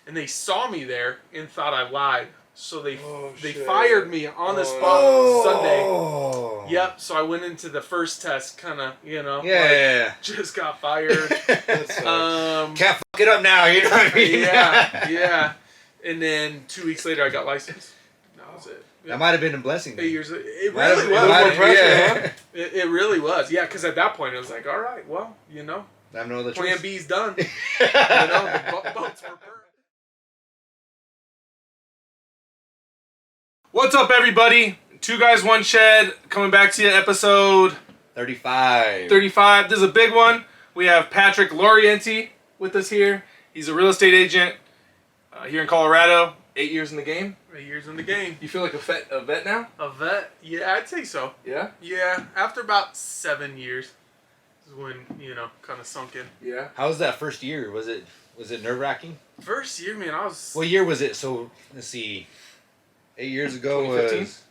and they saw me there and thought I lied. So they fired me on the spot Sunday. Yep. So I went into the first test, kind of, just got fired. Can't fuck it up now. You know what I mean? Yeah. And then 2 weeks later, I got licensed. That was it. That might have been a blessing. 8 years. It really was. It really was. Yeah, because at that point it was like, all right, well, I have no other choice. Plan B's done. The boats were burned. What's up, everybody? Two Guys, One Shed, coming back to you, episode 35. This is a big one. We have Patrick Laurienti with us here. He's a real estate agent here in Colorado. 8 years in the game. 8 years in the game. You feel like a vet now? A vet? Yeah, I'd say so. Yeah? Yeah, after about 7 years is when, kind of sunk in. Yeah. How was that first year? Was it nerve-wracking? First year, man, I was... What year was it? So, let's see. 8 years ago 2015? was...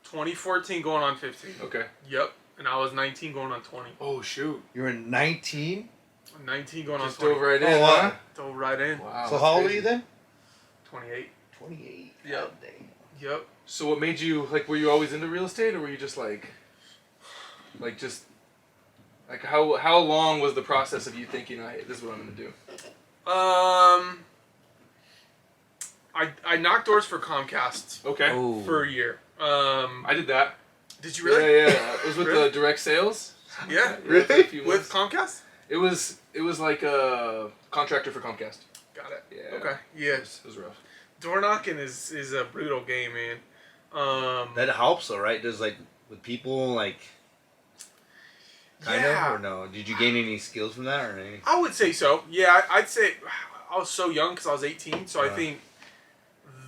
2014 going on 15. Okay. Yep. And I was 19 going on 20. Oh, shoot. You were 19? 19 going Just on 20. dove right in, huh? Dove right in. Wow. So how old were you then? 28. 28. Yep. Yep. So what made you, were you always into real estate, or were you just how long was the process of you thinking, hey, this is what I'm going to do? I knocked doors for Comcast. Okay. For a year. I did that. Did you really? Yeah. It was with the direct sales. Yeah. Really? With Comcast? It was like a contractor for Comcast. Got it. Yeah. Okay. Yeah. It was rough. Door knocking is a brutal game, man. That helps though, right? Does with people kind of, or no? Did you gain any skills from that or anything? I would say so. Yeah, I'd say I was so young because I was 18, so I think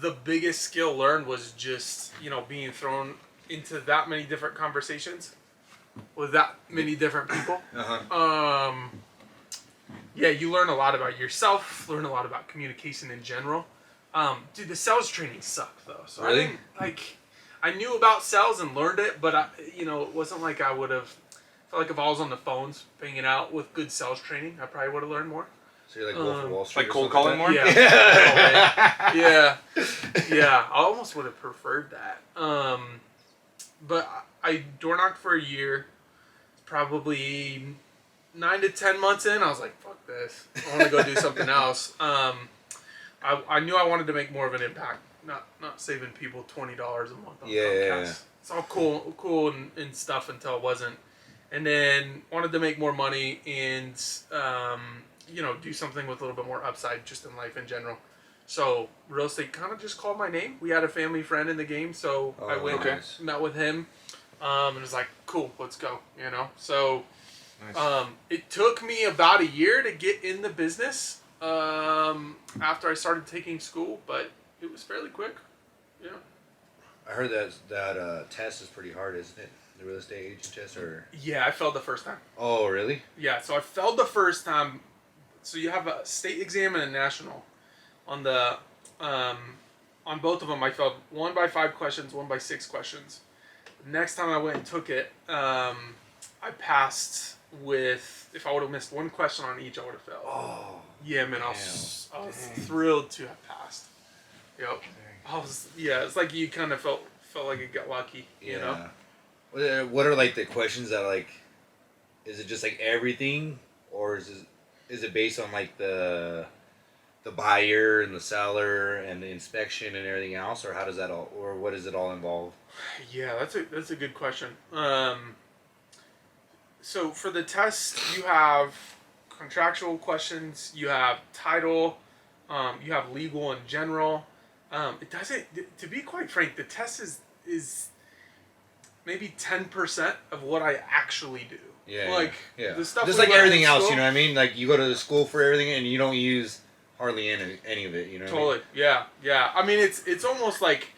the biggest skill learned was just, being thrown into that many different conversations with that many different people. Yeah, you learn a lot about yourself, learn a lot about communication in general. Dude, the sales training sucked though. So really? I knew about sales and learned it, but it wasn't like I would have felt like if I was on the phones hanging out with good sales training, I probably would have learned more. So you're Wolf of Wall Street, like cold calling more? Yeah. Yeah. I almost would have preferred that. But I door knocked for a year, probably 9 to 10 months in. I was like, fuck this. I want to go do something else. I knew I wanted to make more of an impact, not saving people $20 a month on Comcast. It's all cool and stuff until it wasn't. And then wanted to make more money and do something with a little bit more upside just in life in general. So real estate kind of just called my name. We had a family friend in the game, so I went met with him, and was like, cool, let's go. So nice. It took me about a year to get in the business after I started taking school, but it was fairly quick. Yeah. I heard that test is pretty hard, isn't it? The real estate agent test, or? Yeah, I failed the first time. Oh, really? Yeah, so I failed the first time. So you have a state exam and a national. On the on both of them, I failed 1 by 5 questions, 1 by 6 questions. Next time I went and took it, I passed with. If I would have missed 1 question on each, I would have failed. Oh. Yeah, man, I was thrilled to have passed. Yep. It's like you kind of felt like you got lucky, you know? What are the questions that is it just everything, or is it based on the buyer and the seller and the inspection and everything else, or how does that all, or what does it all involve? Yeah, that's a good question. So for the test, you have contractual questions, you have title, you have legal in general. It doesn't. To be quite frank, the test is maybe 10% of what I actually do. Yeah. The stuff just like everything else, you know what I mean? You go to the school for everything and you don't use hardly any of it, you know? Totally. Yeah. I mean, it's almost like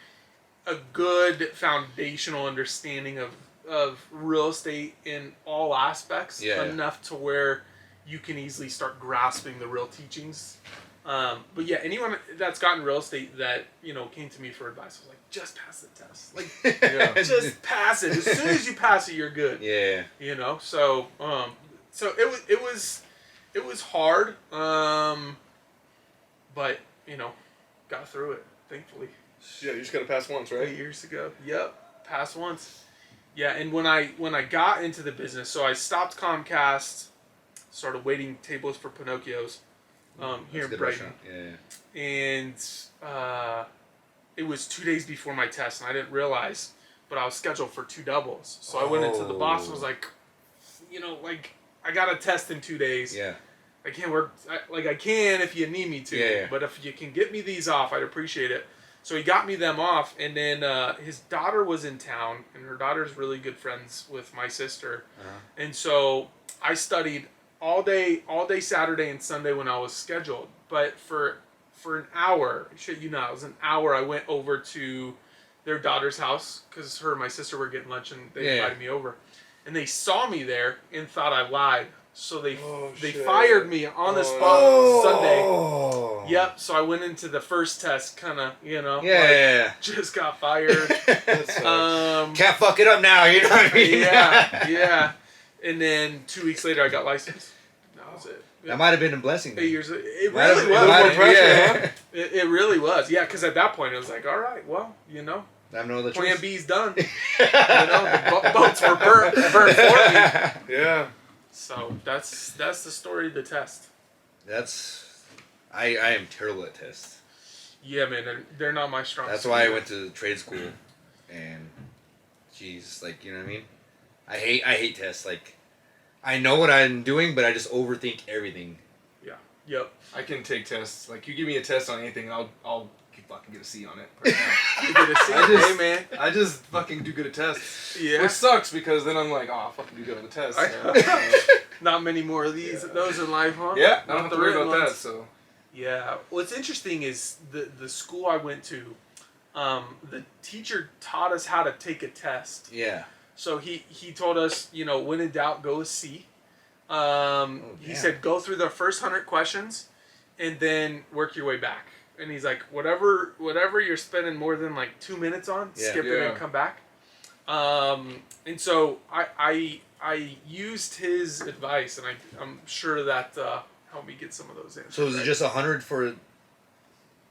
a good foundational understanding of real estate in all aspects, enough to where you can easily start grasping the real teachings. But yeah, anyone that's gotten real estate that came to me for advice was like, just pass the test. Just pass it. As soon as you pass it, you're good. Yeah. So it was hard. But got through it, thankfully. Yeah, you just got to pass once, right? 8 years ago. Yep, passed once. Yeah, and when I got into the business, so I stopped Comcast, started waiting tables for Pinocchios here in Brighton. Yeah. And it was 2 days before my test, and I didn't realize, but I was scheduled for 2 doubles. So I went into the boss and was like, I got a test in 2 days. Yeah. I can't work, I can if you need me to. Yeah. But if you can get me these off, I'd appreciate it. So he got me them off, and then his daughter was in town, and her daughter's really good friends with my sister. And so I studied all day Saturday and Sunday when I was scheduled. But for an hour, it was an hour, I went over to their daughter's house, because her and my sister were getting lunch, and they invited me over. And they saw me there and thought I lied. So they fired me on the spot Sunday. Yep. So I went into the first test, kind of, just got fired. Can't fuck it up now. You know what I mean? Yeah. And then 2 weeks later, I got licensed. That was it. That might have been a blessing. 8 years. It really was. It really was. Yeah, because at that point, it was like, all right, well, I have no other choice. Plan B's done. The boats were burnt for me. Yeah. So that's the story of the test. I am terrible at tests. Yeah, man, they're not my strong. That's why I went to trade school, and jeez, you know what I mean. I hate tests. I know what I'm doing, but I just overthink everything. Yeah. Yep. I can take tests. You give me a test on anything, I'll fucking get a C on it. Right now. You get a C, hey man. I just fucking do good at tests. Yeah. Which sucks because then I'm like, I'll fucking do good on the test. Not many more of those in life, huh? Yeah, I don't have to worry about that. So. Yeah. What's interesting is the school I went to, the teacher taught us how to take a test. Yeah. So he told us, when in doubt, go with C. He said go through the first 100 questions, and then work your way back. And he's like, whatever you're spending more than 2 minutes on, skip it and come back. And so I used his advice, and I'm sure that helped me get some of those answers. So is it just 100 for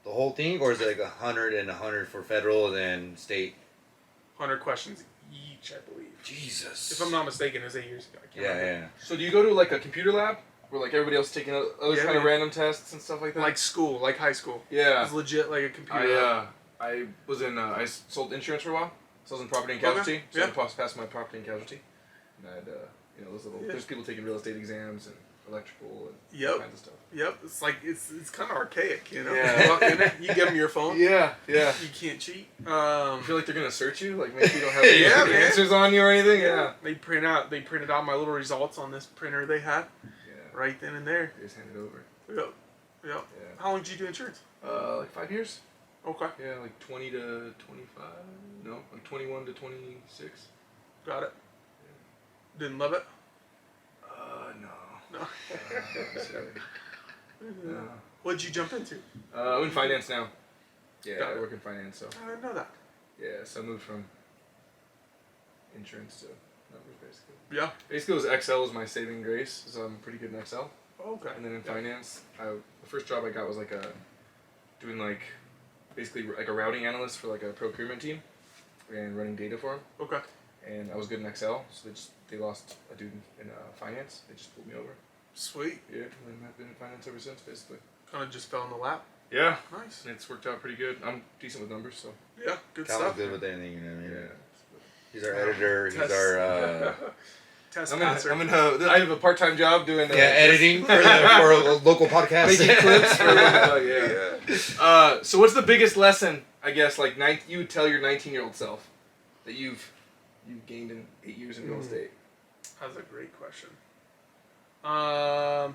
the whole thing, or is it 100 and 100 for federal and then state? 100 questions each, I believe. Jesus. If I'm not mistaken, it was 8 years ago. I can't remember. Yeah. So do you go to a computer lab where everybody else is taking other kind of random tests and stuff like that? Like school, like high school. Yeah. It's legit like a computer lab. I was in. I sold insurance for a while. So I was in property and casualty. So I passed my property and casualty. And I had those little. There's people taking real estate exams and electrical and all kinds of stuff. Yep. It's kind of archaic, Yeah. You walk in there, you give them your phone. Yeah. You can't cheat. You feel like they're gonna search you, maybe you don't have any answers on you or anything. Yeah. They printed out my little results on this printer they had. Yeah. Right then and there. They just hand it over. Yep. Yeah. How long did you do insurance? 5 years. Okay. Yeah, 20 to 25. No, 21 to 26. Got it. Yeah. Didn't love it? No. No. What'd you jump into? I'm in finance now. Yeah, Got I it. work in finance, so. I didn't know that. Yeah, so I moved from insurance to numbers, basically. Yeah. Basically, it was Excel was my saving grace, so I'm pretty good in Excel. Okay. And then in finance, the first job I got was doing basically a routing analyst for a procurement team, and running data for them. Okay. And I was good in Excel, so they lost a dude in finance. They just pulled me over. Sweet. Yeah, and then I've been in finance ever since, basically. Kind of just fell in the lap. Yeah. Nice. And it's worked out pretty good. I'm decent with numbers, so. Yeah, good Kyle's stuff. good with anything, you know what I mean? Yeah. He's our editor. He's our. Test passer. I have a part-time job doing. Editing for a local podcast. Making clips for so what's the biggest lesson, I guess, you would tell your 19-year-old self that you've gained in 8 years in real estate? That's a great question.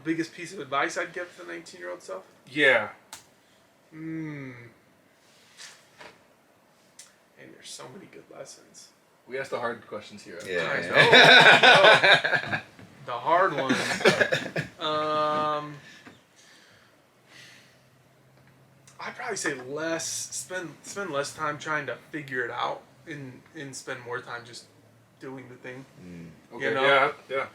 Biggest piece of advice I'd give to the 19-year-old self? Yeah. And there's so many good lessons. We asked the hard questions here. Yeah. The hard ones. I'd probably say spend less time trying to figure it out and spend more time just doing the thing. Okay. You know? Yeah.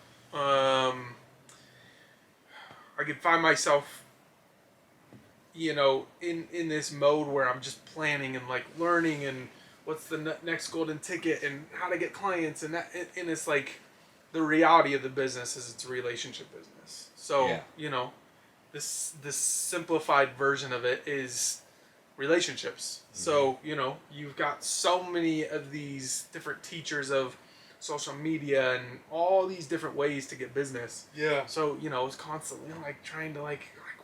I could find myself you know, in this mode where I'm just planning and like learning and what's the next golden ticket and how to get clients and that, and it's like the reality of the business is it's a relationship business. So you know, this simplified version of it is relationships. So you know, you've got so many of these different teachers of social media and all these different ways to get business. Yeah. So you know, it's constantly like trying to like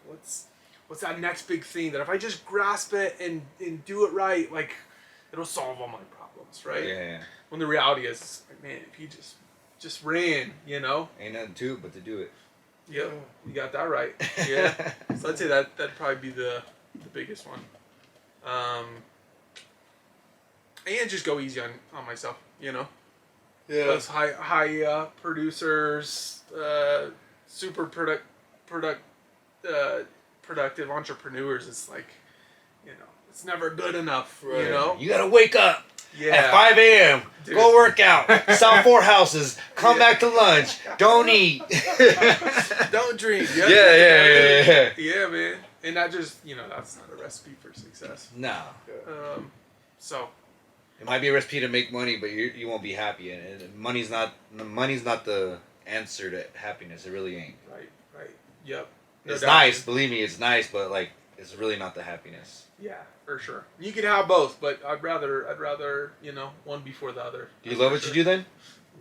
what's that next big thing that if I just grasp it and do it right, like it'll solve all my problems, right? Yeah. When the reality is, like, man, if you just ran, you know, ain't nothing to it but to do it. Yep, you got that right. Yeah. So I'd say that'd probably be the biggest one. And just go easy on myself, you know. Yeah. Those high producers, super productive entrepreneurs. It's like, you know, it's never good enough. Right. You know, you gotta wake up. Yeah. At 5 a.m. Dude. Go work out. Sell 4 houses. Come back to lunch. Don't eat. Don't drink. Yep. Yeah. Yeah, man. And that just, you know, that's not a recipe for success. No. So. It might be a recipe to make money, but you won't be happy. And money's not the answer to happiness. It really ain't. Right. Yep. It's nice. Believe me, it's nice, but like it's really not the happiness. Yeah, for sure. You can have both, but I'd rather you know, one before the other. Do you love what you do then?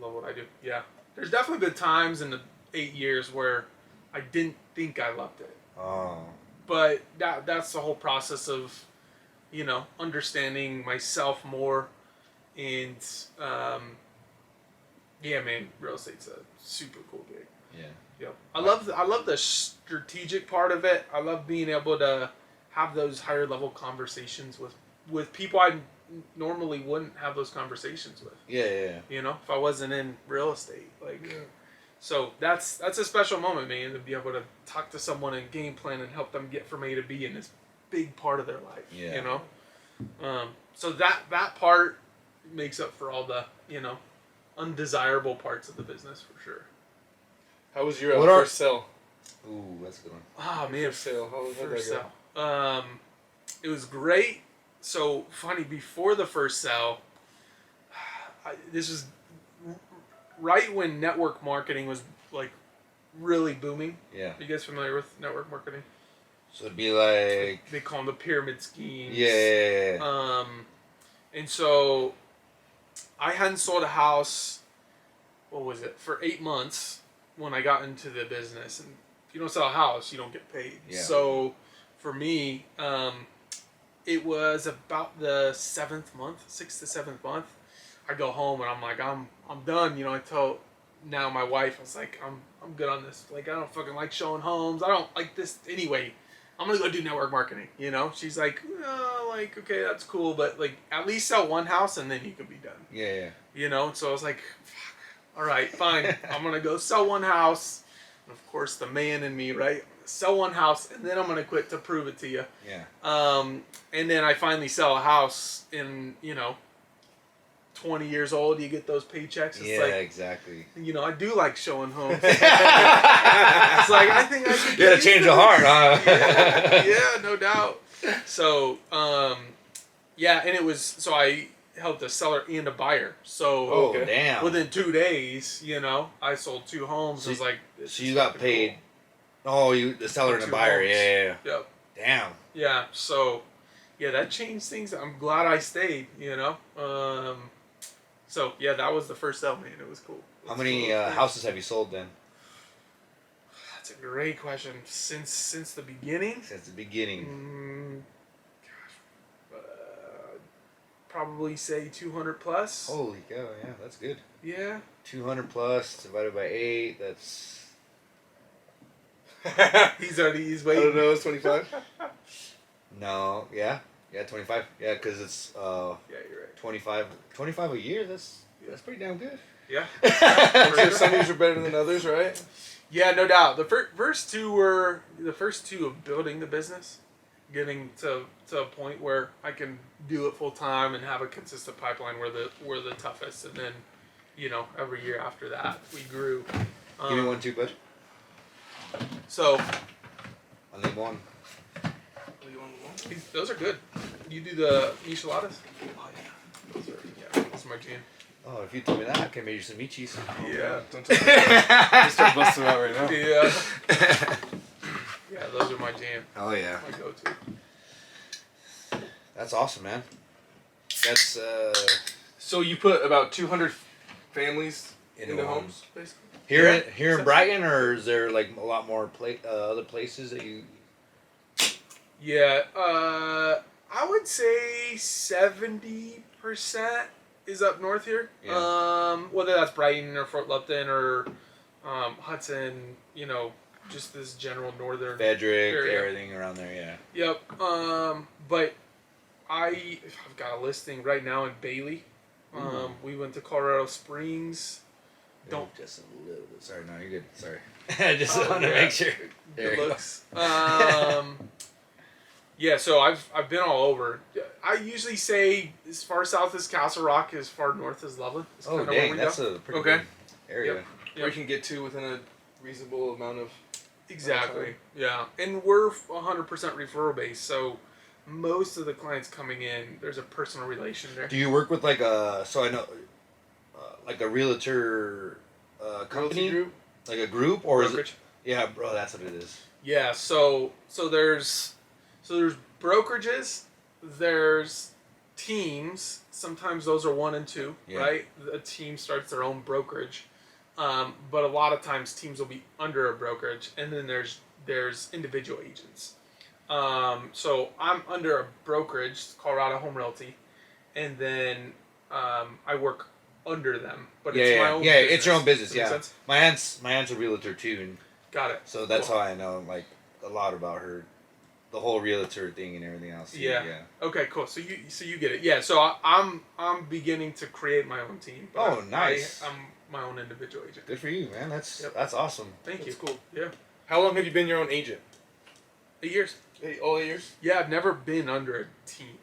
Love what I do. Yeah. There's definitely been times in the 8 years where I didn't think I loved it. Oh. But that's the whole process of, you know, understanding myself more, and yeah, man, real estate's a super cool gig. Yeah. Yep. I love the strategic part of it. I love being able to have those higher level conversations with people I normally wouldn't have those conversations with. Yeah. You know, if I wasn't in real estate, like, so that's a special moment, man, to be able to talk to someone and game plan and help them get from A to B in this big part of their life. Yeah. You know, so that part makes up for all the, you know, undesirable parts of the business for sure. How was your first sale? Ooh, that's a good one. Oh man, first sale. How did that go? It was great. So funny, before the first sale, this was right when network marketing was like really booming. Yeah. Are you guys familiar with network marketing? So it'd be like they call them the pyramid schemes. Yeah. And so I hadn't sold a house. What was it, for 8 months when I got into the business, and if you don't sell a house, you don't get paid. Yeah. So for me, it was about the 6th to 7th month. I go home and I'm like, I'm done. You know, I told now my wife, I was like, I'm good on this. Like, I don't fucking like showing homes. I don't like this anyway. I'm gonna go do network marketing. You know, she's like, oh, like, okay, that's cool, but like at least sell one house and then you can be done. Yeah. You know, so I was like, fuck, all right, fine. I'm gonna go sell one house. And of course, the man in me, right? Sell one house and then I'm gonna quit to prove it to you. Yeah. And then I finally sell a house in, you know, 20 years old, you get those paychecks. It's like, exactly. You know, I do like showing homes. It's like, I think I could get a change of heart, huh? yeah, no doubt. So, yeah, and it was, so I helped a seller and a buyer. So, damn. Within 2 days, you know, I sold 2 homes. So, I was like, so you got paid. Cool. Oh, the seller and the buyer. Homes. Yeah. Yep. Damn. Yeah. So, yeah, that changed things. I'm glad I stayed, you know. So, yeah, that was the first sale, man. It was cool. How many houses have you sold then? That's a great question. Since the beginning? Since the beginning. Probably say 200 plus. Holy cow, yeah, that's good. Yeah. 200 plus divided by 8, that's... he's waiting. I don't know, it's 25? No, yeah, 25. Yeah, because it's yeah, you're right. 25 a year. That's pretty damn good. Yeah. I'm sure some years are better than others, right? Yeah, no doubt. The first two were the first two of building the business, getting to a point where I can do it full time and have a consistent pipeline were the toughest, and then, you know, every year after that we grew. Give me one too, bud. So. I need one. Those are good. You do the micheladas? Oh yeah. That's my jam. Oh, if you told me that, I can make you some michis. Yeah. Don't tell me that. Just start busting out right now. Yeah. Yeah, those are my jam. Oh yeah. My go-to. That's awesome, man. That's So you put about 200 families into into homes. homes, basically? Here in Brighton, or is there like a lot more other places that you? Yeah, I would say 70% is up north here. Yeah. Whether that's Brighton or Fort Lupton or Hudson, just this general northern Frederick, area. everything around there, yeah. Yep. But I've got a listing right now in Bailey. We went to Colorado Springs. Just a little bit. Sorry, no, you're good. Sorry. I just want to make sure. Good looks. Yeah, so I've been all over. I usually say as far south as Castle Rock, as far north as Loveland. Oh, dang, that's a pretty good area. Yep. Where you can get to within a reasonable amount of... Exactly. Yeah, and we're 100% referral based, so most of the clients coming in, there's a personal relation there. Do you work with like a like a realtor company, group? like a group, or Brokerage? is it? Yeah, bro, that's what it is. Yeah. So there's brokerages, there's teams. Sometimes those are 1 and 2, right? A team starts their own brokerage, but a lot of times teams will be under a brokerage, and then there's individual agents. So I'm under a brokerage, Colorado Home Realty, and then I work under them, but it's my own business. Yeah, it's your own business. Does that Yeah, make sense? my aunt's a realtor too, and Got it. so that's Cool. how I know like a lot about her, the whole realtor thing and everything else. Too. Yeah. Okay. Cool. So you get it. Yeah. So I'm beginning to create my own team. Oh, nice. I'm my own individual agent. Good for you, man. That's awesome. Thank you. That's cool. Yeah. How long have you been your own agent? 8 years. All 8 years? Yeah, I've never been under a team.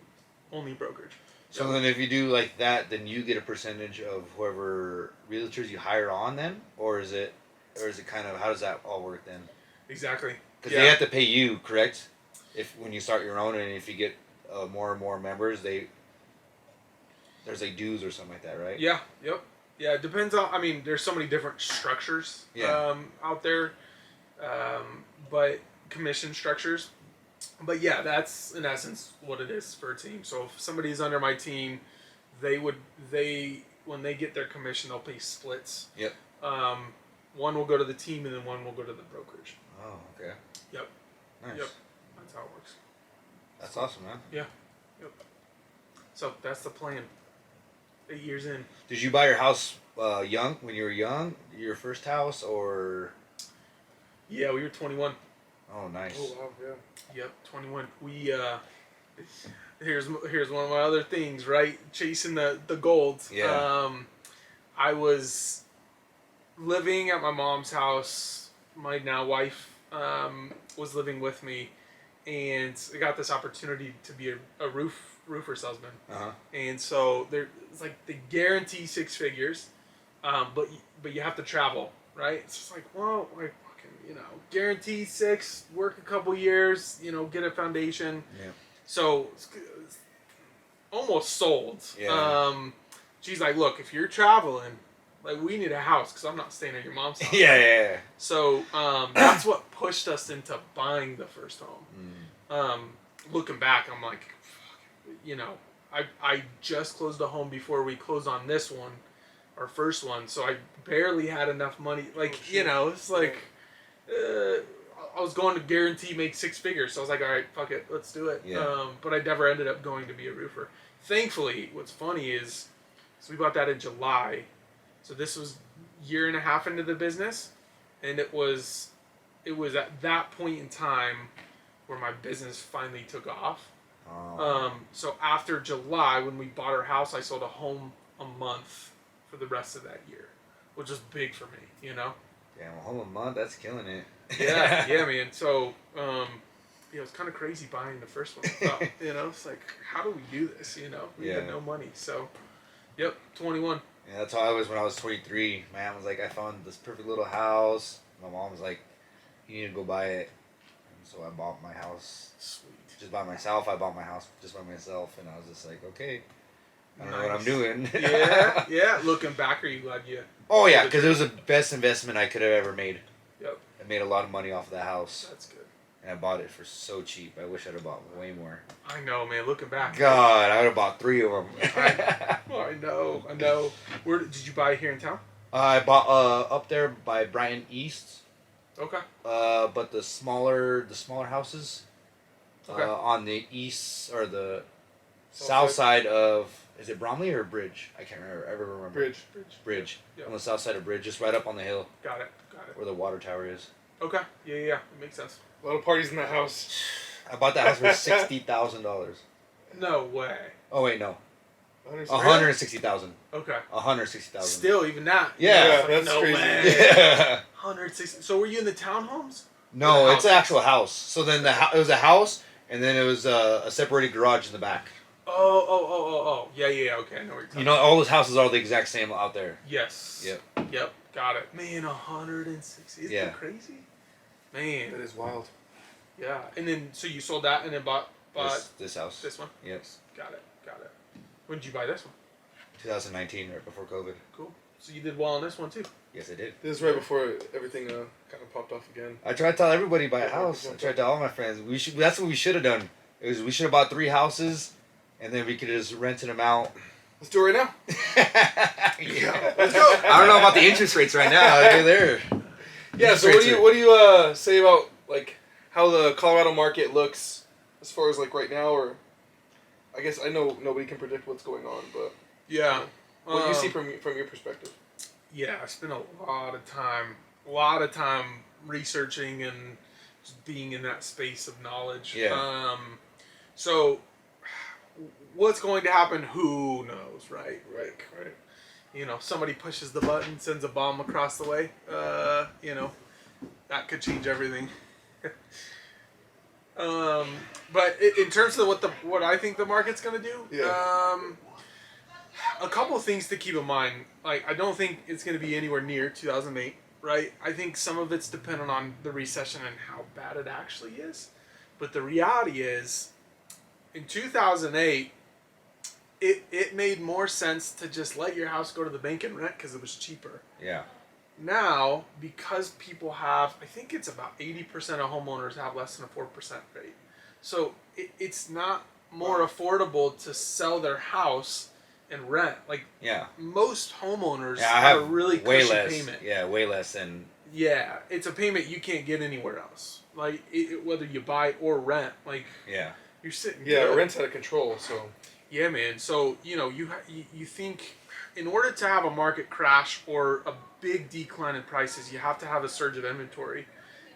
Only brokerage. So then, if you do like that, then you get a percentage of whoever realtors you hire on, then, or is it kind of how does that all work then? Exactly. Because they have to pay you, correct? If when you start your own, and if you get more and more members, there's like dues or something like that, right? Yeah. Yep. Yeah. It depends on. I mean, there's so many different structures. Out there, but commission structures. But yeah, that's in essence what it is for a team. So if somebody's under my team, when they get their commission, they'll pay splits. Yep. One will go to the team, and then one will go to the brokerage. Oh, okay. Yep. Nice. Yep. That's how it works. That's awesome, man. Yeah. Yep. So that's the plan. 8 years in. Did you buy your house young when you were young? Your first house, or? Yeah, we were 21. Oh, nice. Oh, wow, yeah. Yep, 21. We here's one of my other things, right? Chasing the gold. Yeah. I was living at my mom's house. My now wife was living with me, and I got this opportunity to be a roofer salesman. And so it's like they guarantee 6 figures, but you have to travel, right? It's just like, well, like. Guarantee 6, work a couple years, get a foundation. Yeah. So, it's almost sold. Yeah. She's like, look, if you're traveling, like, we need a house because I'm not staying at your mom's house. Yeah. So, that's what pushed us into buying the first home. Looking back, I'm like, I just closed a home before we closed on this one, our first one. So I barely had enough money. Like, it's like... I was going to guarantee make 6 figures, so I was like, all right, fuck it, let's do it. Yeah. But I never ended up going to be a roofer. Thankfully, what's funny is, so we bought that in July, so this was a year and a half into the business, and it was at that point in time where my business finally took off. Oh. So after July, when we bought our house, I sold a home a month for the rest of that year, which was big for me, Damn, a whole month, that's killing it. yeah, man. So, it's kind of crazy buying the first one. It's like, how do we do this? We had no money. So, yep, 21. Yeah, that's how I was when I was 23. My aunt was like, I found this perfect little house. My mom was like, you need to go buy it. And so I bought my house. Sweet. just by myself. I bought my house just by myself, and I was just like, okay, I don't know what I'm Nice. doing. Yeah. Looking back, are you glad you? Oh yeah, because it was the best investment I could have ever made. Yep. I made a lot of money off of that house, That's good. and I bought it for so cheap. I wish I'd have bought way more. I know, man. Looking back. God, I would have bought 3 of them. I know. Where did you buy it here in town? I bought up there by Brighton East. Okay. But the smaller houses. Okay. On the east or the south side of, is it Bromley or Bridge? I can't remember. Bridge. Yep. On the south side of Bridge, just right up on the hill. Got it. Where the water tower is. Okay. Yeah. It makes sense. A lot of parties in that house. I bought that house for $60,000. No way. Oh wait, no. 160. 160,000. Okay. 160,000. Still, even that. Yeah. That's no crazy. way. Yeah. 160. So were you in the townhomes? No, The it's an actual house. So then it was a house, and then it was a separated garage in the back. Oh. Yeah. Okay, I know what you're talking You know, all those houses are the exact same out there. Yes. Yep. Got it. Man, 160. Isn't that crazy? Man. That is wild. Yeah. And then, so you sold that and then bought This house. this one? Yes. Got it. When did you buy this one? 2019, right before COVID. Cool. So you did well on this one too. Yes, I did. This is right before everything kind of popped off again. I tried to tell everybody buy a house. I tried to tell all my friends. That's what we should have done. We should have bought 3 houses, and then we could have just rented them out. Let's do it right now. Yeah. Let's go. I don't know about the interest rates right now. They're there. Yeah. So what do you say about like how the Colorado market looks as far as like right now, or I guess I know nobody can predict what's going on, but Yeah. what do you see from your perspective? Yeah, I spent a lot of time researching and just being in that space of knowledge. Yeah. So what's going to happen? Who knows, right? Right. You know, somebody pushes the button, sends a bomb across the way. You know, that could change everything. But in terms of what I think the market's gonna do, a couple of things to keep in mind. Like, I don't think it's gonna be anywhere near 2008, right? I think some of it's dependent on the recession and how bad it actually is. But the reality is, in 2008, it made more sense to just let your house go to the bank and rent because it was cheaper. Yeah. Now, because people have, I think it's about 80% of homeowners have less than a 4% rate. So it's not more affordable to sell their house and rent. Like, most homeowners have a really cushy payment. Yeah, way less than. Yeah, it's a payment you can't get anywhere else. Like, whether you buy or rent, like, you're sitting good. Rent's out of control, so. Yeah, man. So, you know, you think in order to have a market crash or a big decline in prices, you have to have a surge of inventory.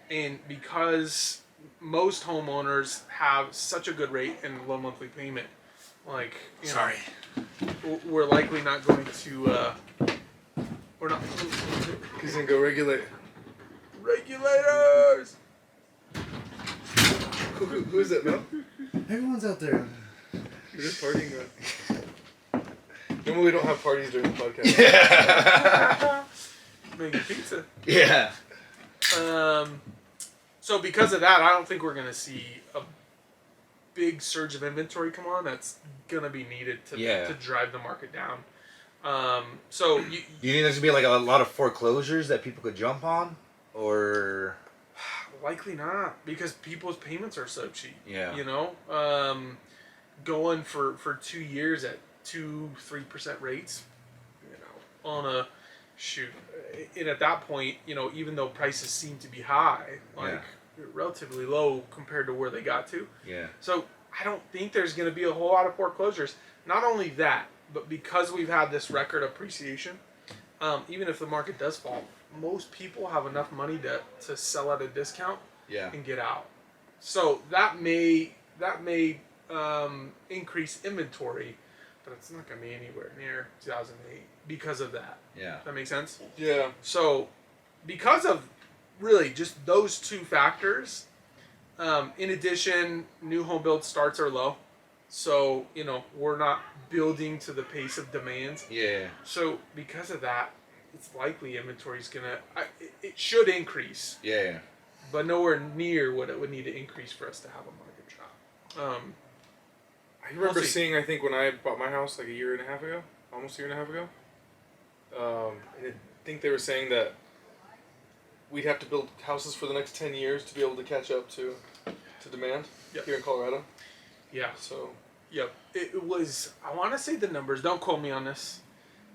And because most homeowners have such a good rate and low monthly payment, like, you know, we're likely not going to, we're not. He's going to go regulate. Regulators! Who is it, Mel? Everyone's out there. You're just partying, right? Normally we don't have parties during the podcast. Yeah. Making pizza. Yeah. So because of that, I don't think we're going to see a big surge of inventory come on. That's going to be needed to drive the market down. So you think there's going to be like a lot of foreclosures that people could jump on? Or likely not, because people's payments are so cheap. Yeah. You know? Going for 2 years at 2-3% rates, you know, on a shoot. And at that point, you know, even though prices seem to be high, like relatively low compared to where they got to. Yeah. So I don't think there's going to be a whole lot of foreclosures. Not only that, but because we've had this record appreciation, even if the market does fall, most people have enough money to sell at a discount and get out. So that may increase inventory, but it's not going to be anywhere near 2008 because of that. Yeah. Does that make sense? Yeah. So because of really just those two factors, in addition, new home build starts are low. So, you know, we're not building to the pace of demand. Yeah. So because of that, it's likely inventory is going to, it should increase. Yeah. But nowhere near what it would need to increase for us to have a market drop. I remember seeing, I think, when I bought my house like a year and a half ago, almost a year and a half ago. I think they were saying that we'd have to build houses for the next 10 years to be able to catch up to demand here in Colorado. Yeah. So. Yep. It was, I want to say the numbers, don't quote me on this,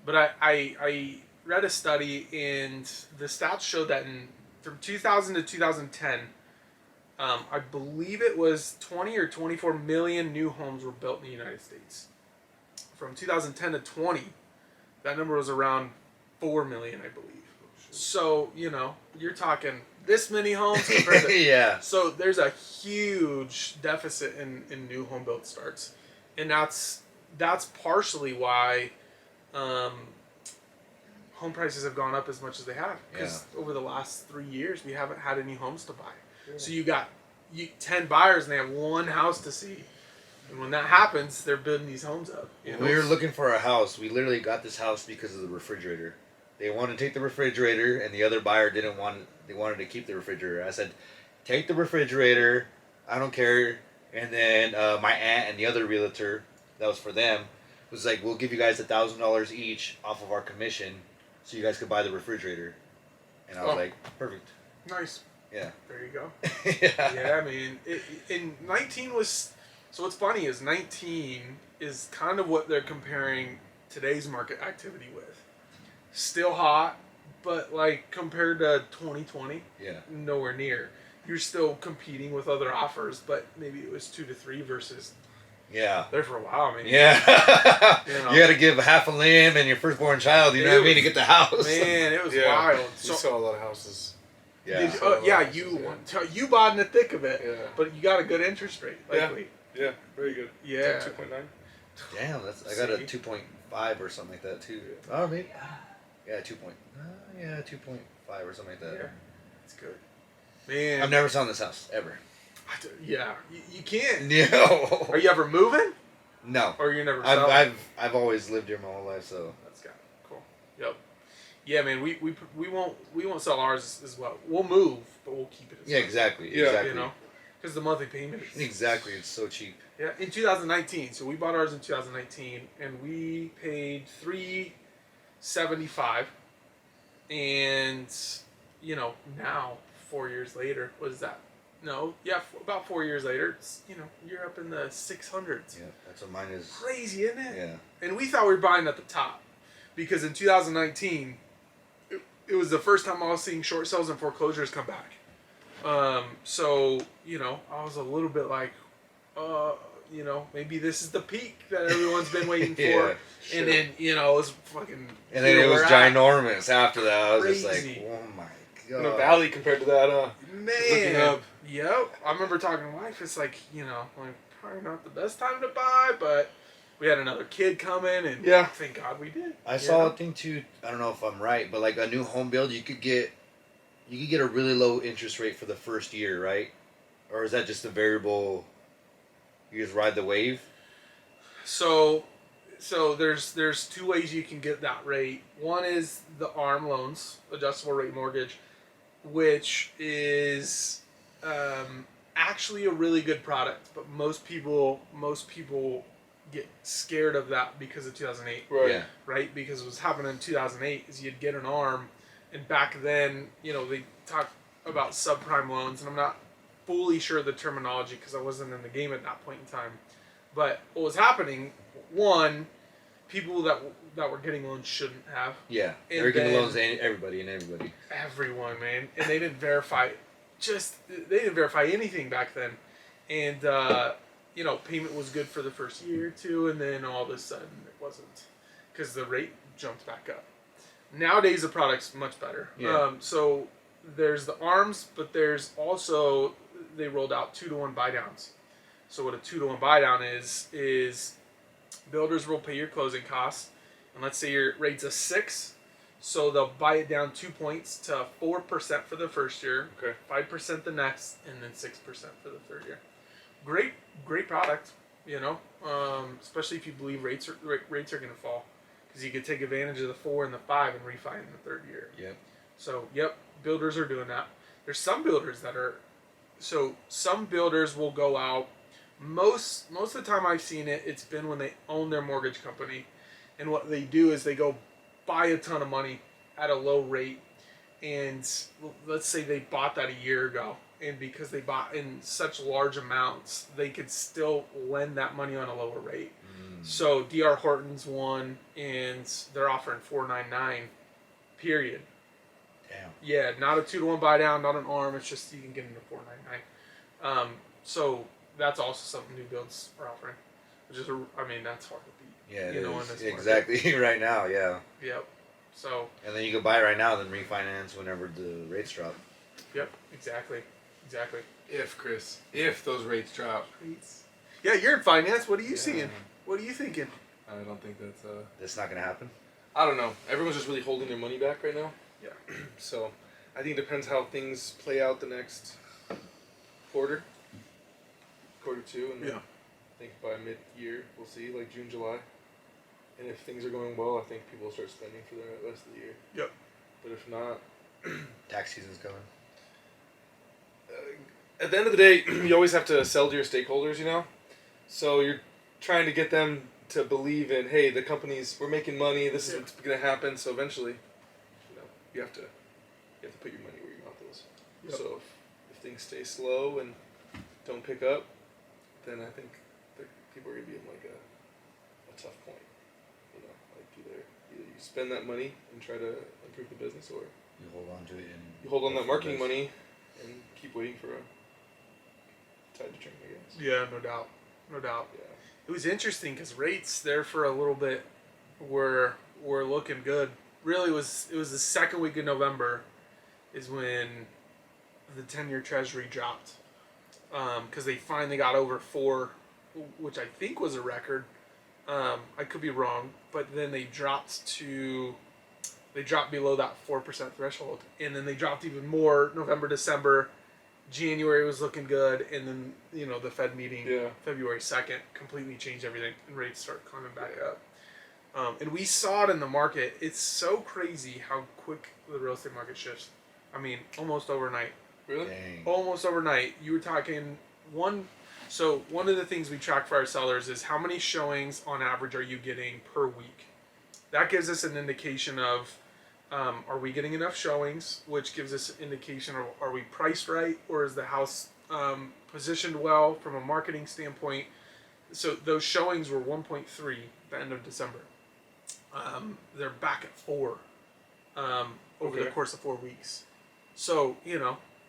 but I read a study and the stats showed that from 2000 to 2010, I believe it was 20 or 24 million new homes were built in the United States. From 2010 to 20, that number was around 4 million, I believe. So, you're talking this many homes compared to... Yeah. So there's a huge deficit in new home build starts. And that's partially why home prices have gone up as much as they have. Because over the last 3 years, we haven't had any homes to buy. Yeah. So you got 10 buyers and they have one house to see. And when that happens, they're building these homes up. When we were looking for a house, we literally got this house because of the refrigerator. They wanted to take the refrigerator, and the other buyer didn't want it. They wanted to keep the refrigerator. I said, take the refrigerator. I don't care. And then my aunt and the other realtor, that was for them, was like, we'll give you guys $1,000 each off of our commission so you guys could buy the refrigerator. And I was like, perfect. Nice. Yeah. There you go. Yeah. I mean, in 19 was... So what's funny is 19 is kind of what they're comparing today's market activity with. Still hot, but like compared to 2020, nowhere near. You're still competing with other offers, but maybe it was 2 to 3 versus there for a while. I mean, you got to give half a limb and your firstborn child. You know what I mean, to get the house. Man, it was wild. So, we saw a lot of houses. Yeah, you bought in the thick of it, but you got a good interest rate, likely. Yeah, very good. Yeah, 2.9. Damn, I got a 2.5 or something like that too. Oh, maybe. Yeah, 2.5 or something like that. Yeah, it's good. Man, I've never sold this house ever. Yeah, you can't. No. Are you ever moving? No. Or you never selling? I've always lived here my whole life, so that's got it. Cool. Yep. Yeah, man, we won't sell ours as well. We'll move, but we'll keep it as well. Exactly. Yeah, exactly. Because the monthly payment is... Exactly, it's so cheap. Yeah, in 2019. So we bought ours in 2019, and we paid $375. And, now, 4 years later, what is that? No, about 4 years later, it's, you're up in the 600s. Yeah, that's what mine is. Crazy, isn't it? Yeah. And we thought we were buying at the top. Because in 2019, it was the first time I was seeing short sales and foreclosures come back. So, I was a little bit like, maybe this is the peak that everyone's been waiting for. Sure. And then, it was fucking... And then it was ginormous after that. I was just like, oh my God. In the valley compared to that, Man. Yep. I remember talking to my wife, it's like, probably not the best time to buy, but we had another kid coming, and thank God we did. I saw a thing too, I don't know if I'm right, but like a new home build, you could get a really low interest rate for the first year, right? Or is that just a variable? You just ride the wave? So there's two ways you can get that rate. One is the ARM loans, adjustable rate mortgage, which is actually a really good product, but most people get scared of that because of 2008. Right. Yeah. Right? Because what's happened in 2008 is you'd get an ARM, and back then, they talk about subprime loans, and I'm not fully sure of the terminology because I wasn't in the game at that point in time. But what was happening, one, people that were getting loans shouldn't have. Yeah, they were giving loans to everybody. Everyone, man. And they didn't verify, they didn't verify anything back then. And, payment was good for the first year or two, and then all of a sudden it wasn't because the rate jumped back up. Nowadays, the product's much better. Yeah. So there's the ARMs, but there's also, they rolled out 2-to-1 buy downs. So what a 2-to-1 buy down is builders will pay your closing costs, and let's say your rate's a 6, so they'll buy it down 2 points to 4% for the first year, 5% the next, and then 6% for the third year. Great product, especially if you believe rates are going to fall, because you could take advantage of the 4 and the 5 and refi in the third year. Yep. So builders are doing that. There's some builders some builders will go out Most of the time I've seen it, it's been when they own their mortgage company, and what they do is they go buy a ton of money at a low rate, and let's say they bought that a year ago, and because they bought in such large amounts, they could still lend that money on a lower rate. So D.R. Horton's one, and they're offering 4.99, period. Damn. Yeah, not a 2-to-1 buy down, not an arm. It's just you can get into 4.99. So that's also something new builds are offering, which is that's hard to beat. Yeah, in is. this Exactly. market. Right now, yeah. Yep. So. And then you can buy right now, then refinance whenever the rates drop. Yep. Exactly. If those rates drop. Yeah, you're in finance. What are you seeing? What are you thinking? I don't think that's That's not gonna happen. I don't know. Everyone's just really holding their money back right now. Yeah. So, I think it depends how things play out the next quarter 2, and then I think by mid-year we'll see, like June, July. And if things are going well, I think people will start spending for the rest of the year. Yep. But if not, Tax season's coming. at the end of the day, you always have to sell to your stakeholders, you know? So you're trying to get them to believe in, hey, the company's, we're making money, this is what's going to happen. So eventually, you have to put your money where your mouth is. Yep. So if things stay slow and don't pick up, then I think people are going to be in like a tough point. Like either you spend that money and try to improve the business, or you hold on to it and you hold on that marketing money and keep waiting for a tide to turn, I guess. Yeah, no doubt. Yeah. It was interesting because rates there for a little bit were looking good. Really, it was the second week of November is when the 10-year Treasury dropped, because they finally got over 4, which I think was a record. I could be wrong, but then they dropped below that 4% threshold, and then they dropped even more November, December. January was looking good, and then the Fed meeting February 2nd completely changed everything, and rates start climbing back up. And we saw it in the market. It's so crazy how quick the real estate market shifts. Almost overnight. Really? Dang. Almost overnight. You were talking one. So one of the things we track for our sellers is how many showings on average are you getting per week. That gives us an indication of, are we getting enough showings, which gives us an indication of, are we priced right, or is the house positioned well from a marketing standpoint. So those showings were 1.3 the end of December. They're back at 4 over the course of 4 weeks. So,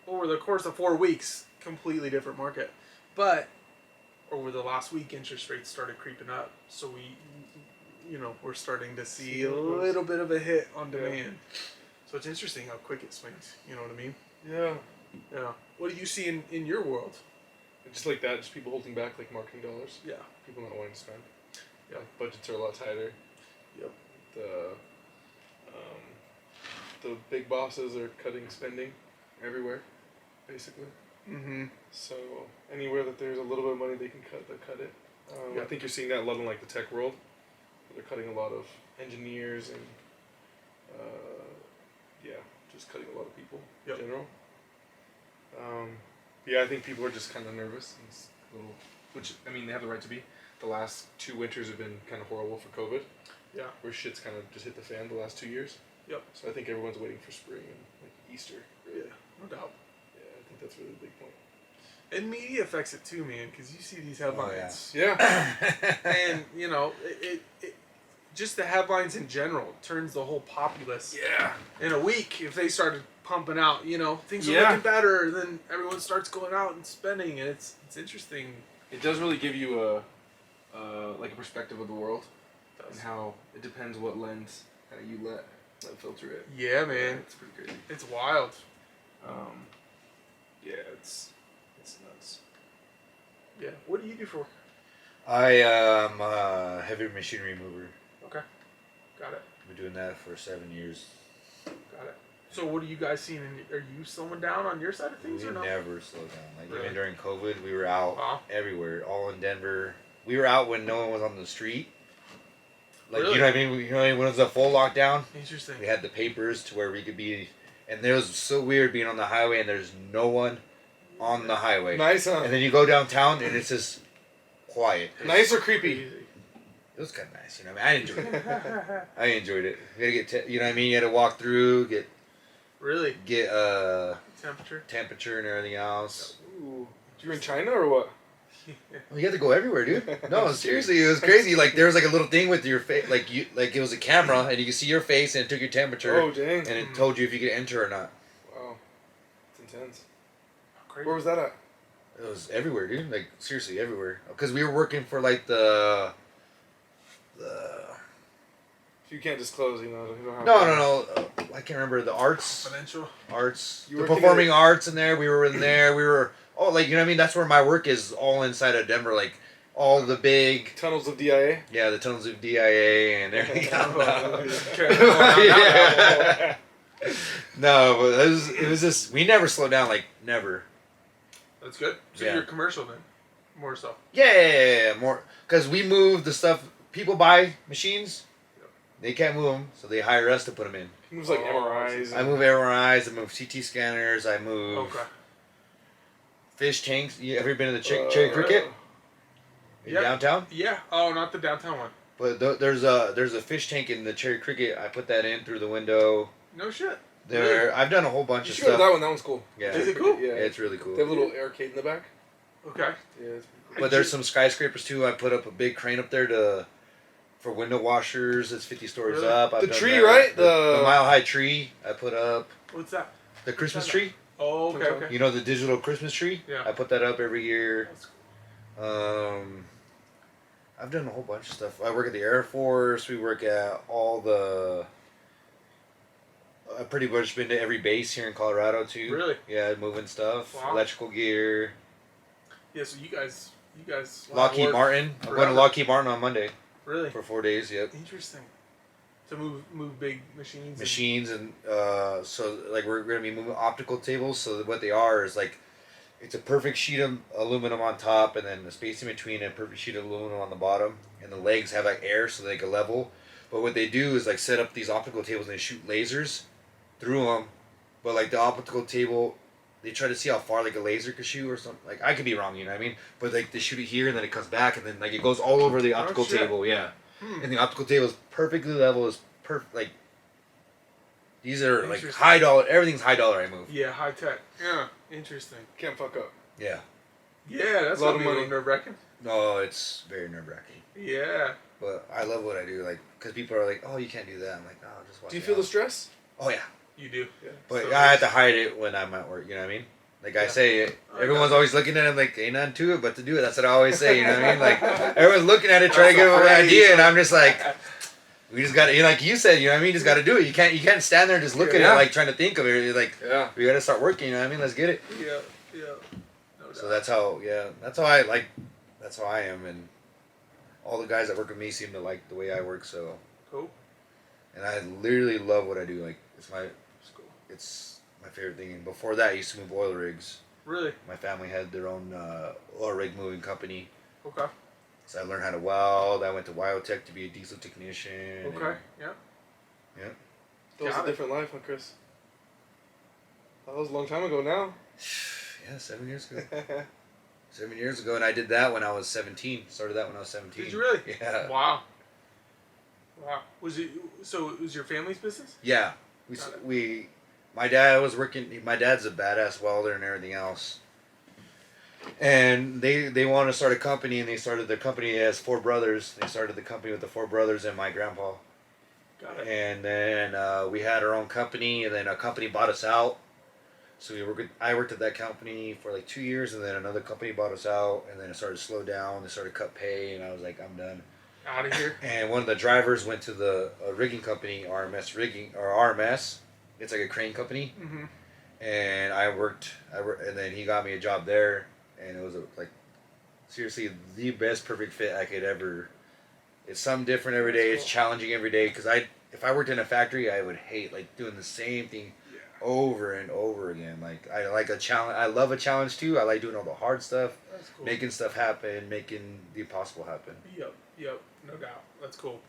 over the course of 4 weeks, completely different market. But over the last week, interest rates started creeping up. So we're starting to see a little bit of a hit on demand. So it's interesting how quick it swings. You know what I mean? Yeah. Yeah. What do you see in your world? Just like that, just people holding back like marketing dollars. Yeah. People not wanting to spend. Yeah. Budgets are a lot tighter. Yep. The big bosses are cutting spending everywhere, basically. Mm-hmm. So anywhere that there's a little bit of money they can cut, they cut it. I think you're seeing that a lot in like the tech world. They're cutting a lot of engineers and just cutting a lot of people in general. I think people are just kind of nervous and a little, which they have the right to be. The last 2 winters have been kind of horrible for COVID. Yeah. Where shit's kind of just hit the fan the last 2 years. Yep. So I think everyone's waiting for spring and like Easter. Really. Yeah, no doubt. Yeah, I think that's really the big point. And media affects it too, man, because you see these headlines. Oh, yeah. And, it just the headlines in general turns the whole populace. Yeah. In a week, if they started pumping out, things are looking better, then everyone starts going out and spending, and it's interesting. It does really give you a perspective of the world, and how it depends what lens you let filter it. Yeah, man. It's pretty crazy. It's wild. It's nuts. Yeah. What do you do for? I am a heavy machinery mover. Okay. Got it. Been doing that for 7 years. Got it. So what are you guys seeing? Are you slowing down on your side of things We or no? never slowed down. Like Really? even during COVID, we were out Wow. everywhere, all in Denver. We were out when no one was on the street. Like Really? you know what I mean? When it was a full lockdown, Interesting. we had the papers to where we could be, and it was so weird being on the highway and there's no one on the highway. Nice, huh? And then you go downtown and it's just quiet. Nice or creepy? Crazy. It was kind of nice, you know. I enjoyed it. I enjoyed it. You had to get, you know what I mean. You had to walk through, get Really? temperature and everything else. Ooh. You were in China or what? Well, you had to go everywhere, dude. No, seriously, it was crazy. Like there was like a little thing with your face, like it was a camera, and you could see your face, and it took your temperature, Oh dang! and it told you if you could enter or not. Wow, it's intense. Crazy. Where was that at? It was everywhere, dude. Like seriously, everywhere. Because we were working for like the. If you can't disclose, you know. You don't have No. I can't remember the arts. Confidential. You The working performing at- arts in there. We were in there. We were. Oh, like, you know what I mean? That's where my work is, all inside of Denver. Like, all the big... Tunnels of DIA. Yeah, the tunnels of DIA and everything. Yeah. No, but it was just... We never slowed down, like, never. That's good. So Yeah. you're commercial then? More so. Yeah, more... Because we move the stuff... People buy machines. They can't move them, so they hire us to put them in. He moves like MRIs. I move MRIs, I move CT scanners, I move... Okay. Fish tanks. You ever been to the Cherry Cricket? In Yeah. downtown? Yeah. Oh, not the downtown one. But there's a fish tank in the Cherry Cricket. I put that in through the window. No shit. There, Really? I've done a whole bunch You of should go to stuff. that one. That one's cool. Yeah, Is it cool? Yeah. it's really cool. They have a little arcade in the back. Okay. Yeah, it's pretty But there's some skyscrapers too. I put up a big crane up there for window washers. It's 50 stories Really? up. I've The done tree, that. right? The mile high tree. I put up What's that? the Christmas that? tree. Oh, okay, okay. You know the digital Christmas tree. Yeah. I put that up every year. That's cool. I've done a whole bunch of stuff. I work at the Air Force. We work at all the. I've pretty much been to every base here in Colorado too. Really? Yeah, moving stuff, Wow. electrical gear. Yeah, so you guys Lockheed work Martin. I'm going to forever. Lockheed Martin on Monday Really? for 4 days. Yep. Interesting. To move big machines. Machines and so like we're going to be moving optical tables. So what they are is like it's a perfect sheet of aluminum on top, and then the space in between, and a perfect sheet of aluminum on the bottom, and the legs have like air so they can level. But what they do is like set up these optical tables and they shoot lasers through them. But like the optical table, they try to see how far like a laser could shoot or something. Like I could be wrong, you know what I mean? But like they shoot it here and then it comes back and then like it goes all over the optical shit. table. Yeah, Hmm. and the optical table is perfectly level. Is perfect. Like these are like Interesting. high dollar. Everything's high dollar. I move. Yeah, high tech. Yeah, interesting. Can't fuck up. Yeah. Yeah, that's A lot a of little money. nerve wracking. No, it's very nerve wracking. Yeah. But I love what I do. Like because people are like, oh, you can't do that. I'm like, no, just watch. Do you it feel the out." stress? Oh yeah. You do. Yeah. But So I have to hide it when I'm at work, you know what I mean? Like I Yeah. say, I everyone's got always looking at it like, ain't nothing to it but to do it. That's what I always say, you know what I mean? Like, everyone's looking at it trying to That's give a them an phrase. idea, and I'm just like, we just gotta, like you said, you know what I mean? You just gotta do it. You can't stand there and just look at it Yeah. like trying to think of it. You're like, Yeah. we gotta start working, you know what I mean? Let's get it. Yeah, yeah. No doubt. So that's how I am, and all the guys that work with me seem to like the way I work, so. Cool. And I literally love what I do. Like, It's cool. it's my favorite thing. And before that, I used to move oil rigs. Really? My family had their own oil rig moving company. Okay. So I learned how to weld. I went to Wyotech to be a diesel technician. Okay. Yeah. That was Got a it. different life, huh, Chris? That was a long time ago now. Yeah, 7 years ago. 7 years ago, and I did that when I was 17. Started that when I was 17. Did you really? Yeah. Wow. Wow. Was it so? It was your family's business? Yeah. Got it. My dad was working. My dad's a badass welder and everything else. And they wanted to start a company, and they started their company as four brothers. They started the company with the four brothers and my grandpa. Got it. And then we had our own company, and then a company bought us out. So I worked at that company for like 2 years, and then another company bought us out, and then it started to slow down. They started to cut pay, and I was like, I'm done. Out of here. And one of the drivers went to the rigging company, RMS. It's like a crane company. Mm-hmm. And I worked, and then he got me a job there, and it was like seriously the best perfect fit I could ever. It's something different every day. It's challenging every day because if I worked in a factory, I would hate like doing the same thing Yeah. over and over again. Like I like a challenge. I love a challenge too. I like doing all the hard stuff, That's cool. making stuff happen, making the impossible happen. Yep. No doubt. That's cool.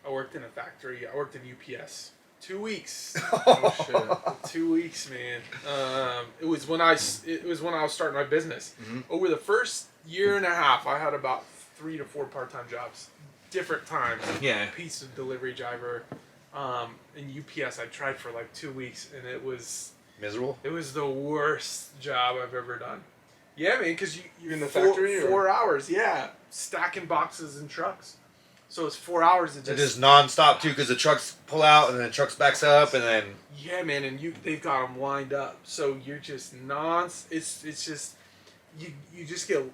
I worked in a factory. I worked in UPS. 2 weeks. Oh, 2 weeks, man. It was when I was starting my business. Mhm. Over the first year and a half, I had about 3 to 4 part-time jobs, different times. Yeah. Pizza delivery driver, and UPS. I tried for like 2 weeks, and it was Miserable. the worst job I've ever done. Yeah, man, because you're in the factory. 4 hours, yeah, stacking boxes in trucks. So it's 4 hours. It is non-stop too, because the trucks pull out and then the trucks backs up and then. Yeah, man, and they've got them lined up, so you're just It's just you just get, you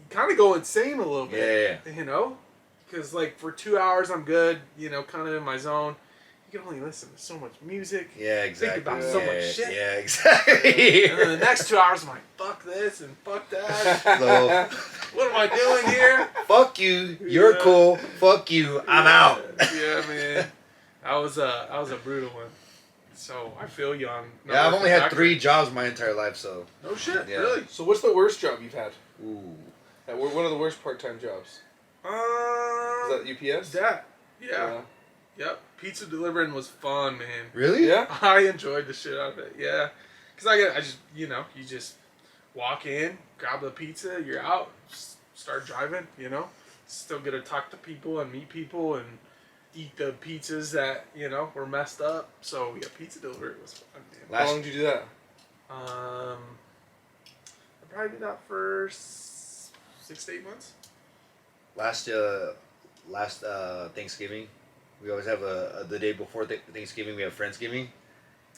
kind of go insane a little bit. Yeah. You know, because like for 2 hours I'm good. You know, kind of in my zone. You can only listen to so much music. Yeah, exactly. Think about so much shit. Yeah, exactly. And then the next 2 hours I'm like, fuck this and fuck that. So, What am I doing here? fuck you. You're cool. Fuck you. I'm out. Yeah, man. That was a brutal one. So I feel you on. Yeah, I've only had 3 jobs my entire life, so. No shit, Yeah. really. So what's the worst job you've had? Ooh. One of the worst part-time jobs. Is that UPS? Yeah. Yep. Pizza delivering was fun, man. Really? Yeah. I enjoyed the shit out of it. Yeah. Cause I just, you just walk in, grab the pizza, you're out, start driving. You know, still get to talk to people and meet people and eat the pizzas that were messed up. So yeah, pizza delivery was fun, man. How long did you do that? I probably did that for 6 to 8 months. Last Thanksgiving, we always have the day before Thanksgiving we have Friendsgiving,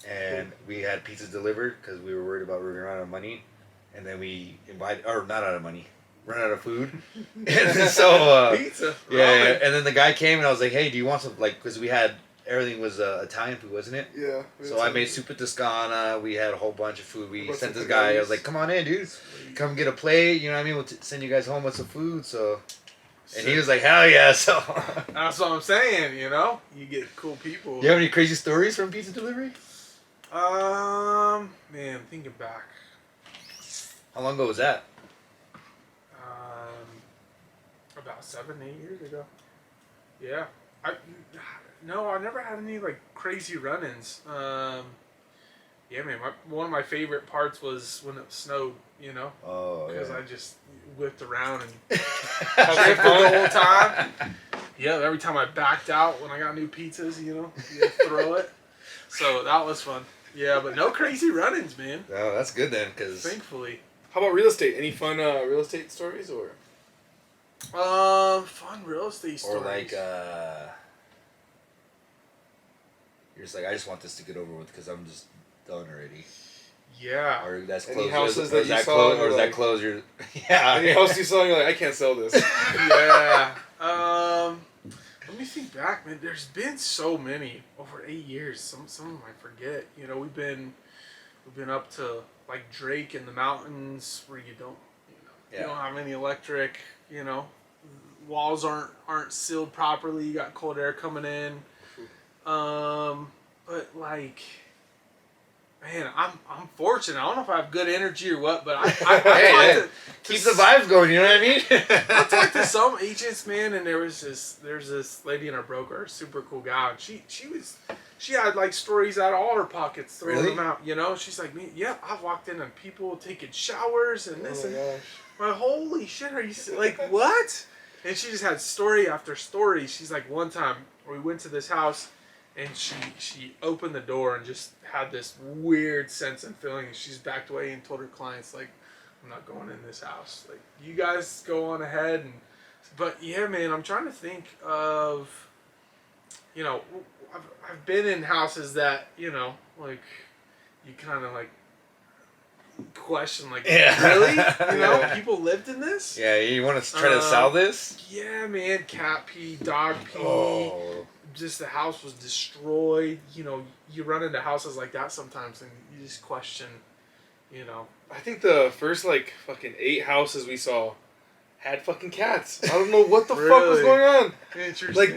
and we had pizzas delivered because we were worried about running out of money, and then we run out of food, and so Pizza. yeah, and then the guy came and I was like, hey, do you want some, because we had everything was Italian food, wasn't it? Yeah. So I made Super Toscana. We had a whole bunch of food. We What sent about this some guy. I spaghettis? was like, come on in, dude. Come get a plate. You know what I mean? We'll send you guys home with some food. So, and he was like, hell yeah. So, That's what I'm saying. You get cool people. you have any crazy stories from pizza delivery? Man, thinking back. How long ago was that? About 7, 8 years ago. Yeah. I never had any like crazy run-ins. Yeah, man. One of my favorite parts was when it snowed. Oh, Because yeah. I just whipped around and Having drifted the whole fun? time. Yeah, every time I backed out when I got new pizzas, you throw it. So that was fun. Yeah, but no crazy run-ins, man. Oh, that's good then, because Thankfully. How about real estate? Any fun real estate stories or? Fun real estate stories. or like you're just like, I just want this to get over with because I'm just done already. Yeah. Or that's Any closed. houses or that is you that saw closed? and Or is you're that like- closed? Yeah. Any house you saw and you're like, I can't sell this. Yeah. Let me think back, man. There's been so many over 8 years. Some of them I forget. We've been up to like Drake in the mountains where you don't have any electric. Walls aren't sealed properly. You got cold air coming in. But like, man, I'm fortunate. I don't know if I have good energy or what, but I Hey, keep the vibes going. You know what I mean? I talked to some agents, man, and there's this lady in our broker, super cool gal, and she had like stories out of all her pockets, throwing Really? them out. She's like, me, yeah, I've walked in and people taking showers and this Oh my and gosh. like, holy shit, are you like what? And she just had story after story. She's like, one time we went to this house, and she opened the door and just had this weird sense and feeling. She's backed away and told her clients, like, I'm not going in this house. Like, you guys go on ahead. But yeah, man, I'm trying to think of, I've been in houses that, like, you kind of like question, like, Yeah. really? Yeah. People lived in this? Yeah, you want to try to sell this? Yeah, man, cat pee, dog pee. Oh. Just the house was destroyed. You run into houses like that sometimes, and you just question. I think the first like fucking 8 houses we saw had fucking cats. I don't know what the fuck was Really? going on. Interesting. Like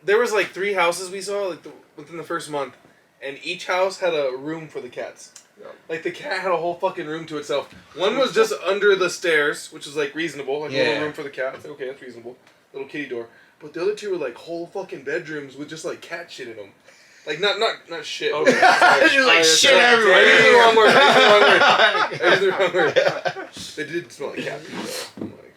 there was like 3 houses we saw like within the first month, and each house had a room for the cats. Yeah. Like the cat had a whole fucking room to itself. One was just under the stairs, which was like reasonable. Like a Yeah. little room for the cat. It's like, okay, that's reasonable. Little kitty door. But the other 2 were like whole fucking bedrooms with just like cat shit in them. Like not shit. Okay. Just like shit everywhere. I used the wrong word. I used the wrong word. They did smell like cat pee though. I'm like,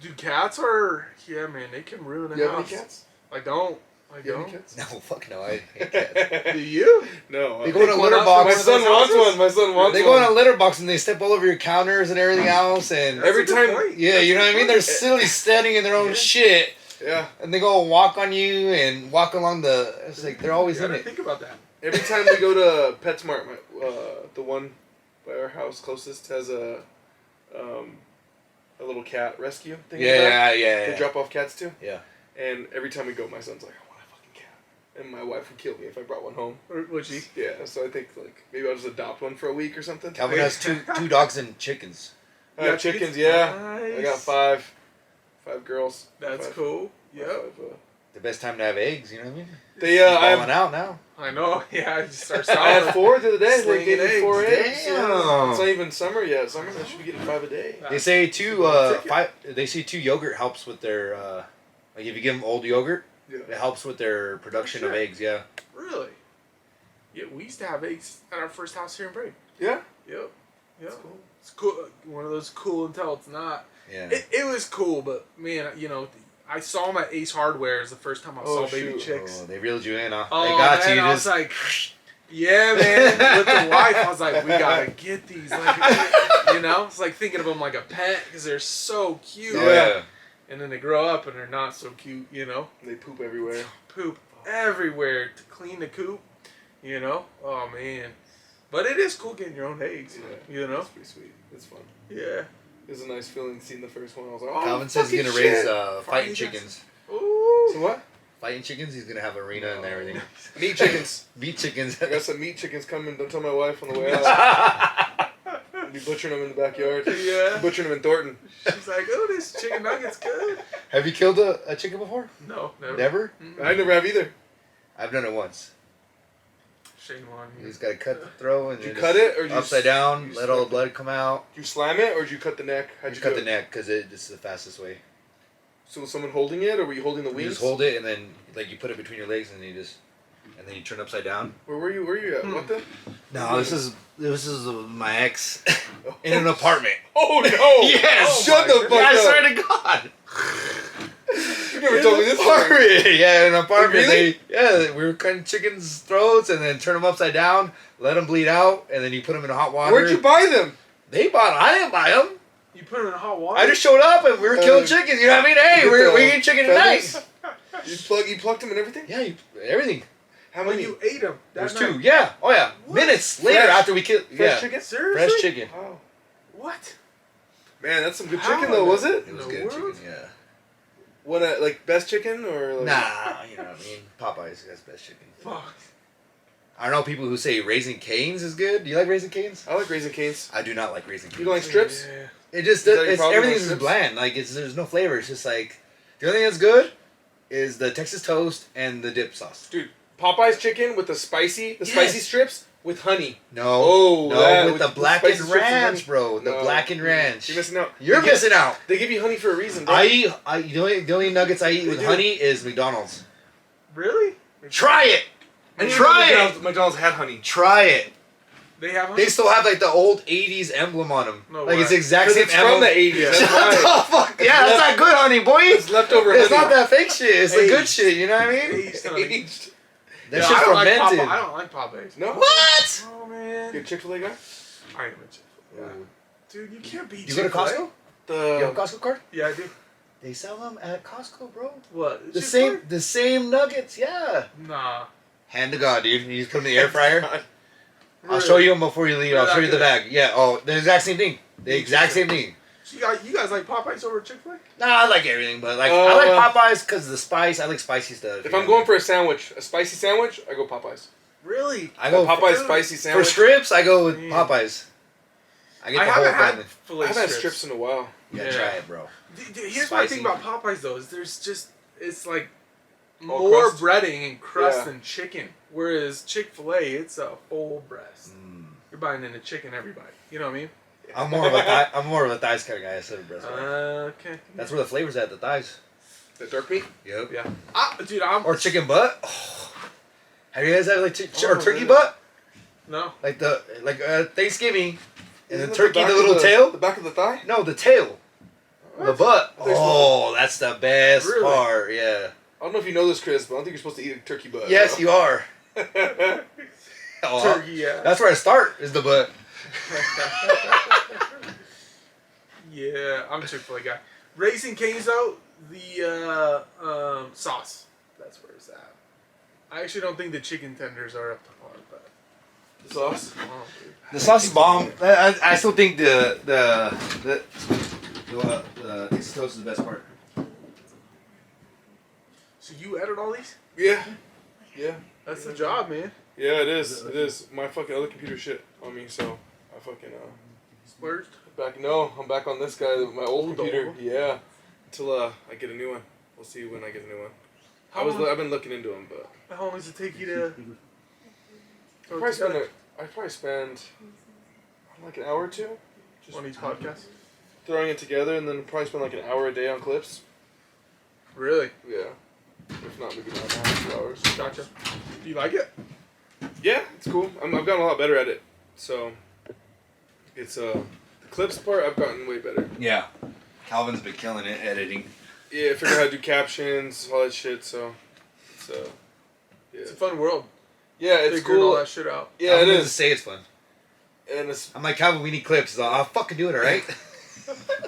Dude, cats are... Yeah, man, they can ruin a You have house. any cats? I don't. You have any cats? No, fuck no. I hate cats. Do you? No. They go in a litter box. My son wants one. My son wants They one. go in a litter box and they step all over your counters and everything else. And That's Every a good time- point. yeah, That's you a know what I good mean? point. They're silly standing in their own shit. Yeah. And they go walk on you and walk along the... It's like they're always You in gotta it. think about that. Every time we go to PetSmart, the one by our house closest has a little cat rescue thing. Yeah. They drop off cats too. Yeah. And every time we go, my son's like, I want a fucking cat. And my wife would kill me if I brought one home. Or would she? Yeah, so I think like maybe I'll just adopt one for a week or something. Calvin has two dogs and chickens. I have chickens, yeah. Nice. I got five girls. That's Five- cool. five, Yep. The best time to have eggs, you know what I mean? They Balling I have, out now. I know. Yeah, I just start I had 4 the other day. They Slinging gave me 4 eggs. eggs. Yeah. Damn. It's not even summer yet. Summer, I should be getting 5 a day. They say Ticket. they say yogurt helps with their like if you give them old yogurt, Yeah. it helps with their production of Sure. eggs. Yeah. Really? Yeah, we used to have eggs at our first house here in Brady. Yeah. Yep. Yep. That's cool. It's cool. One of those cool until it's not. Yeah. It was cool, but man, you know, I saw them at Ace Hardware as the first time I Oh, saw baby shoot. chicks. Oh, they reeled you in, huh? Oh, they got man, you. I was like, yeah, man. With the wife, I was like, we gotta get these. Like, you know, it's like thinking of them like a pet because they're so cute. oh, yeah. And then they grow up and they're not so cute. You know, They poop everywhere. poop everywhere to clean the coop. You know, oh man. But it is cool getting your own eggs. Yeah. You know, It's pretty sweet. It's fun. yeah. It was a nice feeling seeing the first one. I was like, oh, Calvin says he's fucking gonna raise shit. fighting Finally chickens. Ooh. So what? Fighting chickens. He's gonna have arena and everything. Meat chickens. Meat chickens. I got some meat chickens coming. Don't tell my wife on the way out. I'll be butchering them in the backyard. Yeah. Butchering them in Thornton. She's like, oh, this chicken nugget's good. Have you killed a chicken before? No, never. Never. Mm-mm. I never have either. I've done it once. Shame on You you. just gotta cut the throat and Did you then cut just it or did you upside down, you let all the smack blood come out. Did you slam it or did you cut the neck? How'd You you cut do the it? neck because this is the fastest way. So was someone holding it or were you holding the You wings? just hold it and then like you put it between your legs and then you turn upside down. Where were you? Where you at? What the? No, this is my ex in an apartment. Oh no! Yes! Shut the fuck Yeah, I up! swear to God. You never told me this story. Apartment. Yeah, in an apartment. Really? We were cutting chickens' throats and then turn them upside down, let them bleed out, and then you put them in hot water. Where'd you buy them? They bought them. I didn't buy them. You put them in hot water? I just showed up and we were killing chickens. You know what I mean? Hey, with we're the eating chicken feathers? tonight. You plucked them and everything? Yeah, everything. How When many? you ate them. There's 2. Yeah. Oh yeah. What? Minutes later Fresh? after we killed. Fresh Yeah. chicken? Seriously? Fresh chicken. Wow. What? Man, that's some good How chicken though, in was the- it? It was In good the world? chicken. Yeah. What, like best chicken or like? Nah, you know what I mean. Popeyes has best chicken. Fuck. I don't know people who say Raising Cane's is good. Do you like Raising Cane's? I like Raising Cane's. I do not like Raising Cane's. You don't like strips? Yeah. It just Is that your it's problem, everything's like just strips? bland. Like there's no flavor. It's just like the only thing that's good is the Texas toast and the dip sauce. Dude, Popeye's chicken with the spicy Yes. strips with honey. No, Oh, no, that with with the the blackened spicy strips and ranch, honey. bro. The No. blackened ranch. You're missing out. You're They give- missing out. They give you honey for a reason, bro. The only nuggets I eat They with do. honey is McDonald's. Really? Try it. I didn't Try even know it. McDonald's had honey. Try it. They have them? They still have like the old '80s emblem on them. No like it's way. the exact Because same it's emblem. from the 80s. Yeah. That's Shut why. the fuck. Yeah, that's not good honey, boy. It's leftover It's honey. not that fake shit. It's the good Aged. shit. You know what I mean? Aged honey. Aged. That Yeah, shit's I don't like fermented. Popeye. I don't like Popeyes. No? What? Oh, man. You a Chick-fil-A guy? I am a Chick-fil-A. Yeah. Dude, you can't beat You go to Chick-fil-A. Costco? You have a The Costco card? Yeah, I do. They sell them at Costco, bro. What? The Chick-fil-A? same nuggets, yeah. Nah. Hand to God, dude. You just put them in the air fryer. I'll Really? show you them before you leave. They're I'll show not you the good. bag. Yeah. Oh, the exact same thing. The exact same thing. So you guys like Popeyes over Chick-fil-A? Nah, I like everything, but like I like Popeyes because of the spice. I like spicy stuff. If I'm going for a sandwich, a spicy sandwich, I go Popeyes. Really? I go Popeyes for- spicy for sandwich. strips. I go with Mm. Popeyes. I get I the whole haven't had family. filet I haven't had strips. strips in a while. Yeah, Yeah. try it, bro. Here's my Spicy. thing about Popeyes though is it's like All more crust? breading and crust Yeah. than chicken. Whereas Chick-fil-A, it's a full breast. Mm. You're buying into chicken every bite. You know what I mean? I'm more of a thighs kind of guy instead of breast. Okay. That's where the flavor's at. The thighs. The dark meat? Yep. Yeah. Dude, I'm Or chicken butt. Oh. Have you guys had like Oh, or turkey really? butt? no. Like Thanksgiving, and Isn't the it turkey, back the of little tail. The back of the thigh? No, the tail. What? The butt. I think Oh, that's the best Really? part. Yeah. I don't know if you know this, Chris, but I don't think you're supposed to eat a turkey butt. Yes, you are. you. Oh, Turkey, yeah. that's where I start. Is the butt. Yeah, I'm a Chick-fil-A guy. Raising Cane's though, the sauce. That's where it's at. I actually don't think the chicken tenders are up to par, but The sauce. oh, dude. The sauce is bomb. I still think the Texas toast is the best part. So you edit all these? Yeah. Yeah. That's the job, man. Yeah, it is. It is. My fucking other computer shit on me, so I fucking Splurged. I'm back on this guy, my old Old computer. old? Yeah. Until I get a new one. We'll see when I get a new one. How I've been looking into them, but long does it take you to? I probably spend like an hour or two just on each podcast. throwing it together, and then probably spend like an hour a day on clips. Really? Yeah. If not, maybe not an hour, 2 hours. Gotcha. Do you like it? Yeah, it's cool. I've gotten a lot better at it. So it's the clips part I've gotten way better. Yeah. Calvin's been killing it editing. Yeah, I figured out how to do captions, all that shit. So it's yeah, It's a fun world. yeah, it's Figuring all cool. that shit out. Yeah, Calvin it doesn't is. say it's fun. And it's I'm like, Calvin, we need clips. He's like, I'll fucking do it, alright?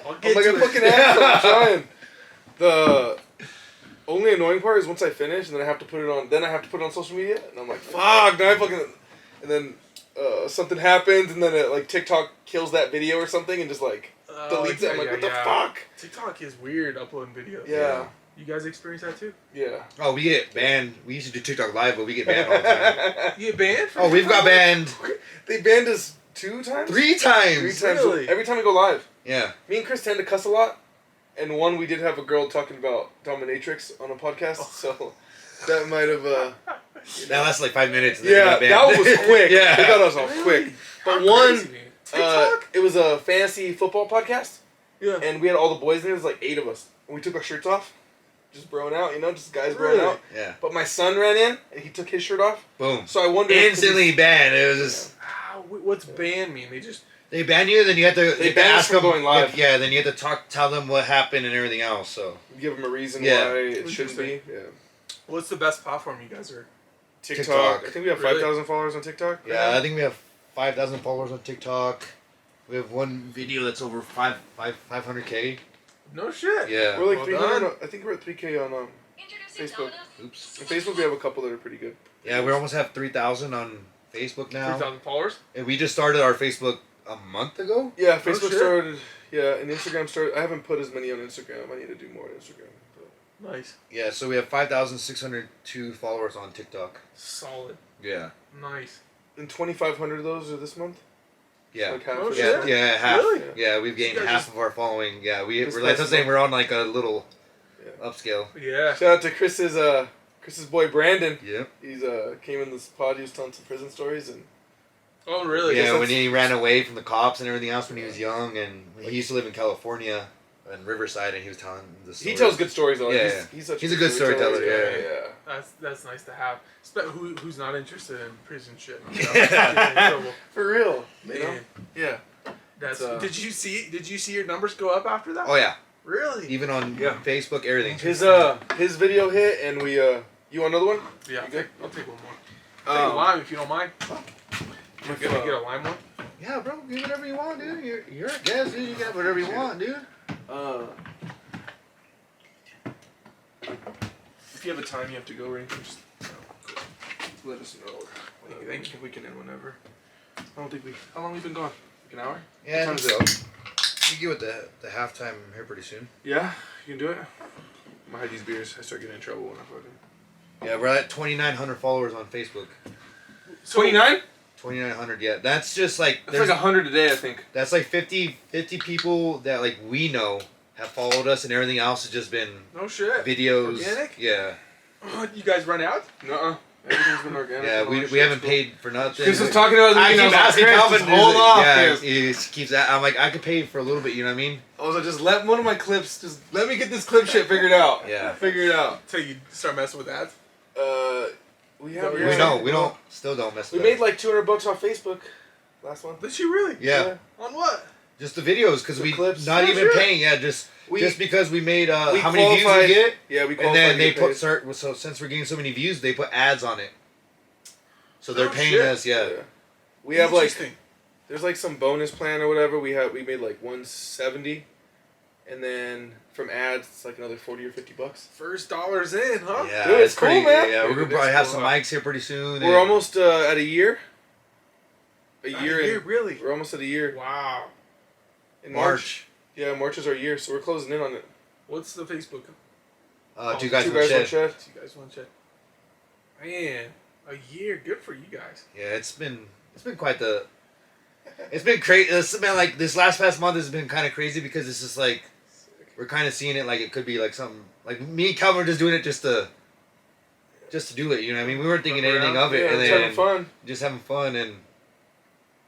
I'll I'm get like to a it. fucking asshole. I'm trying. The only annoying part is once I finish, and then I have to put it on. Then I have to put it on social media, and I'm like, fuck. Now I fucking. And then something happens, and then it, like TikTok kills that video or something, and just like deletes it. I'm like, what the fuck? TikTok is weird uploading videos. Yeah. You guys experience that too? Yeah. Oh, we get banned. We used to do TikTok live, but we get banned all the time. You get banned? For Oh, we've got TikTok? banned They banned us 2 times. 3 times. 3 times. Really? Every time we go live. Yeah. Me and Chris tend to cuss a lot, and one we did have a girl talking about dominatrix on a podcast, so that might have. That lasted like 5 minutes. And then we Yeah, got banned. that was quick. Yeah. They got us off Really? quick. But How one, crazy, man. TikTok? it was a fantasy football podcast, Yeah. and we had all the boys in it. It was like 8 of us, and we took our shirts off, just broing out, just guys Really? broing out. Yeah. But my son ran in, and he took his shirt off. Boom. So I wondered if Instantly banned. It was just. What's ban mean? They just They ban you, then you have to. They you ban us ask from them, going live. Yeah, then you have to tell them what happened and everything else. So give them a reason Yeah. why it shouldn't be. Yeah. what's the best platform you guys are? TikTok. I think we have Really? 5,000 followers on TikTok. yeah, I think we have 5,000 followers on TikTok. We have one video that's over 500K. No shit. Yeah. We're like Well 300. done. I think we're at 3K on Facebook. Oops. On Facebook, we have a couple that are pretty good. Yeah, we almost have 3,000 on Facebook now. 3,000 followers. And we just started our Facebook a month ago. Yeah, Oh, Facebook shit. started. Yeah, and Instagram started. I haven't put as many on Instagram. I need to do more on Instagram. But Nice. Yeah, so we have 5,602 followers on TikTok. Solid. Yeah. Nice. and 2,500 of those are this month. Yeah. Like half. Oh, or shit. Yeah, so. yeah, half. Really? Yeah, we've gained You guys half just- of our following. Yeah, This we're like past saying month. we're on like a little Yeah. upscale. Yeah. Shout out to Chris's boy Brandon. Yep. He's came in this pod. He was telling some prison stories and Oh, really? Yeah, when that's- he ran away from the cops and everything else when he was young, and he used to live in California and Riverside, and he was telling the story. he tells good stories though. Yeah, He's He's a good storyteller, Yeah. That's nice to have. Who's not interested in prison shit? You know? Yeah. Getting in trouble. For real. You know? Man, Yeah. that's. It's, Did you see your numbers go up after that? Oh yeah, Really? even on Yeah. Facebook, everything. His video hit, and we you want another one? Yeah. You good? I'll take one more. Take a lime if you don't mind. You're gonna get a lime one. Yeah, bro, do whatever you want, dude. You're a guest, dude. You got whatever you want, dude. If you have a time you have to go or anything, just let us know. Thank you. We can end whenever. I don't think we. How long have we been gone? Like an hour? Yeah, What time I is think so. You get with the halftime here pretty soon. Yeah, you can do it. I'm gonna hide these beers. I start getting in trouble when I fucking. Yeah, we're at 2,900 followers on Facebook. 29? 2,900, yeah. That's just like That's like 100 a day, I think. that's like 50 people that like we know have followed us, and everything else has just been No shit. videos. Organic? Yeah, You guys run out? Nuh-uh. Everything's been organic. yeah. All We, that we haven't shit's paid for nothing. Chris was talking about it. I I keep asking Calvin. Just hold off. Yeah, Chris. he keeps. I'm like, I could pay for a little bit. You know what I mean? I was like, just let one of my clips. Just let me get this clip shit figured out. Yeah. Figure it out. Till you start messing with ads? We Is that have. what you're We saying? don't. We don't. Still don't mess We with made like $200 off Facebook last month. Did she really? Yeah. On what? Just the videos, because we clips. not Oh, even sure. paying. Yeah, just because we made we how many views we qualified- get. Yeah, we And qualified then to they get put paid. so since we're getting so many views, they put ads on it. So they're Oh, paying shit. us. Yeah. We have like Interesting. there's like some bonus plan or whatever. We made like 170, and then from ads it's like another 40 or $50. First dollars in, huh? Yeah, Dude, it's cool, pretty, man. Yeah, we're Dude, gonna probably it's have cool, some huh? mics here pretty soon. We're almost at a year. A Not year. a year, really? We're almost at a year. Wow. In March. Yeah, March is our year, so we're closing in on it. What's the Facebook? Two guys, Two one guys, one shed. shed. You guys want to check? Man, a year. Good for you guys. Yeah, it's been quite the. It's been crazy. It's been like this past month has been kind of crazy because it's just like we're kind of seeing it like it could be like something like me and Calvin were just doing it just to do it. You know what I mean? We weren't thinking Fuck anything around. of it, Yeah, and it's then having fun. just having fun, and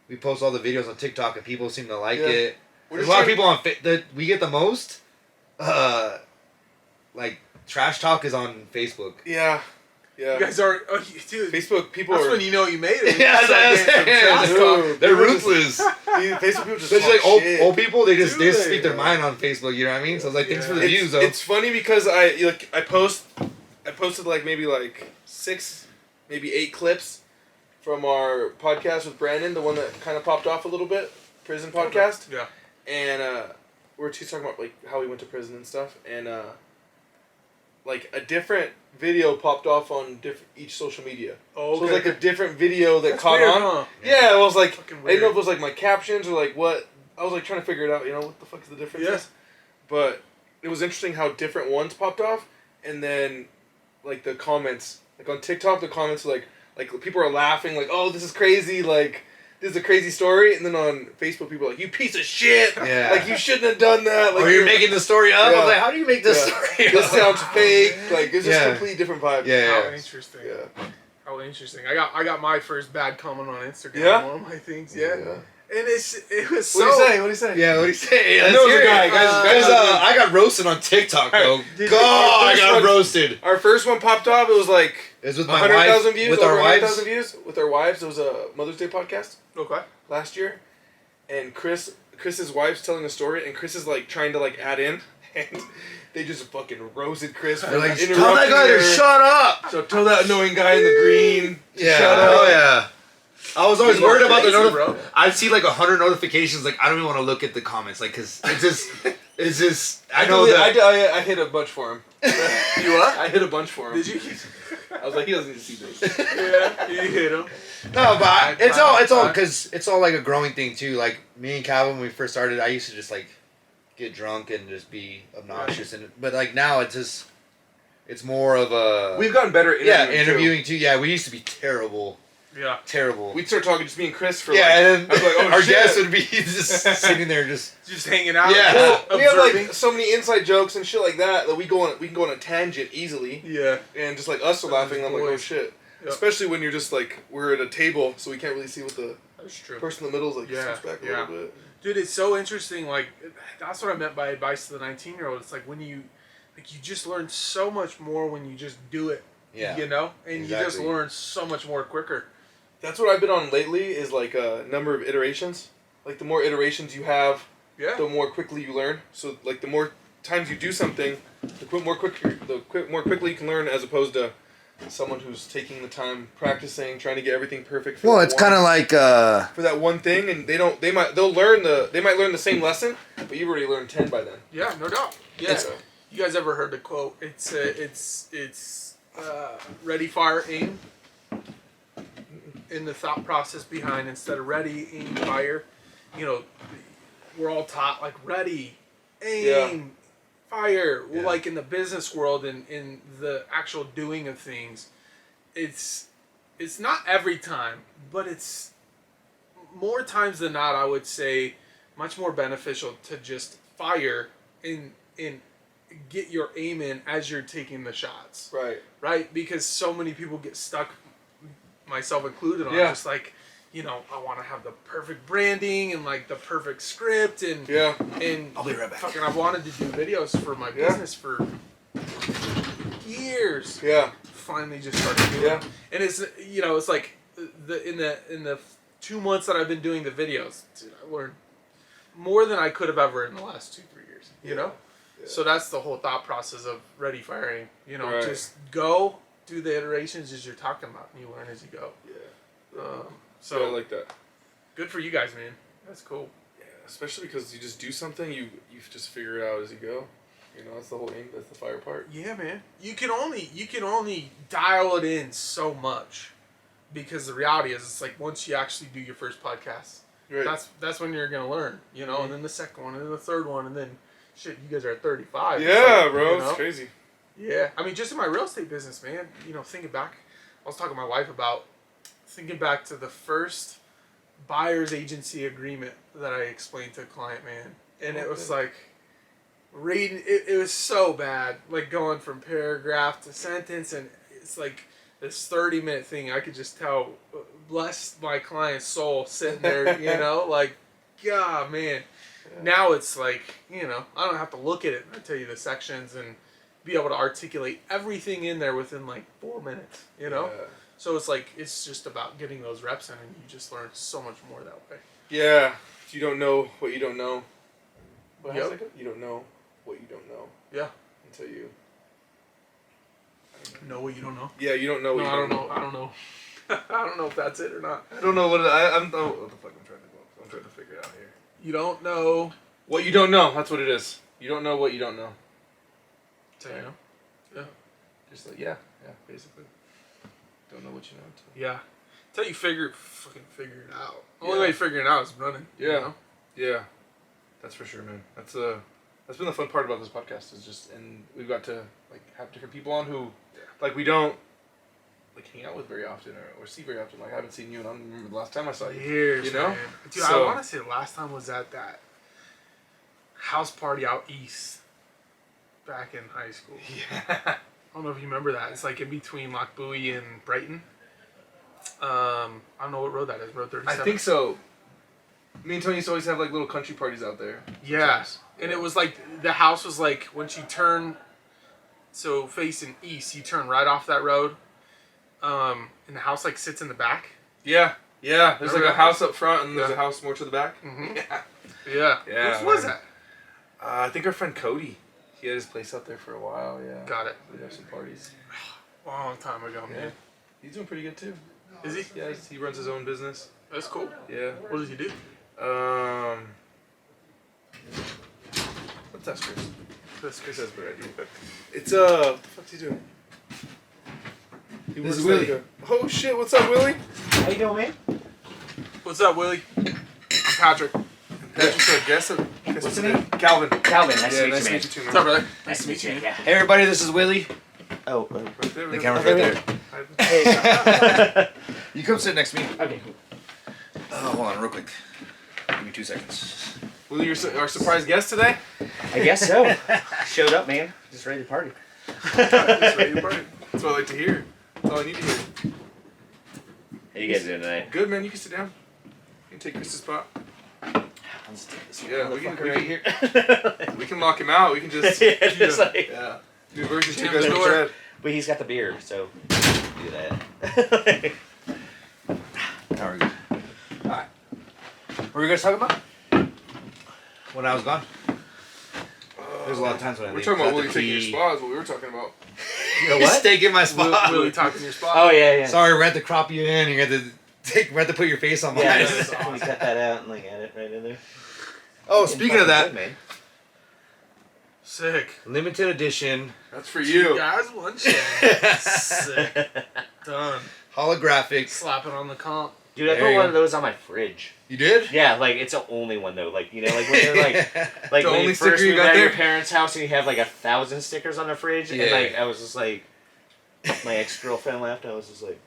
we post all the videos on TikTok, and people seem to like Yeah. it. We're There's just a lot of trying- people on that we get the most. Like trash talk is on Facebook. Yeah. You Yeah. guys are, dude. Facebook people That's are. when you know you made it. Yeah, Start that's getting some trash Dude, talk. They're people just- ruthless. Dude, Facebook people just Especially talk like shit. old people, they just Do they? speak their mind on Facebook. You know what I mean? So it's like, thanks for the Yeah. views, though. It's funny because I posted like maybe like 6, maybe 8 clips from our podcast with Brandon, the one that kind of popped off a little bit, prison podcast, Yeah. and we're just talking about like how we went to prison and stuff, and like a different video popped off on each social media. Oh, So it was like a different video that That's caught weird, on. huh? Yeah, it was like Fucking I didn't know weird. if it was like my captions or like what. I was like trying to figure it out. You know what the fuck is the difference? Yeah. Is? But it was interesting how different ones popped off, and then like the comments, like on TikTok, the comments were like people are laughing, like, oh, this is crazy, like this is a crazy story, and then on Facebook, people are like, you piece of shit, Yeah. like you shouldn't have done that, like or you're making the story up. I Yeah. was like, how do you make this Yeah. story this up? sounds fake, like it's just Yeah. a completely different vibe. Yeah. How interesting. Yeah. How interesting. I got my first bad comment on Instagram. Yeah? One of my things. Yeah. Yeah. And it was What so. do you say? What do you say? Yeah, what do you say? I Let's know it's hear a guy. it. Guys, I got roasted on TikTok, though. Alright, did God, you- I first got one- roasted. Our first one popped off. It was like It was with my 100,000 wife, views. with over our wives. 100,000 views with our wives. It was a Mother's Day podcast Okay. last year, and Chris's wife's telling a story, and Chris is like trying to like add in, and they just fucking roasted Chris for They're like, interrupting tell that guy to her. shut up. So tell that annoying guy in the green. Yeah, Shut up. oh yeah. I was always You're worried about the crazy, bro. I'd see like 100 notifications. Like I don't even want to look at the comments. Like because it's just. I know that. I hit a bunch for him. You what? I hit a bunch for him. Did you? I was like, he doesn't need to see this. Yeah. You hit him. No, but it's all I- because it's all like a growing thing too. Like me and Calvin, when we first started, I used to just like get drunk and just be obnoxious, but like now it's more of a We've gotten better at interviewing too. Yeah, we used to be terrible. Yeah. Terrible. We'd start talking, just me and Chris for yeah, like, and then I was like, oh, our shit. guests would be just sitting there, just Just hanging out. Yeah. just we have observing. like so many inside jokes and shit like that we can go on a tangent easily, Yeah. and just like us are laughing. I'm like, oh Boys. shit. Yep. Especially when you're just like we're at a table, so we can't really see what the That's true. person in the middle is like. Yeah, Steps back a yeah. little bit. Dude, it's so interesting. Like, that's what I meant by advice to the 19-year-old. It's like when you just learn so much more when you just do it. yeah. You know, and you just Exactly. learn so much more quicker. That's what I've been on lately. Is like a number of iterations. Like the more iterations you have, Yeah. the more quickly you learn. So like the more times you do something, the more quickly you can learn, as opposed to someone who's taking the time practicing, trying to get everything perfect. For Well, that it's one- kind of like for that one thing, and they might learn the same lesson, but you've already learned 10 by then. Yeah, no doubt. Yeah. It's- You guys ever heard the quote? It's ready, fire, aim. In the thought process behind, instead of ready, aim, fire. You know, we're all taught like ready, aim, fire. Well, Yeah. like in the business world and in the actual doing of things, it's not every time, but it's more times than not. I would say much more beneficial to just fire and get your aim in as you're taking the shots, Right. right? Because so many people get stuck, myself included, on Yeah. just like, you know, I want to have the perfect branding and like the perfect script and Yeah. and I'll be right back. fucking, I've wanted to do videos for my Yeah. business for years. Yeah. Finally, just started doing Yeah. it, and it's, you know, it's like in the 2 months that I've been doing the videos, dude, I learned more than I could have ever in the last 2-3 years. You know. Yeah. So that's the whole thought process of ready firing. You know, Right. just go do the iterations as you're talking about, and you learn as you go. Yeah. So I like that. good for you guys, man. That's cool. Yeah, especially because you just do something, you just figure it out as you go. You know, that's the whole aim. That's the fire part. Yeah, man. You can only dial it in so much, because the reality is, it's like once you actually do your first podcast, Right. that's when you're gonna learn. You know, and then the second one, and then the third one, and then shit, you guys are at 35. Yeah, so, bro, you know? it's crazy. Yeah, I mean, just in my real estate business, man. You know, thinking back, I was talking to my wife about thinking back to the first buyer's agency agreement that I explained to a client, man, and it was like reading. It was so bad, like going from paragraph to sentence, and it's like this 30-minute thing. I could just tell, bless my client's soul sitting there, you know, like, God, man. Yeah. Now it's like, you know, I don't have to look at it. I tell you the sections and be able to articulate everything in there within like 4 minutes, you know? Yeah. So it's like, it's just about getting those reps in, and you just learn so much more that way. Yeah. You don't know what you don't know. What Yep. how's that go? You don't know what you don't know Yeah. until you. Know what you don't know? Yeah, you don't know what No, you I don't don't know. I don't know. I don't know if that's it or not. I don't know what I'm. Oh, what the fuck I'm trying to go. I'm trying to figure it out here. You don't know. What you don't know. That's what it is. You don't know what you don't know. So, you know? Yeah. Just like yeah, basically. Don't know what you know until. Yeah. Until you fucking figure it out. The only way to figure it out is running. You Yeah. know? Yeah, that's for sure, man. That's been the fun part about this podcast is just, and we've got to like have different people on who, like, we don't like hang out with very often or see very often. Like I haven't seen you, and I don't remember the last time I saw you. Years, You know? man. Dude, So- I want to say the last time was at that house party out east back in high school. Yeah. I don't know if you remember that. It's like in between Lochbuie and Brighton. I don't know what road that is. Road 37. I think so. Me and Tony used to always have like little country parties out there. Yeah. sometimes. And it was like, the house was like, once you turn, so facing east, you turn right off that road. And the house like sits in the back. Yeah. Yeah. There's like Remember a that house up front, and there's Yeah. a house more to the back. Mm-hmm. Yeah. Yeah. Yeah, Which was man. that? I think our friend Cody. He had his place out there for a while. Yeah. Got it. We'd have some parties. Long time ago, Yeah. man. He's doing pretty good too. Is he? Yeah. He runs his own business. That's cool. Yeah. What does he do? What's that, Chris? This Chris has a better idea. It's what the fuck's he doing? He This is works Willie. like oh shit! What's up, Willie? How you doing, man? What's up, Willie? I'm Patrick. Patrick's our guest. What's the name? Calvin. Calvin. Nice Yeah, to meet nice you, to man. meet you too, man. What's up, brother? Nice to meet you. Yeah. Hey everybody, this is Willie. Oh. Right there. The camera's right there. Hey. You come sit next to me. Okay. Cool. Oh, hold on, real quick. Give me 2 seconds. Willie, you're our surprise guest today. I guess so. Showed up, man. Just ready to party. That's ready to party. That's what I like to hear. That's all I need to hear. How you guys doing tonight? Good, man. You can sit down. You can take Chris's spot. Let's take this Yeah, we can- motherfucker we right can- here. We can lock him out. We can just Yeah, just like- yeah. New version Jam 2 guys the in door. red. But he's got the beer, so do that. Now we're good. Alright. What were we going to talk about? When I was gone? There's a lot of times when I We're leave. talking about Got Willie the taking your key. spot. Is what we were talking about. You know He's what? taking my spot. Willie talking your spot. Oh yeah, yeah. Sorry, we had to crop you in. You had to we had to put your face on mine. Yeah, That's can we cut that out and like add it right in there? Oh, speaking of that, Good, man. Sick. limited edition, That's for You you. guys, one shot. Sick. Done. holographic. Slap it on the comp. Dude, I There put you one go. of those on my fridge. You did? Yeah, like it's the only one though. Like you know, like when you're like The when only you sticker first you move got out of your there? parents' house and you have like 1,000 stickers on the fridge, and Yeah. like I was just like, my ex-girlfriend left, and I was just like,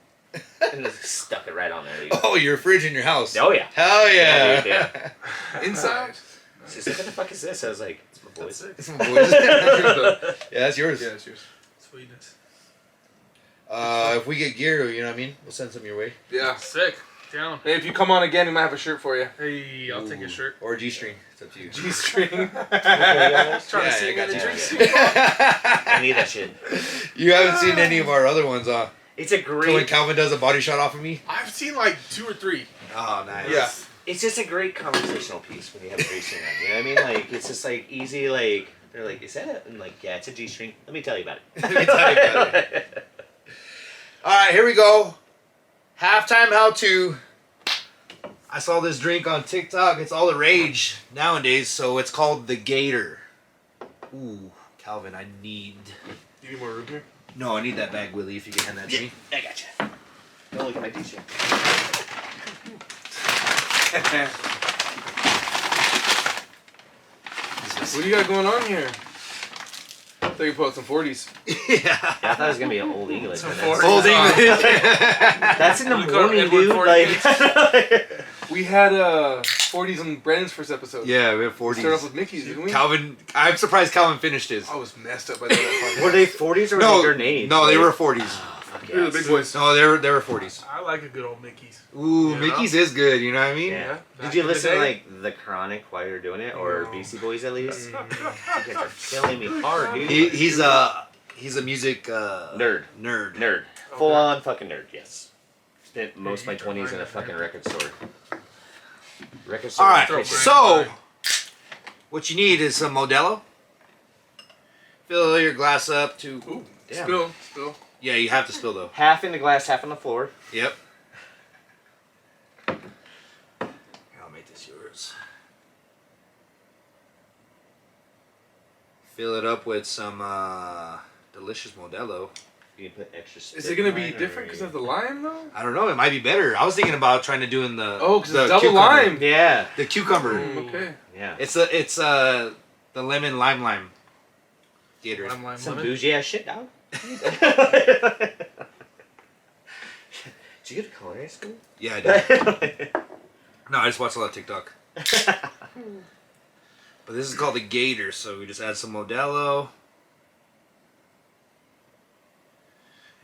and just stuck it right on there. Dude. Oh, your fridge in your house. Oh yeah. Hell yeah. Yeah, Inside. She's like, what the fuck is this? I was like, it's my That's boys. sick. It's my boys. Yeah, that's yours. Yeah, it's yours. Sweetness. If we get gear, you know what I mean? We'll send some your way. Yeah. Sick. Down. Hey, if you come on again, we might have a shirt for you. Hey, I'll take a shirt. Or a G-string. It's up to you. G-string. Trying Yeah, to see I me got in a you. drink suit. I need that shit. You haven't seen any of our other ones, It's a Till when great. Calvin does a body shot off of me? I've seen like 2 or 3. Oh, nice. Yeah. It's just a great conversational piece when you have racing on. You know what I mean? Like, it's just like easy. Like, they're like, "Is that it?" And like, "Yeah, it's a G-string." Let me tell you about it. Let me tell you about it. All right, here we go. Halftime how-to. I saw this drink on TikTok. It's all the rage nowadays, so it's called the Gator. Ooh, Calvin, I need... You need more room here? No, I need that bag, Willie, if you can hand that to me. I gotcha. Don't look at my T-shirt. What do you got going on here? I thought you put out some 40s. Yeah. Yeah, I thought it was gonna be an old English. Some but 40s. Old English. That's in the We call morning, Edward dude. 40. Like, We had 40s on Brandon's first episode. Yeah, we have We 40s. started off with Mickey's, didn't we? Calvin, I'm surprised Calvin finished his. I was messed up by that. were they 40s or were No, they grenades? no, they Like, were 40s. oh, fuck They're the yes. big boys. No, they were 40s. I like a good old Mickey's. Ooh, You know? Mickey's is good, you know what I mean? Yeah. Back Did you in the listen to day. like The Chronic while you were doing it, or No. Beastie Boys at least? You guys are killing me hard, dude. He's a music Nerd. Nerd. Full on fucking nerd. Yes. Spent most of my 20s in a fucking record store. Record store. All right, Throw so what you need is some Modelo. Fill your glass up to. Ooh, Damn. spill. Yeah, you have to spill though. Half in the glass, half on the floor. Yep. I'll make this yours. Fill it up with some delicious Modelo. You can put extra. Is it gonna be different because of the lime though? I don't know. It might be better. I was thinking about trying to do in the Oh, because the it's double cucumber. lime. Yeah. The cucumber. Okay. Yeah. It's the lemon lime Gatorade. Lime, lime, Some lemon. bougie ass shit, dog. Did you get a culinary school? Yeah, I did. No, I just watched a lot of TikTok. But this is called the Gator, so we just add some Modelo.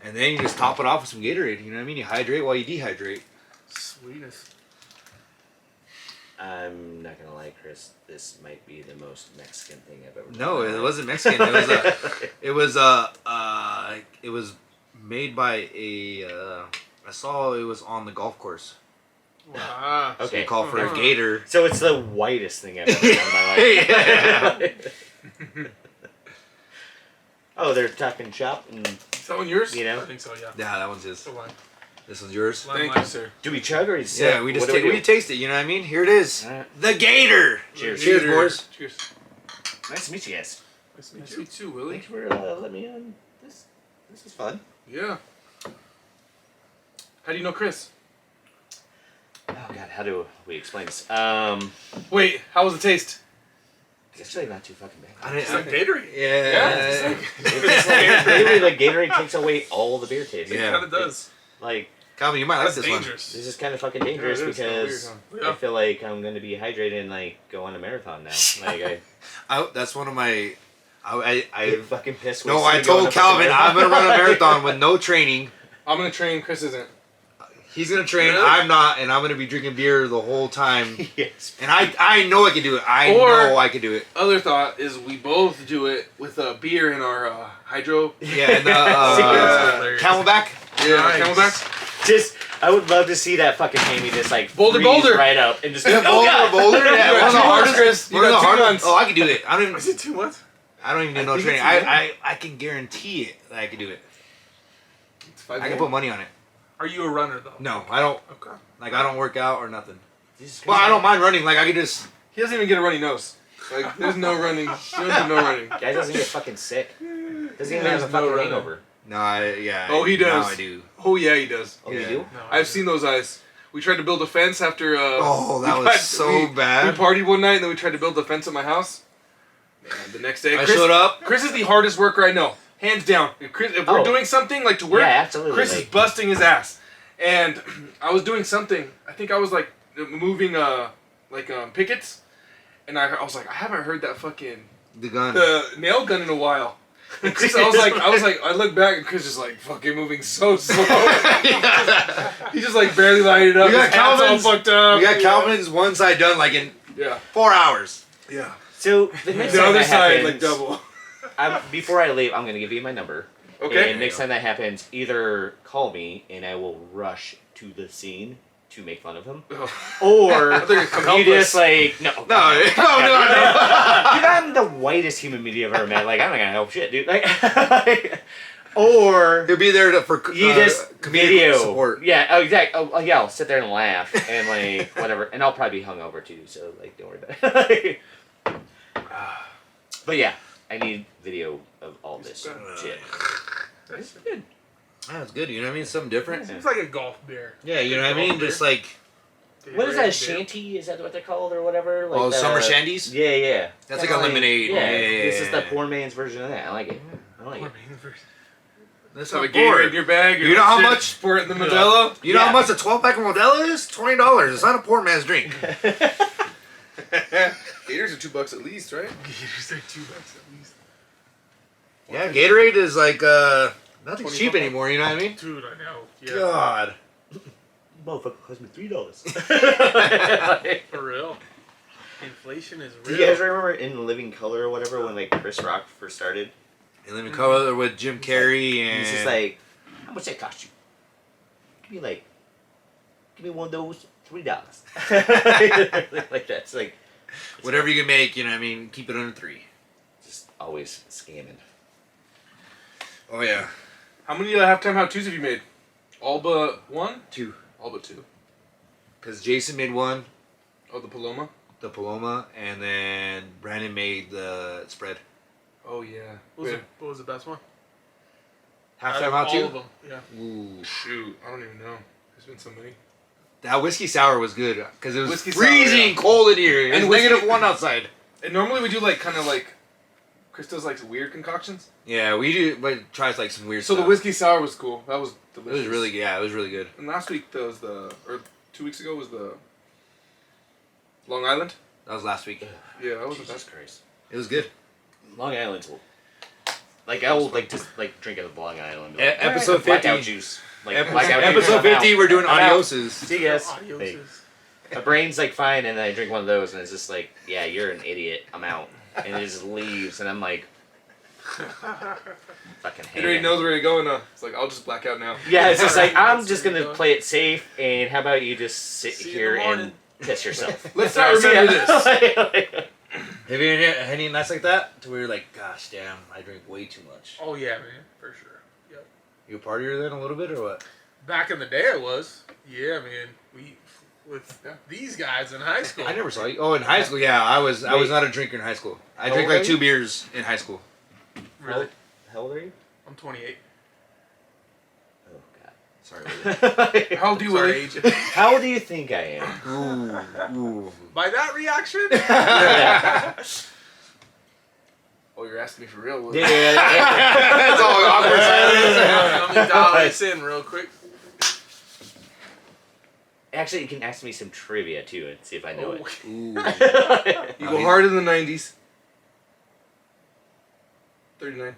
And then you just top it off with some Gatorade, you know what I mean? You hydrate while you dehydrate. Sweetest. I'm not gonna lie, Chris. This might be the most Mexican thing I've ever. No, done. it wasn't Mexican. It was made by I saw it was on the golf course. Wow. So Okay. we call for a Uh-huh. Gator. So it's the whitest thing I've ever done in my life. Oh, they're talking shop, and Is that one yours? you I know, think so, yeah. Yeah, that one's his. So lime. This one's yours. Lime, Thank lime. you, sir. do we chug or is Yeah, we just what do we taste it, you know what I mean? Here it is. Alright. The Gator. Cheers. Cheers, boys. Cheers. Nice to meet you guys. Nice to meet Nice you. to meet you, Willie. Thank you for letting me on. This is fun. Yeah. How do you know Chris? Oh God, how do we explain this? Wait, how was the taste? It's actually not too fucking bad. I It's like didn't, Gatorade. yeah. it's It's like, literally, like Gatorade takes away all the beer taste. It Yeah. kind of does. Like, Calvin, you might like That's this dangerous. this is kind of fucking dangerous Yeah, it is kinda because weird, huh? I feel like I'm gonna be hydrated and like go on a marathon now. Like one. That's one of my. I I fucking pissed. no, wasted I to go on told a fucking Calvin I'm gonna run a marathon with no training. I'm gonna train. Chris isn't. He's gonna train. Really? I'm not, and I'm gonna be drinking beer the whole time. Yes. And I know I can do it. I Or- know I can do it. Other thought is we both do it with a beer in our hydro. Yeah, and Hilarious. Camelback. Yeah, Nice. Camelback. Just, I would love to see that fucking hammy just like Boulder, freeze boulder. right up and just Yeah, oh God. boulder. You Yeah, got one of the 2 months, hardest. Chris. You One of got the 2 hardest. months. Oh, I can do it. I don't Is even. it 2 months? I don't even need I no think training. it's I can guarantee it that I can do it. It's 5 I can days. put money on it. Are you a runner, though? No, I don't. Okay. Like I don't work out or nothing. Jesus Well, Christ. I don't mind running. Like I can just. He doesn't even get a runny nose. Like there's no running. He doesn't do no running. Guy doesn't get fucking sick. Doesn't even There's have a no fucking running. hangover. No, yeah. Oh, he Now does. I do. Oh yeah, he does. Oh, Yeah. you do? No, I've seen those eyes. We tried to build a fence after. Oh, that we was got- so we, bad. We partied one night and then we tried to build the fence at my house. Man, the next day, I Chris, showed up. Chris is the hardest worker I know, hands down. If we're Oh. doing something like to work, Yeah, absolutely. Chris is like, busting his ass. And I was doing something. I think I was like moving pickets, and I was like, I haven't heard that fucking The gun. the nail gun in a while. And Chris, I look back and Chris is like fucking moving so slow. He just like barely lighted up. We got His hat's all Calvin's- fucked up. We got Calvin's one side done like in Yeah. 4 hours. Yeah. so the next The time other that side happens, like double. before I leave, I'm gonna give you my number. Okay. And next time that happens, either call me and I will rush to the scene, to make fun of him, Oh. or I thought you were gonna come you help just us. like no, No, dude, I'm the whitest human being I've ever met. Like I'm not gonna help shit, dude. Like, or He'll be there for you just comedic video support. Yeah, oh, exactly. Oh, yeah, I'll sit there and laugh and like whatever, and I'll probably be hungover too. So like, don't worry about it. But yeah, I need video of all this shit. That's Good. That's good. You know what I mean? Something different. Seems like a golf beer. Yeah, you know what I mean? Just like What is that? A shanty? Is that what they're called or whatever? Like summer shandies. Yeah, yeah. That's like a lemonade. Yeah, Yeah, this is the yeah. poor man's version of that. I like it. I like it. That's Have not a Gatorade poor. in your bag. You know how much? Pour it in the Modelo. You know Yeah. how much a 12-pack of Modelo is? $20. It's not a poor man's drink. Gators are $2 at least, right? Gators are $2 at least. Yeah, Gatorade is like nothing's 20 cheap bucks. anymore. You know what I mean? Dude, I know. Yeah. God. Motherfucker cost me $3. For real. Inflation is Do real. you guys remember in Living Color or whatever when like Chris Rock first started? And then we cover with Jim Carrey and He's just like, how much that cost you? Give me one of those $3. Like that's like whatever you can make. You know what I mean? Keep it under 3. just always scamming. Oh yeah. How many halftime how-tos have you made? All but one? 2. All but 2. Because Jason made one, Oh, the Paloma? the Paloma, and then Brandon made the spread. Oh, yeah. What was the best one? Halftime Out out of all of them. Yeah. Ooh. Shoot, I don't even know. There's been so many. That whiskey sour was good because it was Whiskey sour, freezing yeah. cold in here. And And whiskey- -1 outside. And normally we do like kind of like Chris does like weird concoctions. Yeah, we do, but tries like some weird So stuff. the whiskey sour was cool. That was It delicious. was really, yeah, it was really good. And last week or 2 weeks ago was the Long Island. That was last week. Yeah, that was the Jesus best. Christ. It was good. Long Island's will. Like I will like just like drink out of Long Island. E- episode blackout 50. juice. Like Episode, blackout juice. episode I'm 50, out. we're doing I'm out. adioses. See you guys. Adios Hey. is- My brain's like fine, and then I drink one of those, and it's just like, yeah, you're an idiot. I'm out, and it just leaves, and I'm like, fucking. He already hand. knows where you're going now. It's like I'll just black out now. Yeah, it's just like I'm That's just where gonna you're play it safe, and how about you just sit See you in here the and morning. piss yourself? Let's not remember this. this. Have you had any nights like that? To where you're like, gosh, damn, I drink way too much. Oh, yeah, man. For sure. Yep. You a partier then a little bit or what? Back in the day, I was. Yeah, man. With these guys in high school. I never saw you. Oh, in high school, yeah, I was not a drinker in high school. I How drank old like are 2 you? beers in high school. Really? How old are you? I'm 28. Oh Sorry. How old do you, Sorry, Willie? age. God. How old do you think I am? Ooh. By that reaction? Yeah. Oh, you're asking me for real, Willie. Yeah. That's all awkward Let me dial this in real quick. Actually, you can ask me some trivia too and see if I know it. Ooh. You go hard in the 90s. 39.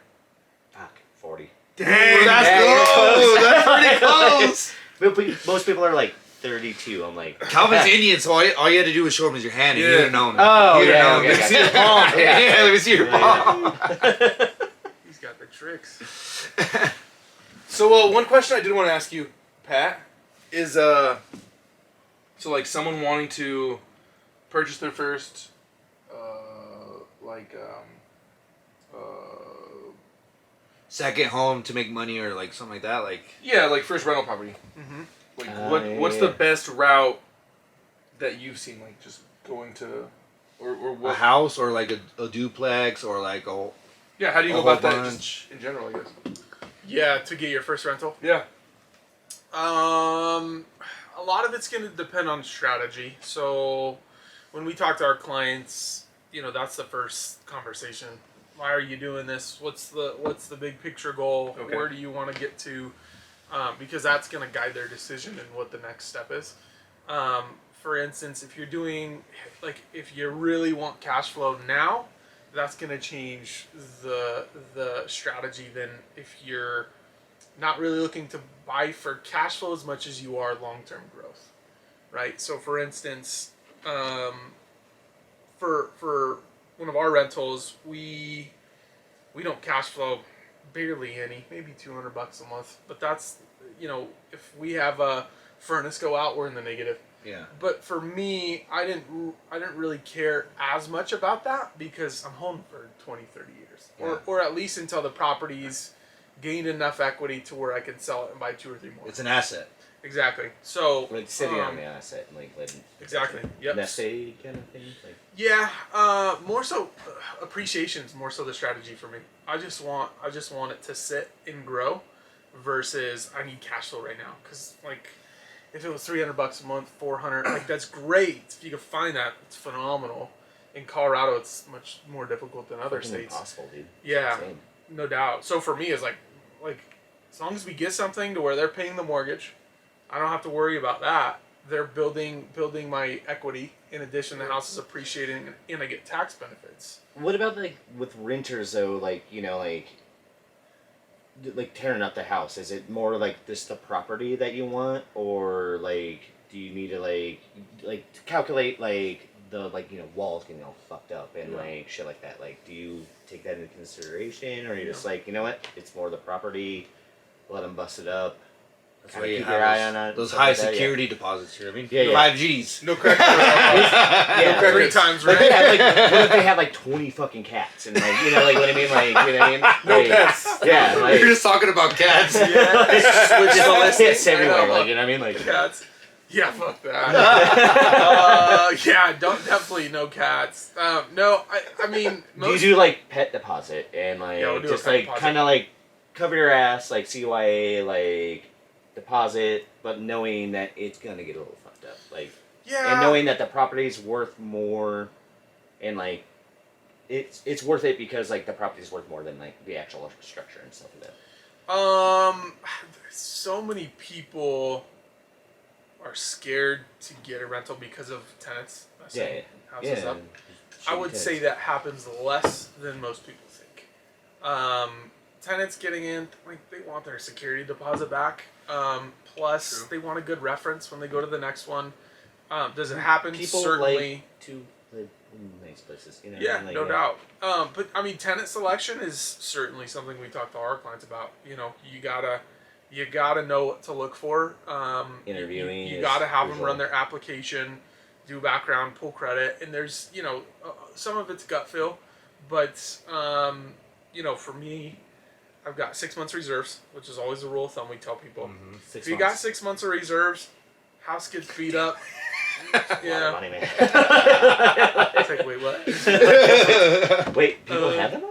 Fuck, 40. Dang, That's Yeah, close. you're That's pretty close. But most people are like 32. I'm like Calvin's Indian, so all you had to do was show him his hand, and Yeah. you'd have known. Oh, You'd have yeah, known. okay, Let me see your gotcha. palm. Yeah. Yeah, let me see your palm. He's got the tricks. So, one question I did want to ask you, Pat, is so like someone wanting to purchase their first, Second home to make money or like something like that. Like yeah, like first rental property. Mm-hmm. Like what's yeah. the best route that you've seen? Like just going to, or a what? house or like a duplex or like a Yeah, how do you go a whole about that? bunch. Just in general, I guess. Yeah, to get your first rental. Yeah. A lot of it's going to depend on strategy. So when we talk to our clients, that's the first conversation. Why are you doing this? What's the big picture goal? Okay. Where do you want to get to? Because that's going to guide their decision and what the next step is. For instance, if if you really want cash flow now, that's going to change the strategy than if you're not really looking to buy for cash flow as much as you are long-term growth, right? So for instance, for one of our rentals, we don't cash flow barely any, maybe $200 a month, but that's, if we have a furnace go out, we're in the negative. Yeah. But for me, I didn't really care as much about that because I'm holding for 20, 30 years. Yeah. Or at least until the property's gained enough equity to where I can sell it and buy 2 or 3 more. It's an asset. Exactly. So Like sitting on the asset, like exactly. Yep. nest egg kind of thing. Like, Yeah, more so appreciation is more so the strategy for me. I just want it to sit and grow, versus I need cash flow right now. Because like, if it was $300 a month, 400, like that's great. If you can find that, it's phenomenal. In Colorado, it's much more difficult than other fucking states. impossible, dude. Yeah, Insane. no doubt. So for me, it's like as long as we get something to where they're paying the mortgage, I don't have to worry about that. They're building my equity. In addition, the house is appreciating, and I get tax benefits. What about like with renters though? Like like tearing up the house. Is it more like just the property that you want, or like do you need to like to calculate like the walls getting all fucked up and like shit like that? Like, do you take that into consideration, or are you just like, you know what? It's more the property. Let them bust it up. That's Kinda why you keep have your eye on it. those stuff high like that, security deposits here. I mean, Yeah, yeah. 5Gs. No credit. Yeah, No 3 times Like, they rent. have, like, what if they have like 20 fucking cats and like like what I mean, like you know what I mean? No Like, pets. Yeah, like You're just talking about cats. Yeah, switch the just listing. pits everywhere, I know, like you know what I mean? Like cats. Yeah, fuck that. Yeah, definitely no cats. No, I mean, do you do like pet deposit and like Yeah, we'll do a just pet like deposit. kind of like cover your ass like CYA like deposit, but knowing that it's gonna get a little fucked up, like yeah, and knowing that the property's worth more, and like it's worth it because like the property's worth more than like the actual structure and stuff like that. so many people are scared to get a rental because of tenants messing houses up. I would say that happens less than most people think. Tenants getting in, like they want their security deposit back. Plus, True. they want a good reference when they go to the next one. Does it happen? People Certainly. like to live in nice places, you know. Yeah, like, no doubt. But I mean, tenant selection is certainly something we talk to our clients about. You know, you gotta know what to look for. Interviewing You is gotta have them crucial. run their application, do background, pull credit, and there's some of it's gut feel, but for me, I've got 6 months reserves, which is always the rule of thumb we tell people. 6 If you got months. 6 months of reserves, house gets beat up. A lot of Yeah. money, man. It's like, wait, what? Wait, people have them?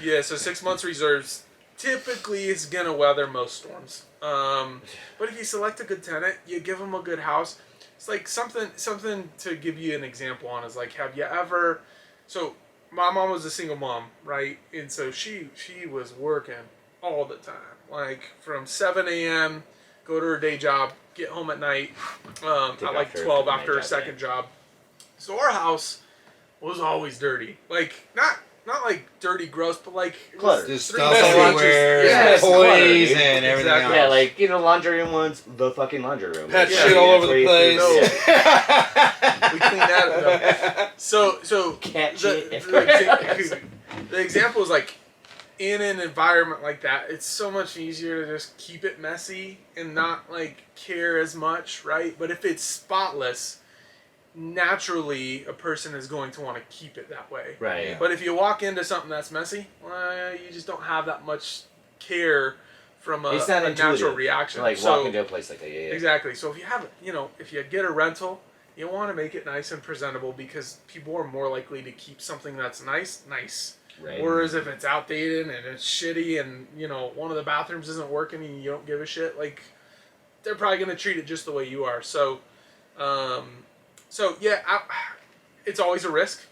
Yeah, so 6 months reserves typically is gonna weather most storms. But if you select a good tenant, you give them a good house. It's like something to give you an example on is like, have you ever? So my mom was a single mom, right? And so she was working all the time, like from 7 a.m. go to her day job, get home at night, at like after 12 the after night her job, second job. So our house was always dirty, like not like dirty, gross, but like it was Clutter. Just 3 stuff inches. everywhere, Yeah, toys clutter, and everything Exactly. Yeah, else. like laundry room one's the fucking laundry room. Pet Yeah. shit all over That's where the you place. No. We clean that up. So Cat the, shit. the example is like in an environment like that, it's so much easier to just keep it messy and not like care as much, right? But if it's spotless, naturally a person is going to want to keep it that way. Right. Yeah. But if you walk into something that's messy, well, you just don't have that much care from a It's not natural intuitive. reaction. Like So- walking to a place like that. Yeah. Exactly. So if you have, if you get a rental, you want to make it nice and presentable because people are more likely to keep something that's nice. Right. Whereas if it's outdated and it's shitty and, one of the bathrooms isn't working and you don't give a shit, like, they're probably going to treat it just the way you are. So, it's always a risk.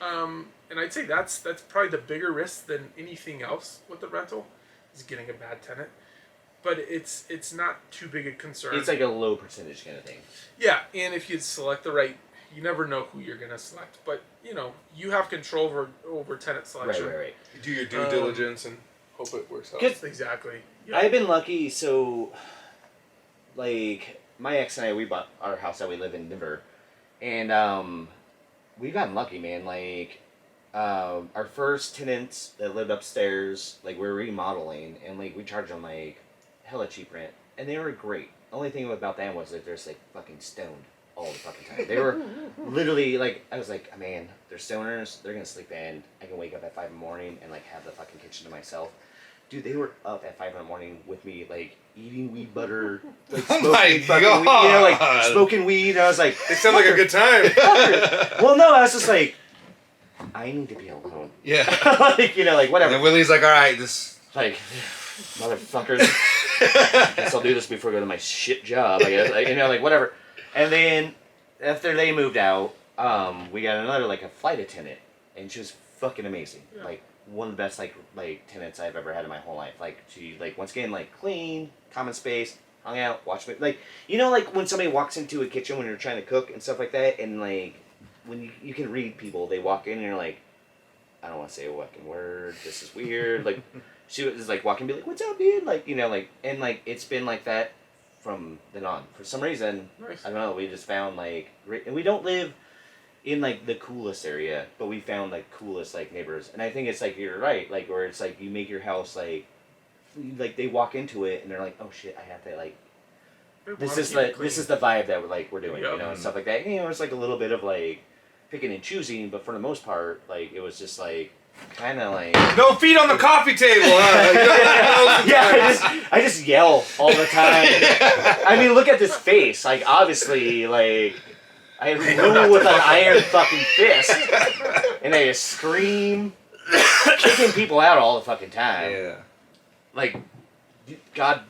And I'd say that's probably the bigger risk than anything else with the rental is getting a bad tenant. But it's not too big a concern. It's like a low percentage kind of thing. Yeah, and if you select the right, you never know who you're gonna select, but you have control over tenant selection. Right. You do your due diligence and hope it works out. Good. Exactly. Yeah. I've been lucky, so like my ex and I, we bought our house that we live in Denver, and we've gotten lucky, man. Like our first tenants that lived upstairs, like we were remodeling, and like we charged them like hella cheap rent, and they were great. only thing about them was that they're just like fucking stoned all the fucking time. They were literally like, I was like, man, they're stoners. They're gonna sleep in. I can wake up at 5 in the morning and like have the fucking kitchen to myself. Dude, they were up at 5 in the morning with me, like eating weed butter, like Oh smoking my fucking weed, God. you know, like smoking weed. And I was like, It sounds like a good time. well, no, I was just like, I need to be alone. Yeah. Like, you know, like And whatever. then Willie's like, all right, this. Like, motherfuckers. Guess I'll do this before I go to my shit job, I guess. Like, you know, like whatever. And then after they moved out, we got another like a flight attendant, and she was fucking amazing. Yeah. Like one of the best like tenants I've ever had in my whole life. Like she like once again like clean, common space, hung out, watched me. Like you know like when somebody walks into a kitchen when you're trying to cook and stuff like that, and like when you can read people, they walk in and you're like, I don't want to say a fucking word. This is weird. Like she was like walking, and be like, "What's up, dude?" Like you know like and like it's been like that from then on. For some reason, Nice. I don't know. We just found like great, and we don't live in like the coolest area, but we found like coolest like neighbors. And I think it's like you're right, like where it's like you make your house like they walk into it and they're like, oh shit, I have to like They this wanna is keep it the this clean. is the vibe that we're doing, Yep. you know, and stuff like that. You know, it's like a little bit of like picking and choosing, but for the most part, like it was just like kind of like No feet on the coffee table, yeah, I just yell all the time. I mean, look at this face. Like, obviously, like, I rule with an iron fucking fist. And I just scream, kicking people out all the fucking time. Yeah. Like, God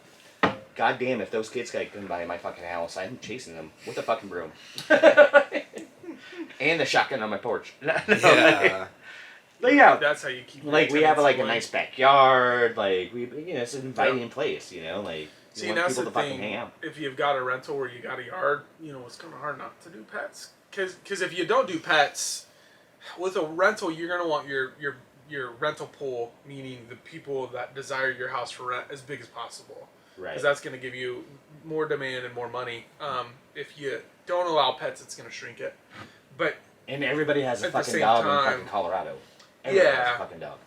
damn, if those kids come by my fucking house, I'm chasing them with a fucking broom. And the shotgun on my porch. Yeah. But yeah, That's how you keep. your like we have tenants like a away. nice backyard, like we, you know, it's an inviting place, you know, like See, you and want that's people the to fucking hang thing. out. If you've got a rental where you got a yard, you know it's kind of hard not to do pets. Because if you don't do pets, with a rental, you're gonna want your rental pool, meaning the people that desire your house for rent, as big as possible. Right. Because that's gonna give you more demand and more money. If you don't allow pets, it's gonna shrink it. But And everybody has a At the fucking same dog in time- fucking Colorado. Everybody has Yeah. a fucking dog.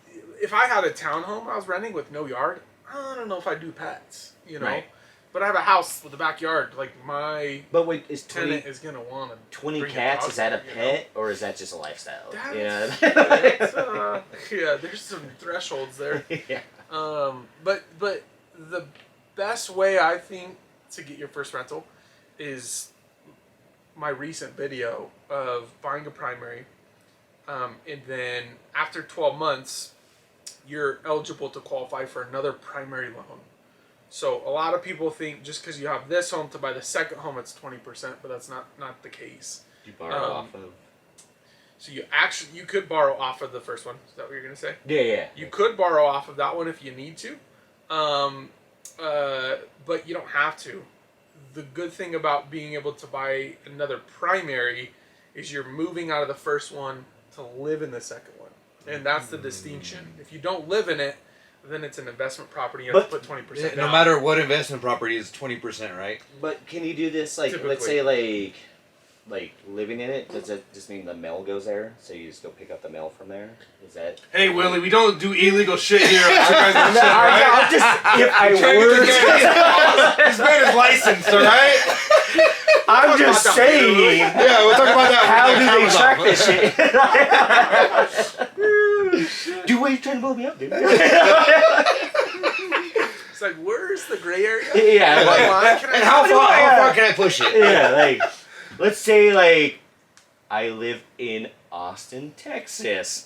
if I had a townhome I was renting with no yard, I don't know if I'd do pets. You know. Right. But I have a house with a backyard. Like my But wait, is tenant is gonna want to 20 cats, is that a pet or is that just a lifestyle? That's, Yeah. that's, yeah, there's some thresholds there. Yeah. But the best way I think to get your first rental is my recent video of buying a primary, and then after 12 months, you're eligible to qualify for another primary loan. So a lot of people think just because you have this home to buy the second home, it's 20%, but that's not the case. You borrow off of. So you could borrow off of the first one. Is that what you're gonna say? Yeah. You could borrow off of that one if you need to, but you don't have to. The good thing about being able to buy another primary is you're moving out of the first one to live in the second one, and that's the distinction. If you don't live in it, then it's an investment property. You have to put 20% No down. matter what investment property is 20%, right? But can you do this, like, let's Typically. say, like living in it? Does it just mean the mail goes there? So you just go pick up the mail from there? Is that... Hey, Willie, we don't do illegal shit here. I'm just, if I were to... This man is licensed, all right? I'm just about that saying... Yeah, we'll talk about that. How when do the they camera's track off. this shit? Dude, why are you trying to blow me up, dude? It's like, where's the gray area? Yeah, What like, line can I And how do? far can I push it? yeah, like, let's say, like, I live in Austin, Texas.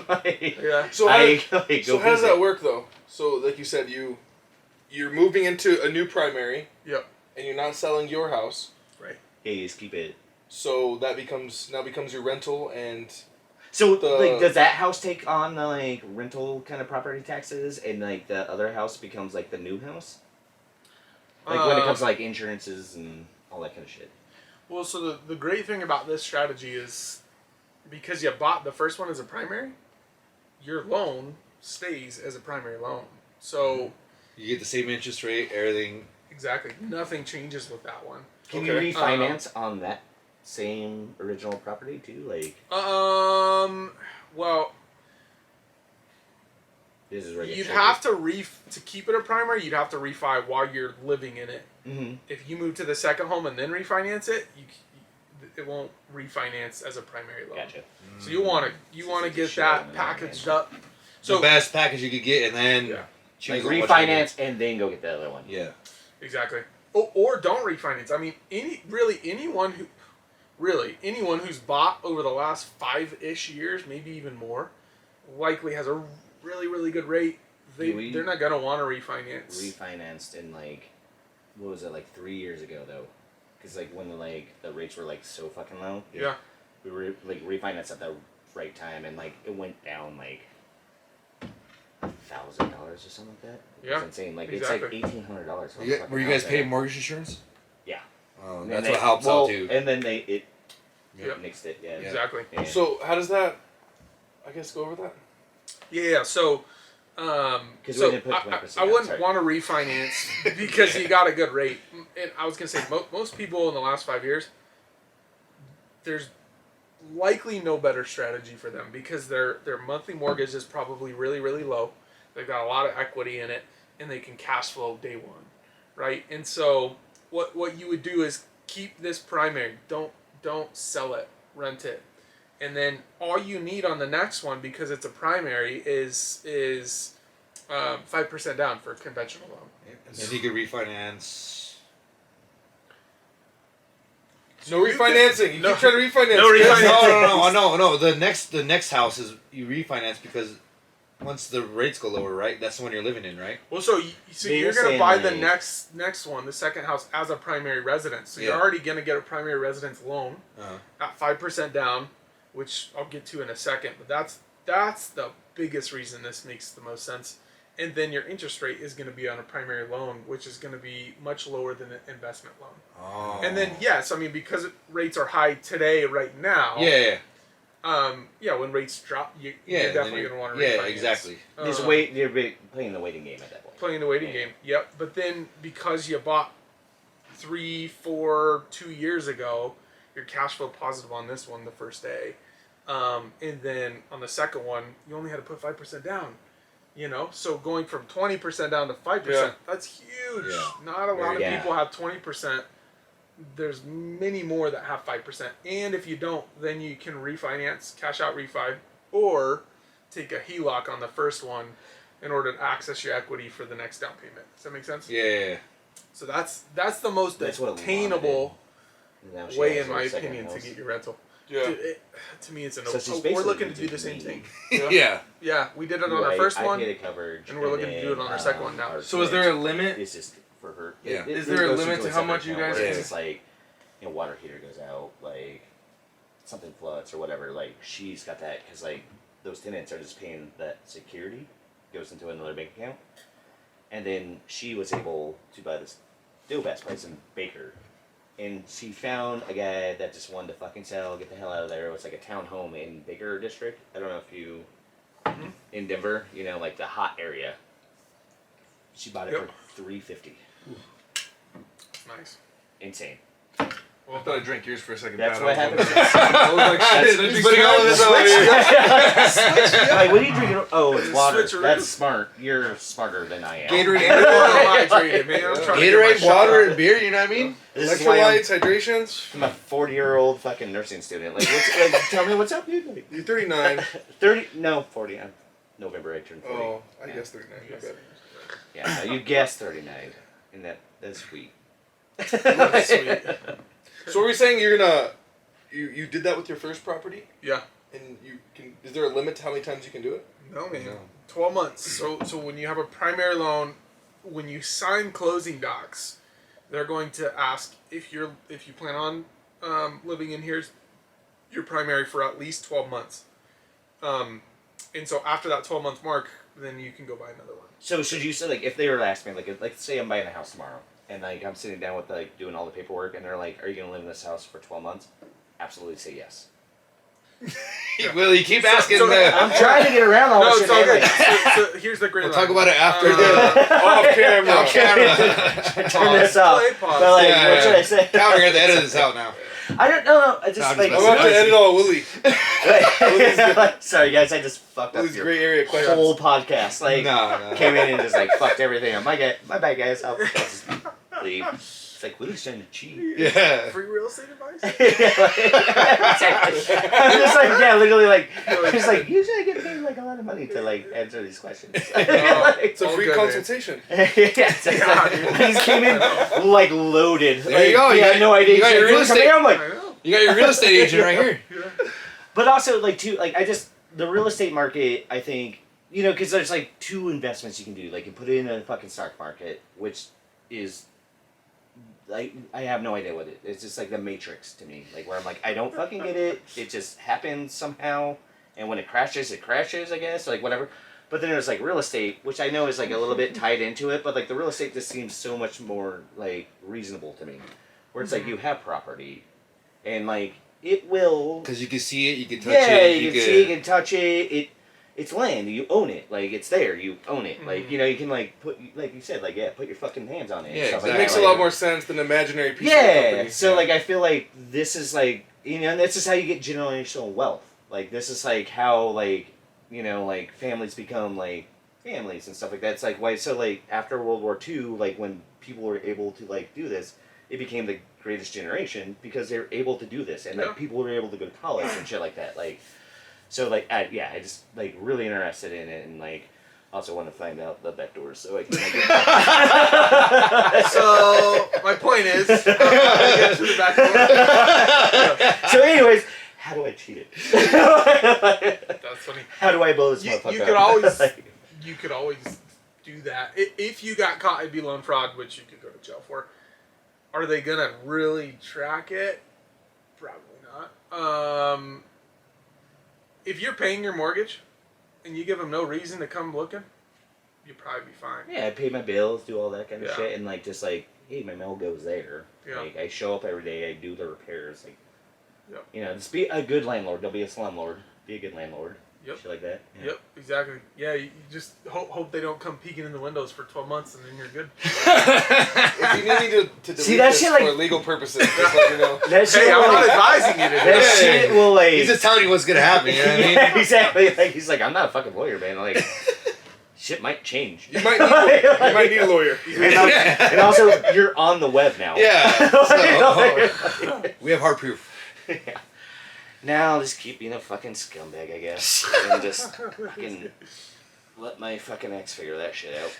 Like, Yeah. So I, how, like, so go how does visit. that work, though? So, like you said, you're moving into a new primary, Yep. and you're not selling your house, Right. Yeah, you just keep it. so that becomes your rental, and So, The- like, does that house take on the, like, rental kind of property taxes, and, like, the other house becomes, like, the new house? Like, when it comes to, like, insurances and all that kind of shit. Well, so the great thing about this strategy is because you bought the first one as a primary, your loan stays as a primary loan. So You get the same interest rate, everything. exactly, nothing changes with that one. Can Okay. you refinance on that same original property, too? Like, Well, this is where you'd have to keep it a primary. You'd have to refi while you're living in it. Mm-hmm. If you move to the second home and then refinance it, it won't refinance as a primary loan. Gotcha. So you want to get that packaged up. So the best package you could get, and then yeah, like choose on refinance and then go get the other one. Yeah. exactly. Or don't refinance. I mean, anyone who's bought over the last 5-ish years, maybe even more, likely has a really, really good rate. They're not gonna want to refinance. Refinanced in like, what was it, like 3 years ago though? Because like when the rates were like so fucking low. Yeah. We were like refinanced at the right time, and like it went down like $1,000 or something like that. Yeah, it's insane. Like exactly. it's like $1,800. Were you guys paying mortgage insurance? Yeah. Oh, And that's they- what helps well, out too. And then they Yep. nixed it. Yeah. Exactly. Yeah. So how does that? I guess go over that. Yeah. So. we So didn't put 20% I wouldn't sorry. want to refinance because you got a good rate. And I was gonna say most people in the last 5 years, there's likely no better strategy for them because their monthly mortgage is probably really, really low. They've got a lot of equity in it, and they can cash flow day one, right? And so what you would do is keep this primary. Don't sell it, rent it. And then all you need on the next one, because it's a primary, is 5% down for a conventional loan. And then you could refinance. No refinancing. You No. keep trying to refinance. No Chris. refinance. No. The next house is you refinance because once the rates go lower, right? That's the one you're living in, right? Well, so But you're you're gonna saying, buy the like- next one, the second house, as a primary residence. So you're Yeah. already gonna get a primary residence loan Uh-huh. at 5% down, which I'll get to in a second. But that's the biggest reason this makes the most sense. And then your interest rate is going to be on a primary loan, which is going to be much lower than an investment loan. Oh. And then yes, I mean because rates are high today, right now. Yeah. When rates drop, you're Yeah. definitely going to want to Yeah, refinance. exactly. You're playing the waiting game at that point. Playing the waiting Yeah. game. Yep. But then because you bought 3, 4, 2 years ago, you're cash flow positive on this one the first day. And then on the second one, you only had to put 5% down. So going from 20% down to 5%, that's huge. Yeah. Not a lot of Yeah. people have 20%. There's many more that have 5%. And if you don't, then you can refinance, cash out refi, or take a HELOC on the first one in order to access your equity for the next down payment. Does that make sense? Yeah. So that's the most That's what attainable Now she way, has in her my second opinion, to house. get your rental. Yeah. Dude, to me, it's a no. So she's We're basically looking to do the doing same me. thing. Yeah. Yeah, we did it on our Right, first I one. paid a coverage, and we're looking to do it on our second one now. our So is there a limit? It's just for her. Yeah. Is there a goes limit into to how separate much you account guys where can- It's like, water heater goes out, like something floods or whatever. Like she's got that because like those tenants are just paying that security, goes into another bank account, and then she was able to buy this deal best price in Baker. And she found a guy that just wanted to fucking sell, get the hell out of there. It was like a townhome in Baker District. I don't know if you, in Denver, like the hot area. She bought it Yep. for $350. Nice. Insane. Well, I thought I'd drink yours for a second. That's Pat. what I was happens. I was like, shit. He's He's putting all of this on here. Like, what are you drinking? Oh, it's water. Switcheroo. That's smart. You're smarter than I am. Gatorade, I'm hydrated, man. I'm trying to get my Gatorade, shot water, up. and beer. You know what I mean? This is why electrolytes, hydrations. I'm a 40-year-old fucking nursing student. Like, tell me what's up, dude. Like, You're 39. 30? No, 40. I'm November I turned 40. Oh, I guess 39. My bad. Yeah, no, you guessed 39, and that's sweet. That's sweet. So were you saying you're gonna, you did that with your first property, Yeah. and you can? Is there a limit to how many times you can do it? No, man. No. 12 months. So when you have a primary loan, when you sign closing docs, they're going to ask if you plan on living in here's your primary for at least 12 months. And so after that 12-month mark, then you can go buy another one. So should you say, like, if they were to ask me, like say I'm buying a house tomorrow, and like I'm sitting down with like doing all the paperwork, and they're like, "Are you gonna live in this house for 12 months?" Absolutely, say yes. Willie, keep asking so- that. I'm trying to get around all No, this it's shit. all good. Anyway. So here's the great We'll line. talk about it after Off camera. Off camera. Turn this off. Play, pause. But like, Yeah, what yeah. should I say? Now we're gonna edit this out now. I don't know. I just No, I'm like. just I'm about to edit all Willie. Sorry guys, I just fucked up Willie's your gray area questions. whole podcast. Like No. came in and just like fucked everything up. My bad guys. I'll just leave. It's like Willie's trying to cheat. Yeah. Free real estate advice? Exactly. I'm just like literally like just like usually I get paid like a lot of money to like answer these questions. It's a All free good, consultation. Yeah, it's like, he just came in like loaded. There like, you go. He had no idea. You got your real estate. I'm like, I know. You got your real estate agent right here. but also like too like the real estate market. I think because there's like two investments you can do. Like you put it in a fucking stock market, which is. Like I have no idea what it is. It's just like the Matrix to me. Like where I'm like I don't fucking get it. It just happens somehow, and when it crashes, I guess. Like whatever. But then there's like real estate, which I know is like a little bit tied into it. But like the real estate just seems so much more like reasonable to me, where it's like you have property, and like it will. Because you can see it, you can touch Yeah, it. you can see it, you can touch it. It's land. You own it. Like it's there. You own it. Like you can like put like you said like put your fucking hands on it. Yeah, and stuff It like makes that. a Like, lot more sense than imaginary piece of yeah, property. so like I feel like this is like and this is how you get generational wealth. Like this is like how like like families become like families and stuff like that. It's like why so like after World War II, like when people were able to like do this, it became the greatest generation because they were able to do this and like people were able to go to college and shit like that. Like so like I just like really interested in it and like also want to find out the back doors so I can So my point is, how do I get to the back door? So anyways, how do I cheat it? That's funny. How do I blow this You motherfucker could up? always, you could always do that. If you got caught, it'd be loan fraud, which you could go to jail for. Are they gonna really track it? Probably not. If you're paying your mortgage and you give them no reason to come looking, you'll probably be fine. Yeah, I pay my bills, do all that kind of Yeah. shit, and like just like, hey, my mail goes there. Yeah. Like I show up every day, I do the repairs. Like, Yeah. just be a good landlord. Don't be a slumlord. Be a good landlord. Yep. Shit like that. Yeah. Yep, exactly. Yeah, you just hope they don't come peeking in the windows for 12 months and then you're good. If you need me to delete See, that this shit, like- for legal purposes, just let me know. That shit Hey, I'm will, not like, advising you to do that that. shit will like. He's just telling you what's gonna happen. You know what I mean? Yeah, exactly. Like he's like, I'm not a fucking lawyer, man. Like, shit might change. You might need a lawyer. And also, you're on the web now. Yeah. So, We have hard proof. yeah. Now, just keep being a fucking scumbag, I guess. And just fucking let my fucking ex figure that shit out.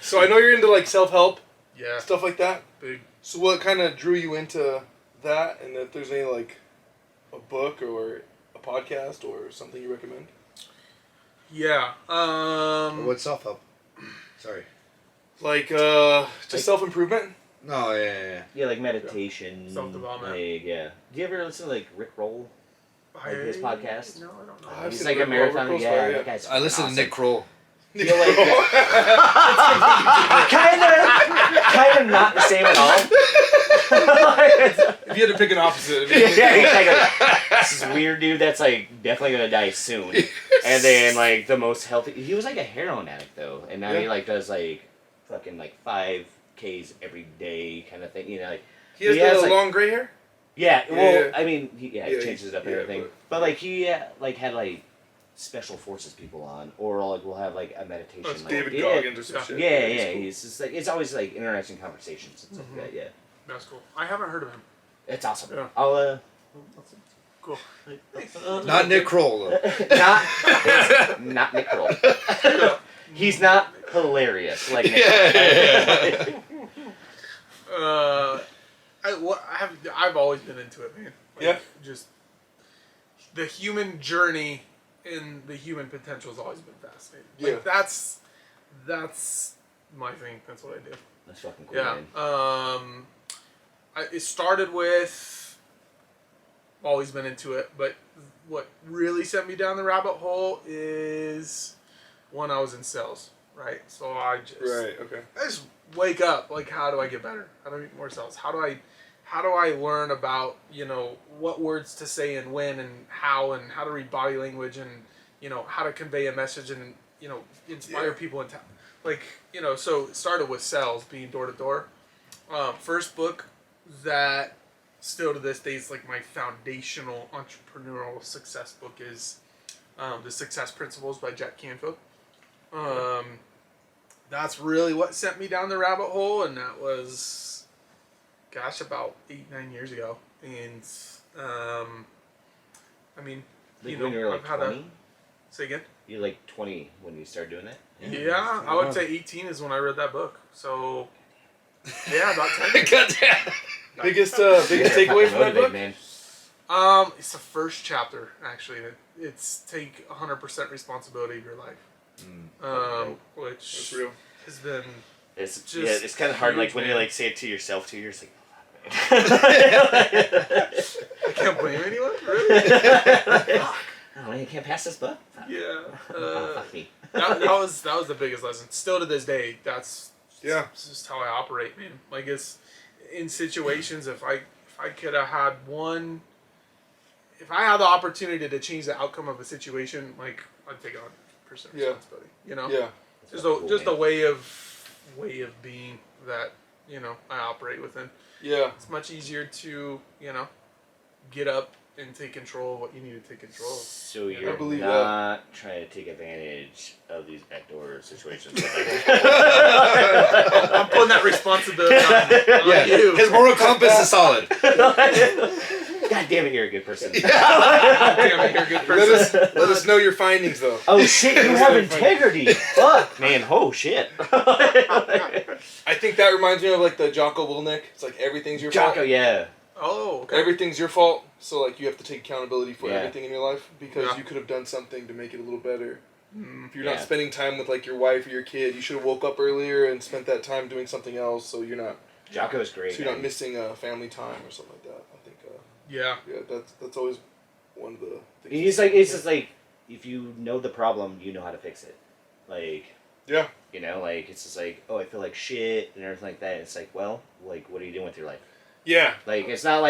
So I know you're into like self-help, Yeah, stuff like that. big. So what kind of drew you into that, and if there's any like a book or a podcast or something you recommend? Yeah. What's self-help? Sorry. Like Like- just self-improvement? No, yeah. Yeah, like meditation. Self-development. Like, yeah. Do you ever listen to like Rick Roll? Like his podcast? No, I don't know. I've He's seen like a Rick Roll. marathon. Rick Roll's Yeah, fire, that yeah. guy's I listen awesome. to Nick Kroll. Feel like kind of not the same at all. If you had to pick an opposite, Yeah, exactly. This is weird dude that's like definitely gonna die soon. And then like the most healthy. He was like a heroin addict though, and now he Yeah. like does like fucking like 5Ks every day kind of thing. Like he has He has, the like- long gray hair. yeah. Well, Yeah. I mean, he Yeah, changes it up and yeah, everything. but- But like he like had like special forces people on, or like we'll have like a meditation. That's like, David yeah, Goggins or some shit. Yeah, It's yeah. cool. He's just like it's always like interesting conversations and stuff Mhm. like that. Yeah, That's cool. I haven't heard of him. it's awesome. Yeah. I'll Cool. Not Nick Kroll, though. not Nick Kroll. He's not hilarious like Nick Yeah. Kroll. I've always been into it, man. Like, Yeah. Just the human journey and the human potential has always been fascinating. Like, Yeah. that's my thing. That's what I do. That's fucking cool, Yeah. man. It started with. Always been into it, but what really sent me down the rabbit hole is when I was in sales, right? So I just wake up like, how do I get better? How do I get more sales? How do I learn about what words to say and when and how to read body language and how to convey a message and inspire people and so it started with sales, being door to door. First book that still to this day is like my foundational entrepreneurial success book is The Success Principles by Jack Canfield. That's really what sent me down the rabbit hole, and that was, gosh, about 8-9 years ago. And I mean, Like when you were like 20? Say again? You're like 20 when you started doing it? Yeah, I would say 18 is when I read that book. So, yeah, about 10 years. Goddamn. Biggest takeaway from that book? Man. It's the first chapter, actually. It's take 100% responsibility of your life. Which That's real. has been It's just it's kind of hard. huge, Like when man. you like say it to yourself too. You're just like, I can't blame anyone, really. oh, you can't pass this book. Yeah, Oh, fuck me. that was the biggest lesson. Still to this day, that's just how I operate, man. Like it's in situations, if I could have had if I had the opportunity to change the outcome of a situation, like I'd take 100% responsibility. You know, Yeah. just a way of being that I operate within. Yeah. It's much easier to get up and take control of what you need to take control of. So Yeah, I you're believe not trying to take advantage of these backdoor situations. I'm putting that responsibility on you. His moral compass is solid. God damn it, you're a good person. Damn it, you're a good person. Let us know your findings, though. Oh shit, you have integrity. Fuck, man. Oh shit. I think that reminds me of like the Jocko Willink. It's like everything's your Jocko, fault. yeah. Oh, okay. Everything's your fault. So like you have to take accountability for Yeah. everything in your life because Yeah. you could have done something to make it a little better. If you're Yeah. not spending time with like your wife or your kid, you should have woke up earlier and spent that time doing something else. So you're not Jocko's great. so you're not man. missing family time or something like that. I think. Yeah. Yeah, that's always one of the things. It's just like if you know the problem, you know how to fix it. Like Yeah. like it's just like, oh, I feel like shit and everything like that. It's like, well, like what are you doing with your life? Yeah. Like it's not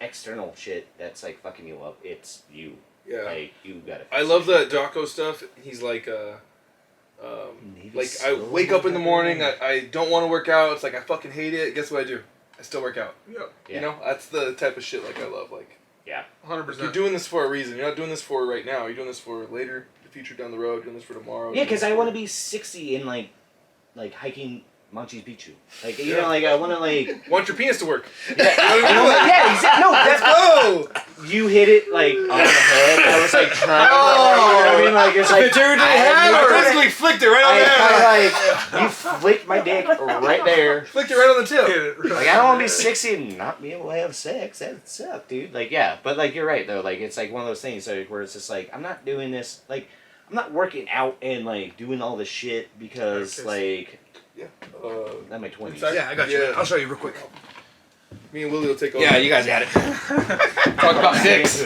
external shit that's like fucking you up. It's you. Yeah. Like you gotta. I love the Jocko stuff. He's like, like I wake up in the morning. I don't want to work out. It's like I fucking hate it. Guess what I do? I still work out. Yep. Yeah. You know, that's the type of shit like I love. Like 100%. you're doing this for a reason. You're not doing this for right now. You're doing this for later, the future down the road. You're doing this for tomorrow. Yeah, because I want to be 60 and like hiking Manchi's Picchu. Like you know, like I want to like. Want your penis to work? Yeah, exactly. No, Let's that's go. you hit it like on the head. I was like trying. You know what I mean? Like it's like I physically flicked it right on there. you flicked my dick right there. Flicked it right on the tip. Like I don't want to be 60 and not be able to have sex. That suck, dude. Like yeah, but like you're right though. Like it's like one of those things like, where it's just like I'm not doing this. Like I'm not working out and like doing all this shit because like Yeah. I'm in my 20s. Yeah, I got you. Yeah. I'll show you real quick. Me and Willie will take over. Yeah, you guys got it. talk about dicks.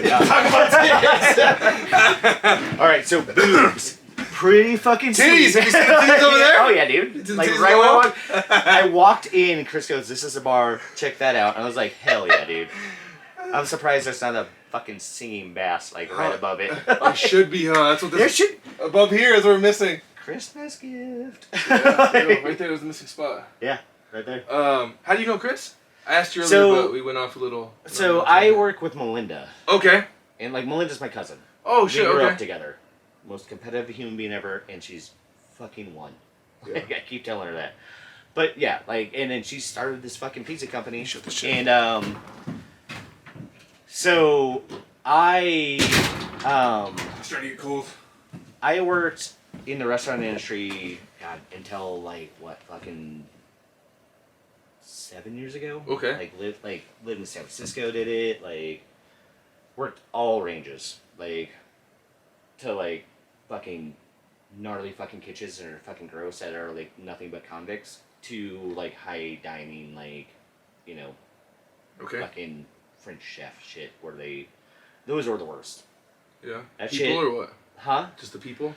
All right, so boobs. Pretty fucking Titties. sweet. Have you seen the titties over there? Oh yeah, dude. Like titties right go when up? I walked in, Chris goes, "This is a bar. Check that out." And I was like, "Hell yeah, dude!" I'm surprised there's not a fucking singing bass like right above it. It should be, huh? That's what There this should above here is what we're missing. Christmas gift. Yeah, right there was the missing spot. Yeah, right there. How do you know Chris? I asked you earlier, So- but we went off a little. So I work with Melinda, Okay. and like Melinda's my cousin. Oh We shit. grew up Okay. together. Most competitive human being ever, and she's fucking one. Yeah. I keep telling her that. But yeah, like, and then she started this fucking pizza company. Shut the shit. And so I It's starting to get cold. I worked in the restaurant industry, God, until like what fucking 7 years ago. Okay. Lived in San Francisco, did it, like worked all ranges, like to like fucking gnarly fucking kitchens that are fucking gross that are like nothing but convicts to like high dining, like, you know, Okay. fucking French chef shit where those were the worst. Yeah. That People shit- or what? Huh? Just the people?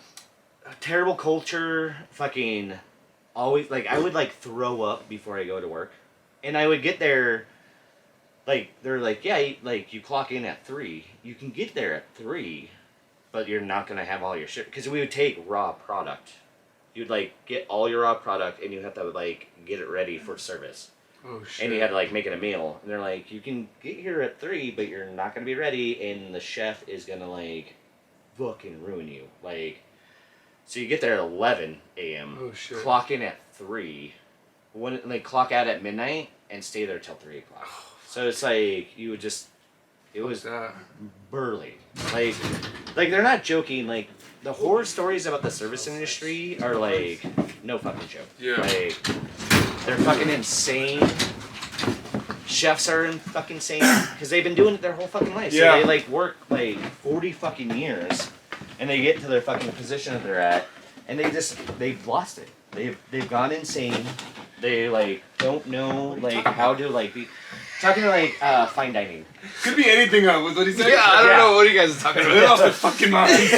A terrible culture, fucking always like I would like throw up before I go to work. And I would get there like they're like, yeah, like you clock in at 3. You can get there at 3, but you're not gonna have all your shit because we would take raw product. You'd like get all your raw product and you have to like get it ready for service. Oh shit. And you had to like make it a meal. And they're like, you can get here at 3, but you're not gonna be ready, and the chef is gonna like fucking ruin you. Like, so you get there at 11 a.m. Oh shit. Clock in at 3, when like clock out at midnight, and stay there till 3 o'clock. So it's like you would just, it was burly. Like they're not joking. Like the horror stories about the service industry are like no fucking joke. Yeah. Like they're fucking insane. Chefs are fucking insane because they've been doing it their whole fucking life. Yeah. So they like work like 40 fucking years, and they get to their fucking position that they're at, and they've lost it. They've gone insane. They like don't know like how to like be talking to like fine dining. Could be anything. Was what he said. Yeah, I don't know what you guys are talking Get about. off their fucking minds.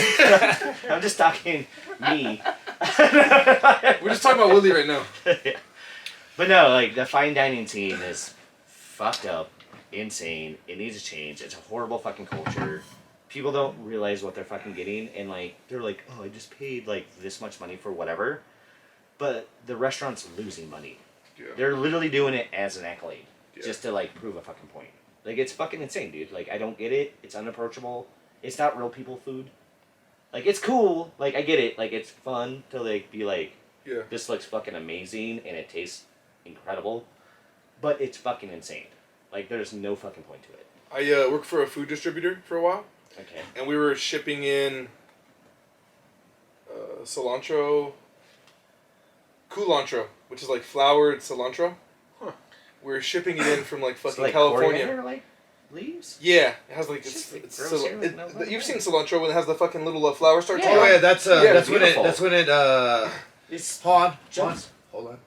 I'm just talking me. We're just talking about Willie right now. But no, like the fine dining scene is fucked up, insane. It needs to change. It's a horrible fucking culture. People don't realize what they're fucking getting, and like they're like, oh, I just paid like this much money for whatever, but the restaurant's losing money. Yeah. They're literally doing it as an accolade, Yeah. just to like prove a fucking point. Like it's fucking insane, dude. Like I don't get it. It's unapproachable. It's not real people food. Like it's cool. Like I get it. Like it's fun to like be like, Yeah. this looks fucking amazing and it tastes incredible, but it's fucking insane. Like there's no fucking point to it. I worked for a food distributor for a while, Okay. and we were shipping in cilantro, culantro, which is like flowered cilantro. Huh. We were shipping it in from like fucking So, like, California. coriander, like leaves. Yeah, it has like Shit, like, it's gross here with no you've seen cilantro when it has the fucking little flower starts. Yeah. on Oh it? yeah, that's Yeah, that's when beautiful. it's hold on. Just- Hold on.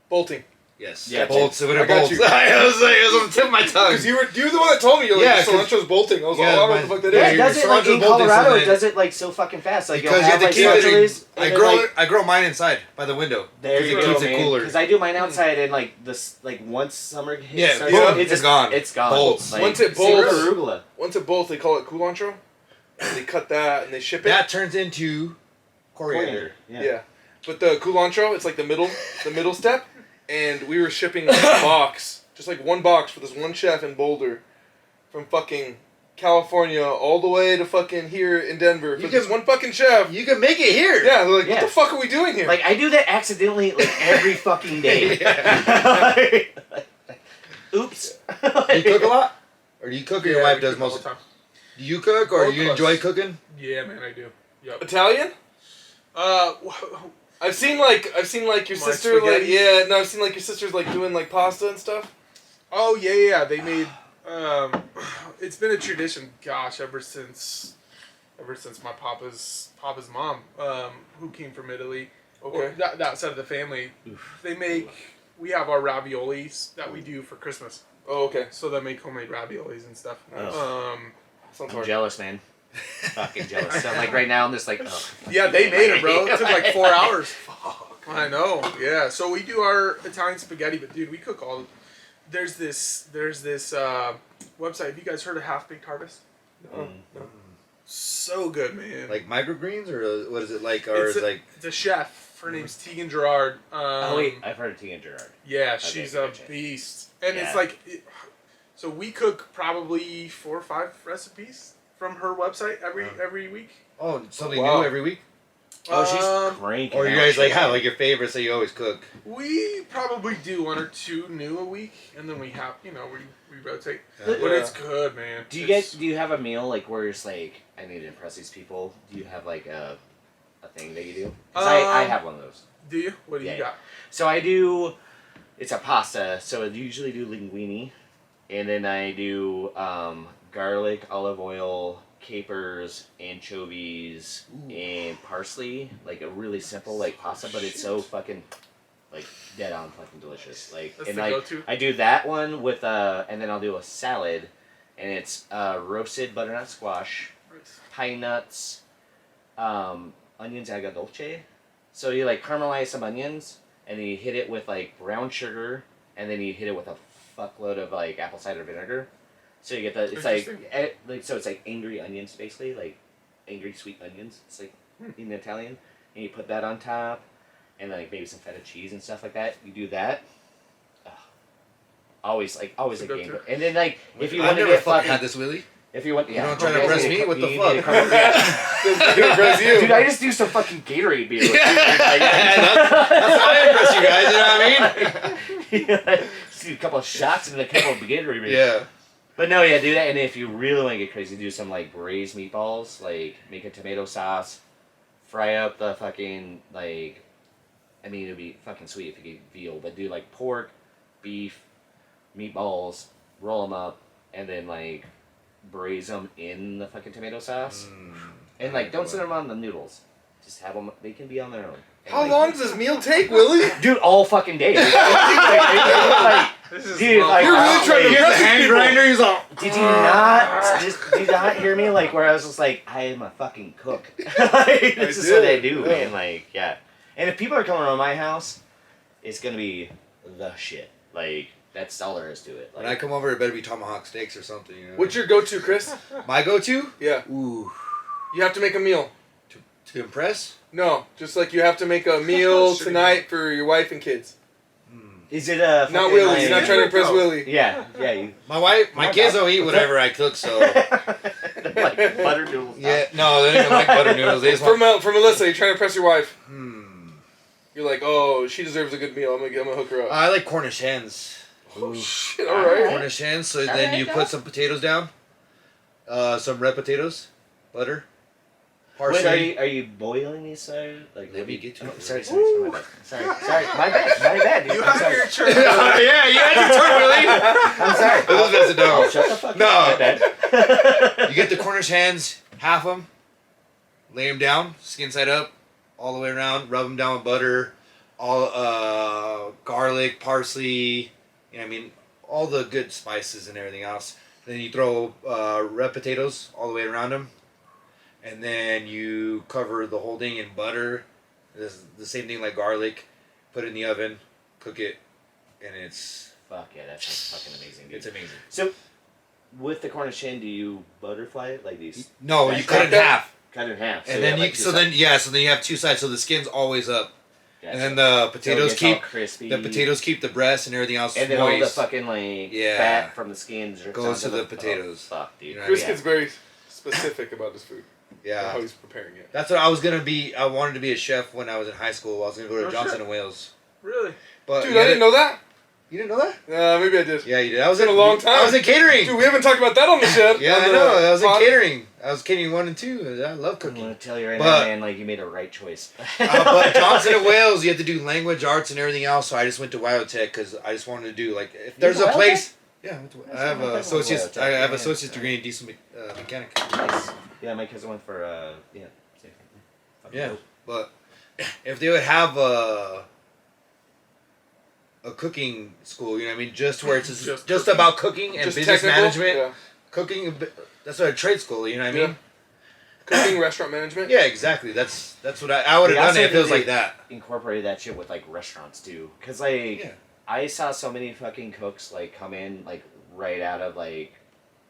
Bolting. Yes. Yeah, bolts. When I it got bolts. you. I was like, it was on the tip of my tongue. Because you were the one that told me you're like, Yeah, yeah, 'cause- cilantro's bolting. I was like, Yeah, oh, I don't know my- what the fuck that Yeah, is. it does it like cilantro in bolting Colorado. something. It does it like so fucking fast. Like Because you'll you have have to like keep it. cilantros, I and grow then, like, I grow mine inside by the window. there Because you it go, keeps it man. cooler. Because I do mine outside, and like this, like once summer hits, Yeah, starts, boom, it's it's gone. It's gone. Bolts. Like, Once it same with bolts- arugula. Once it bolts, they call it culantro. And they cut that and they ship it. That turns into coriander. Yeah. But the culantro, it's like the middle step. And we were shipping like a box, just like one box for this one chef in Boulder, from fucking California all the way to fucking here in Denver for You this can- one fucking chef. You can make it here. Yeah, they're like, Yeah. what the fuck are we doing here? Like I do that accidentally, like every fucking day. Oops. Do you cook a lot? Or do you cook or your wife we does cook all most the of time. Do you cook or Both you of us. enjoy cooking? Yeah, man, I do. Yep. Italian? I've seen like your My sister like spaghetti? I've seen like your sister's like doing like pasta and stuff. Oh yeah. They made. It's been a tradition. Gosh, ever since my papa's mom, who came from Italy. Okay. Or that side of the family. They make. We have our raviolis that we do for Christmas. Oh, okay. So they make homemade raviolis and stuff. Oh. Sounds I'm hard. jealous, man. Fucking jealous. So like right now, I'm just like, oh. Yeah, they made it, bro. It took like 4 hours. I know. Yeah. So we do our Italian spaghetti, but dude, we cook all. There's this website. Have you guys heard of Half Baked Harvest? No. So good, man. Like microgreens or what is it like? Or it's is like a chef. Her name's Tegan Gerard. Oh wait, I've heard of Tina Gerard. Yeah, she's a gotcha. beast, and it's Yeah. like, so we cook probably 4 or 5 recipes from her website every week. something Wow. new every week? Oh, she's Um, cranking. Or you out guys like shit. have like your favorites that you always cook? We probably do 1 or 2 new a week, and then we have, we rotate. Yeah. But it's good, man. Do It's- you have a meal like where it's like I need to impress these people? Do you have like a thing that you do? 'Cause I have one of those. Do you? What do Yeah, you yeah. got? So I do. It's a pasta. So I usually do linguine, and then I do garlic, olive oil, capers, anchovies, and parsley. Like a really simple like pasta, but it's so fucking like dead on fucking delicious. Like That's and the like go-to? I do that one with and then I'll do a salad, and it's roasted butternut squash, pine nuts, onions agrodolce. So you like caramelize some onions, and then you hit it with like brown sugar, and then you hit it with a fuckload of like apple cider vinegar. So you get the it's like Interesting. so it's like angry onions basically, like angry sweet onions. It's like in Italian, and you put that on top, and then like maybe some feta cheese and stuff like that. You do that, Always To a go game. through. And then like if you I've want to never get fucking fucking, had this, Willie. if you want, You yeah, don't try to okay, impress you me? need to What the you fuck? need to come- yeah. Dude, impress you. Dude, I just do some fucking Gatorade beer. That's how I impress you guys. You know what I mean? Yeah, just do a couple of shots and a couple of Gatorade beer. Yeah. But no, yeah, do that. And if you really want to get crazy, do some like braised meatballs, like make a tomato sauce, fry up the fucking like. I mean, it'd be fucking sweet if you get veal, but do like pork, beef, meatballs, roll them up, and then like braise them in the fucking tomato sauce. And like, don't send them on the noodles. Just have them. They can be on their own. And, How like, long does this meal take, Willie? Dude, all fucking day. Like, This is dude, long. like, You're really like, trying to Here's impress the hand people. grinder. He's all. did you not hear me? Like, where I was just like, I am a fucking cook. Like, this is what I do, yeah. man. Like, yeah. And if people are coming around my house, it's gonna be the shit. Like, that's all there is to it. When I Like, come over, it better be tomahawk steaks or something. You know? What's your go-to, Chris? my go-to? Yeah. Ooh, You have to make a meal. to impress? No, just like you have to make a meal Shitty. tonight for your wife and kids. is it a Not fucking, Willie. like- You're not trying to impress No. Willie. Yeah, yeah. You, My wife, my My kids bad. don't eat What's whatever I cook, so like butter noodles. yeah. No, they don't even like butter noodles. They just want. For Melissa, you're trying to impress your wife. Hmm. You're like, oh, she deserves a good meal. I'm gonna hook her up. I like Cornish hens. Oh shit! All right. Cornish hens. So then Alright, you dog. put some potatoes down, some red potatoes, butter, parsley. Wait, are you boiling these? Like, Let me get to oh, it. sorry, my bad. Sorry, my bad. Dude. You I'm had sorry. your turn. Yeah, you had your turn, Willie. I'm sorry. Elizabeth, Oh, no. shut the fuck No. up. My bad. You get the Cornish hens, half them, lay them down, skin side up, all the way around, rub them down with butter, all garlic, parsley, you know what I mean, all the good spices and everything else. Then you throw red potatoes all the way around them, and then you cover the whole thing in butter. This is the same thing like garlic. Put it in the oven, cook it, and it's Fuck yeah, that sounds fucking amazing, dude. it's amazing. So, with the Cornish hen, do you butterfly it like these? No, Like you cut it in that? half. Cut it in half. And then have, you like, two so then sides. yeah, so then you have two sides, so the skin's always up, Gotcha. and then the So it potatoes gets all keep crispy. the potatoes keep the breast and everything else and then all the moist. fucking like Yeah. fat from the skins drips Goes onto to the potatoes. Oh, fuck, dude. You know what I Chris mean? gets very specific about his food. Yeah, How he's preparing it. that's what I was gonna be. I wanted to be a chef when I was in high school. I was gonna go to Oh, Johnson shit. and Wales, Really? but Dude, I didn't know that. You didn't know that? Maybe I did. Yeah, you did. I was It's been in a long time. I was in catering. Dude, we haven't talked about that on the show. Yeah, on I the know. I was in pod. catering. I was catering 1 and 2. I love I'm cooking. gonna tell you right But- now, man. Like you made a right choice. But Johnson and Wales, you had to do language arts and everything else. So I just went to Biotech because I just wanted to do like if there's a went to place. Yeah, I went to- That's I have what a my cousin went to associate's. Biotech. I have Yeah, associate's yeah. degree in diesel mechanic. Nice. Yeah, my cousin went for yeah. Same. Fucking Yeah, dope. but if they would have a cooking school, you know what I mean, just where it's just cooking. about cooking and Just business technical? management, Yeah. cooking. That's what a trade school. You know what I mean? Cooking, restaurant management. Yeah, exactly. That's what I would They have also done it if it was did like that. Incorporated that shit with like restaurants too, cause like Yeah. I saw so many fucking cooks like come in like right out of like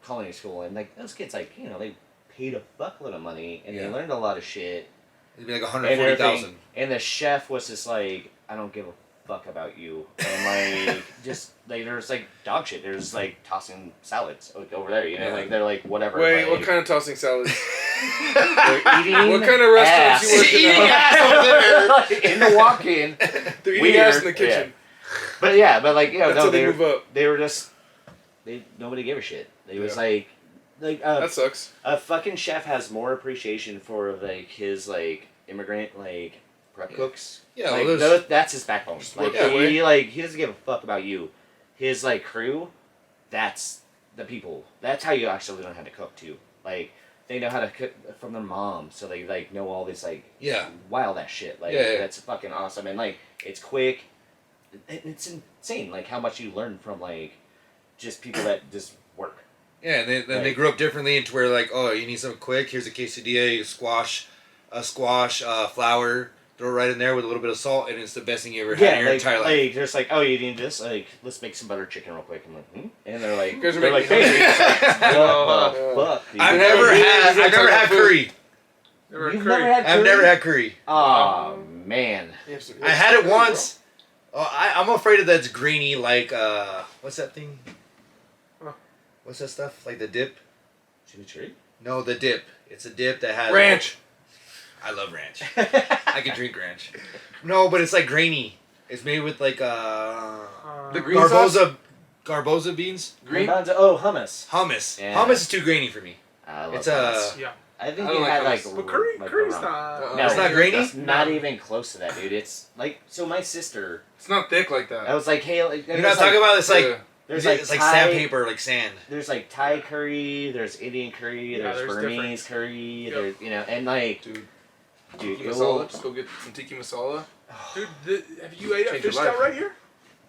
culinary school, and like those kids like they paid a fuckload of money and they Yeah. learned a lot of shit. It'd be like And 140,000. everything. And the chef was just like, I don't give a fuck about you. And like, just like, there's like dog shit. There's like tossing salads over there, Yeah. like they're like, whatever. Wait, like, what kind of tossing salads? They're eating What kind of restaurants ass. you working Eating at? ass over there. in the walk-in. They're eating Weird. ass in the kitchen. But yeah, but like, That's no, how they move up. they were just, nobody gave a shit. It was Yeah. like That sucks. a fucking chef has more appreciation for like his like immigrant like prep cooks. Yeah, like well, there's- that's his backbone. Just Like work that he way. he doesn't give a fuck about you. His like crew, that's the people. That's how you actually learn how to cook too. Like they know how to cook from their mom, so they like know all this like Yeah. wild ass shit. Like Yeah, yeah. that's fucking awesome, and like it's quick. It's insane like how much you learn from like just people that just work. Yeah, and then they Right. grew up differently into where like, oh, you need something quick. Here's a quesadilla, a squash, flour. Throw it right in there with a little bit of salt, and it's the best thing you ever had in your like, entire life. like just like, oh, you need this? Like, let's make some butter chicken real quick. I'm like, and they're like, You guys are they're like, making me hey, hungry. what the fuck? dude? I've Yeah, never yeah, had. yeah, I've never yeah, had food. curry. Never You've curry. never had curry? I've never had curry. Oh man. I had it once. Oh, I'm afraid of that's grainy, like, what's that thing? Huh. What's that stuff? Like the dip? Chimichurri? No, the dip. It's a dip that has... Ranch. I love ranch. I can drink ranch. No, but it's like grainy. It's made with like, The green sauce? Garboza beans? Green? Oh, hummus. Hummus. Yeah. Hummus is too grainy for me. I love It's hummus. Yeah. I think I don't you like had hummus. like... But curry's wrong. not. No, It's not grainy? It's not even close to that, dude. It's like... So my sister... It's not thick like that. I was like, hey... Like, You're not talking about it's like... Yeah. There's it's like Thai, sandpaper, like sand. There's like Thai curry, there's Indian curry, Yeah, there's there's Burmese different. curry, Yep. there's, you know, and like... Dude, Dude, tiki it masala. will- Just go get some tiki masala. Dude, have you ate at Change your Fish life. Town right here?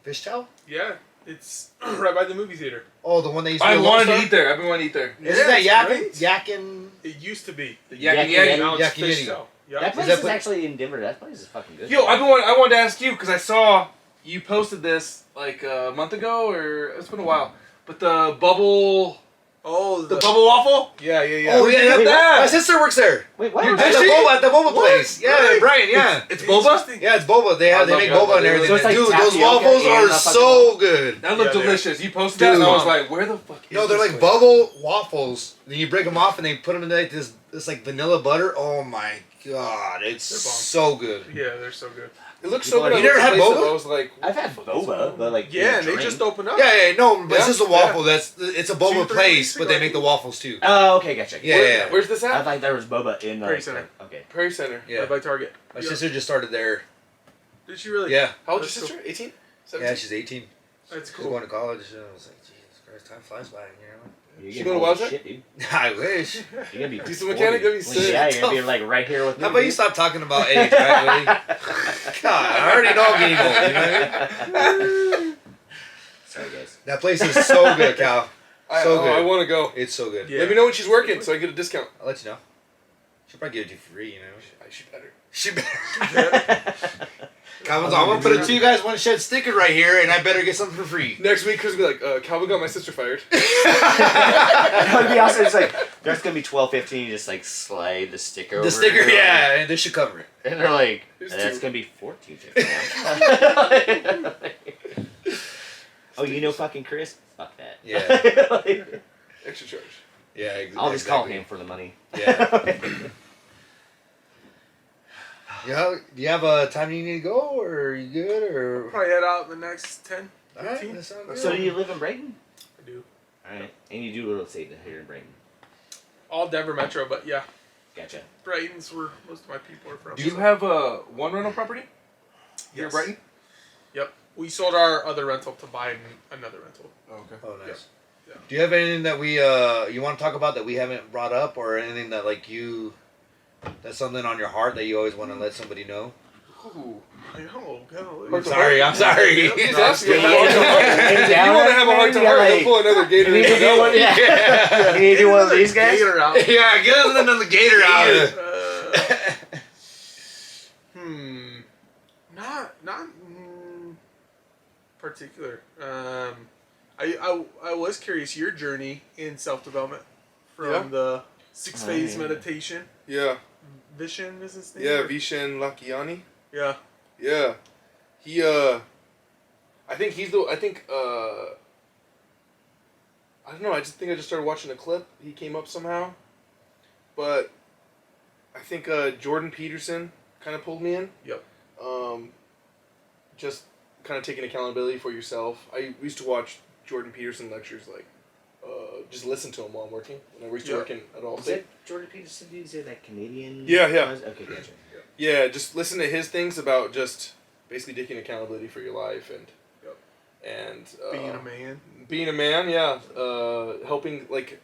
Fish towel? Yeah, it's right by the movie theater. Oh, the one that used to I be a wanted Lone to eat there. I've been wanting to eat there. Isn't that it's Yakin? great. Yakin? It used to be. The Yak Yak and Yak. Now it's Yak and Fish Yeti. Town. Yeah. That place that is pla- actually in Denver. That place is fucking good. Yo, I wanted to ask you because I saw you posted this like a month ago, or it's been a while. But the bubble waffle. Yeah, yeah, yeah. Oh, yeah, Wait, that. what? My sister works there. Wait, what? You're At the Did she? boba, at the boba What? place. Yeah, Really? Brian, yeah. It's boba. Interesting. Yeah, it's boba. They I make love boba and boba. everything. So it's like Dude, those tapioca waffles and are a fucking- so good. That looked Yeah, they're- delicious. You posted that, and I Dude. was like, "Where the fuck is No, they're this like place? bubble waffles. Then you break them off and they put them in like this like vanilla butter. Oh my god, it's They're bomb. so good. Yeah, they're so good. It looks so You good. never had boba? I was like, I've had boba, but like... Yeah, and drink. they just opened up. Yeah, no, but Yeah? this is a waffle. It's a boba 2-3 place, weeks but they ago. make the waffles too. Oh, okay, gotcha. Yeah, Where- yeah. Where's this I at? thought there was boba in Prairie like... Center. Okay. Prairie Center. Yeah, Right by Target. my Yeah. sister just started there. Did she really? Yeah, How old is That's your sister? 18? yeah, 17? she's 18. That's She's cool. going to college. And I was like, Jesus Christ, time flies by. You're She getting go to old as Wowza? shit, dude. I wish. You're gonna be Diesel 40. mechanic? That'd be Well, sick. yeah, you're gonna be like right here with me. How about you dude. stop talking about age, right, Willie? God, I already know I'm getting old. You know what I mean? Sorry, guys. That place is so good, Cal. So good. I want to go. It's so good. Yeah. Let me know when she's working so I get a discount. I'll let you know. She'll probably give it to you for free, you know. She better. She better. I'm gonna put a 2 guys 1 shed sticker right here, and I better get something for free. Next week, Chris will be like, Calvin got my sister fired. That would be awesome. It's like there's gonna be 12.15. You just like slide the sticker. The over sticker, and yeah, and this should cover it. And they're like, Here's that's 2. gonna be 14.50. Oh, you know fucking Chris? Fuck that. Yeah, Like, Extra charge. yeah. I'll just call exactly. him for the money. Yeah. Yeah. Do you have a time you need to go, or are you good, or? Probably head out in the next 10, All right, 15. that sounds good. So do you live in Brighton? I do. All right, and you do real estate here in Brighton. All Denver Metro, but yeah, Gotcha. Brighton's where most of my people are from. Do you so- have one rental property here in Yes. Brighton? Yep. We sold our other rental to buy another rental. Oh, okay. Oh, nice. Yeah. Do you have anything that we you want to talk about that we haven't brought up, or anything that like you that's something on your heart that you always want to let somebody know? Ooh. I know, golly. I'm sorry. I'm sorry. He's asking Yeah, about heart to heart. If you want to have a heart to heart, he'll pull another gator You need to do one, in yeah. You need to do one of these guys? Gator out. Yeah, get us another gator out. Not particular. I was curious your journey in self development from Yeah. the 6-phase Oh, yeah. meditation. Yeah. Vishen is his name? Yeah, or- Vishen Lakiani. Yeah. Yeah. He, I think I don't know, I just started watching a clip. He came up somehow. But I think, Jordan Peterson kind of pulled me in. Yep. Just kind of taking accountability for yourself. I used to watch Jordan Peterson lectures, like, just listen to him while I'm working. When I used to Yeah. work at Is Allstate. that Jordan Peterson? Is it that Canadian? Yeah, yeah. Okay, gotcha. Yeah, just listen to his things about just basically taking accountability for your life and Yep. and Being a man. being a man, yeah, helping, like,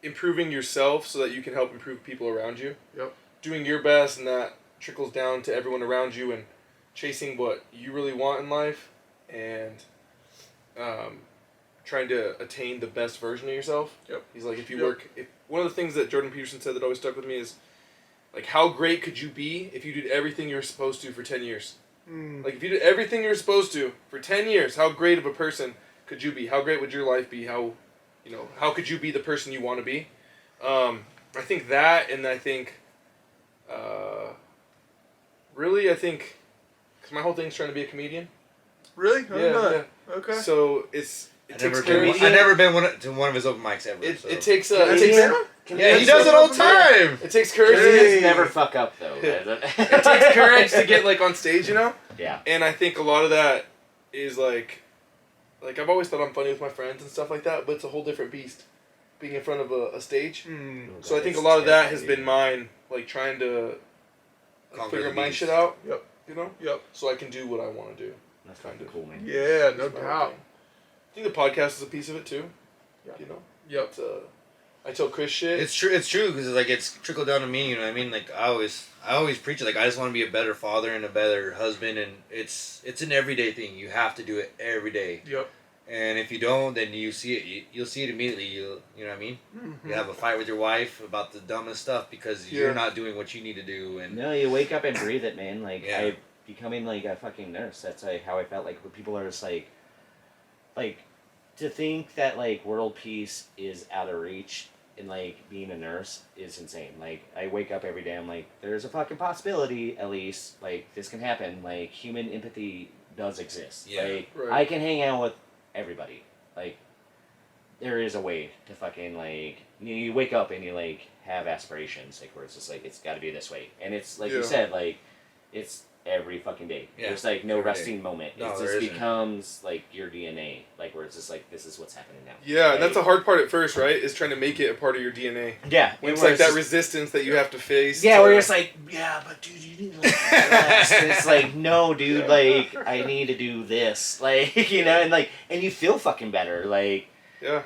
improving yourself so that you can help improve people around you. Yep. Doing your best, and that trickles down to everyone around you, and chasing what you really want in life, and trying to attain the best version of yourself. Yep. He's like, if you Yep. work, one of the things that Jordan Peterson said that always stuck with me is, like, how great could you be if you did everything you were supposed to for 10 years? Like, if you did everything you were supposed to for 10 years, how great of a person could you be? How great would your life be? How could you be the person you want to be? I think that, and I think, really, because my whole thing's trying to be a comedian. Really? Yeah. Okay. So it I've takes never courage. been to one of his open mics ever. It so. takes Yeah, he does it all the time. It takes courage. Comedians never fuck up though. It takes courage to get like on stage, you know. Yeah. And I think a lot of that is like I've always thought I'm funny with my friends and stuff like that, but it's a whole different beast being in front of a stage. So I think a lot of that has been mine, like trying to figure my shit out. Yep. You know. Yep. So I can do what I want to do. That's kind of cool, man. Yeah, no That's my doubt. thing. I think the podcast is a piece of it too. Yeah. You know. Yep. It's, I tell Chris shit. It's true. It's true because like it's trickled down to me. You know what I mean? Like I always preach it. Like I just want to be a better father and a better husband, and it's an everyday thing. You have to do it every day. Yep. And if you don't, then you see it. You'll see it immediately. You know what I mean? Mm-hmm. You have a fight with your wife about the dumbest stuff because you're not doing what you need to do. And No, you wake up and breathe it, man. Like Yeah. I becoming like a fucking nurse. That's like how I felt. Like when people are just like to think that like world peace is out of reach and like being a nurse is insane. Like I wake up every day, I'm like, there's a fucking possibility at least like this can happen. Like human empathy does exist. Yeah. Like Right. I can hang out with everybody. Like there is a way to fucking like you wake up and you like have aspirations like where it's just like it's got to be this way, and it's like you Yeah. said, like it's every fucking day. Yeah, There's like no every day. resting moment. No, It there just isn't. becomes like your DNA, like where it's just like this is what's happening now. Yeah, and that's Like, the hard part at first, right? Is trying to make it a part of your DNA. yeah. When it's where like that just- resistance that you have to face. Yeah, to- where you're just like, yeah, but dude, you didn't. Like this. And it's like, no, dude, like I need to do this, like you know, and you feel fucking better, like you're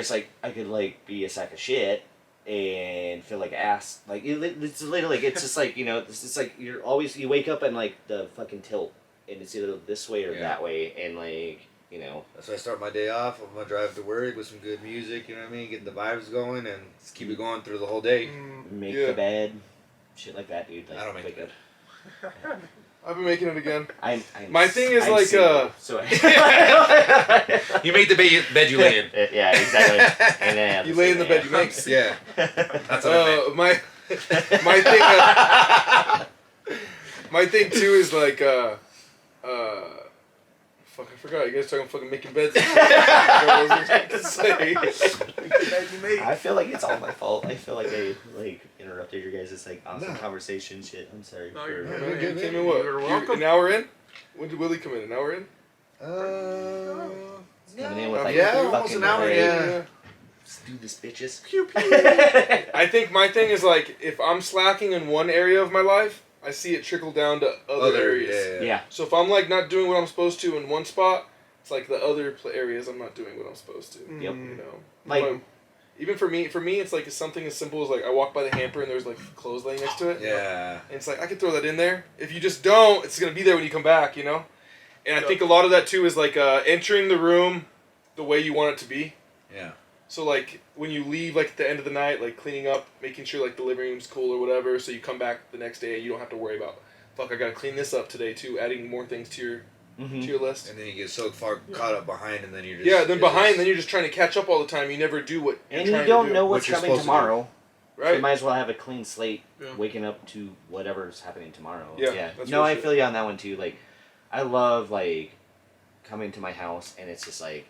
just like I could like be a sack of shit and feel like ass, like it's literally like it's just like you know, it's just like you wake up and like the fucking tilt, and it's either this way or that way, and like you know. that's why I start my day off. I'm gonna drive to work with some good music. You know what I mean? Getting the vibes going and just keep it going through the whole day. Make Yeah. the bed, shit like that, dude. Like, I don't make wake the up. I've been making it again. I'm My thing is I'm like, single, so You make the bed you lay in. yeah, exactly. And then You lay in the bed you make. Yeah, that's what I meant. My thing. My thing too is like fuck, I forgot. You guys talking fucking making beds. I was going to say. I feel like it's all my fault. I feel like I like interrupted your guys' like awesome No. conversation shit. I'm sorry. No, for- you're You good. came in what? You're welcome. An hour in? When did Willie come in? An hour in? Coming in with like Yeah, fucking almost an hour, hey, yeah. Let's do this, bitches. Pew pew. I think my thing is like, if I'm slacking in one area of my life, I see it trickle down to other areas. Yeah. So if I'm like not doing what I'm supposed to in one spot, it's like the other areas I'm not doing what I'm supposed to. Yep. You know, Like- even for me, it's like something as simple as like I walk by the hamper and there's like clothes laying next to it. Yeah. And it's like I could throw that in there. If you just don't, it's gonna be there when you come back. You know. And I think a lot of that too is like entering the room the way you want it to be. Yeah. So like when you leave like at the end of the night, like cleaning up, making sure like the living room's cool or whatever, so you come back the next day and you don't have to worry about, fuck, I gotta clean this up today too, adding more things to your to your list. And then you get so far caught up behind, and then you're just Then you're just trying to catch up all the time. You never do what And you're you trying don't to do. know what's What you're coming supposed to do. tomorrow. So you Right. might as well have a clean slate Yeah. waking up to whatever's happening tomorrow. Yeah, that's No, real I shit. feel you on that one too. Like, I love like coming to my house and it's just like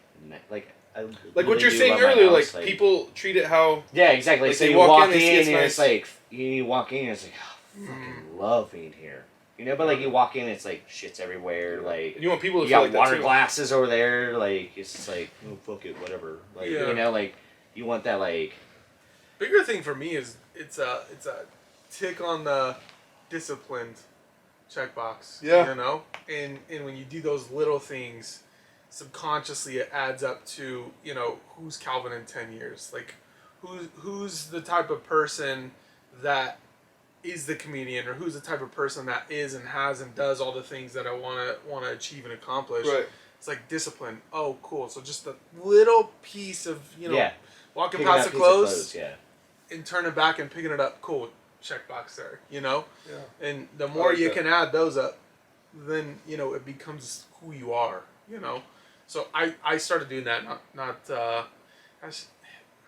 I Like really what you're do saying love my earlier, house, like people treat it how. Yeah, exactly. like, so they you walk walk in, in, they see it's and it's nice. like you walk in and it's like oh, I fucking love being here. You know, but like you walk in, it's like shit's everywhere. Like And you want people to you feel got like that water too. glasses over there. Like it's just like oh fuck it, whatever. Like Yeah. you know, like you want that like Bigger thing for me is it's a tick on the disciplined checkbox. Yeah. You know, and when you do those little things, subconsciously it adds up to who's Calvin in 10 years. Like who's the type of person that is the comedian, or who's the type of person that is and has and does all the things that I want to achieve and accomplish. Right. It's like discipline. Oh, cool. So just a little piece of yeah, walking picking past up the piece of clothes yeah. and turning back and picking it up. Cool. Checkbox there. Yeah. And the more like you that. can add those up, then it becomes who you are. So I started doing that. Gosh,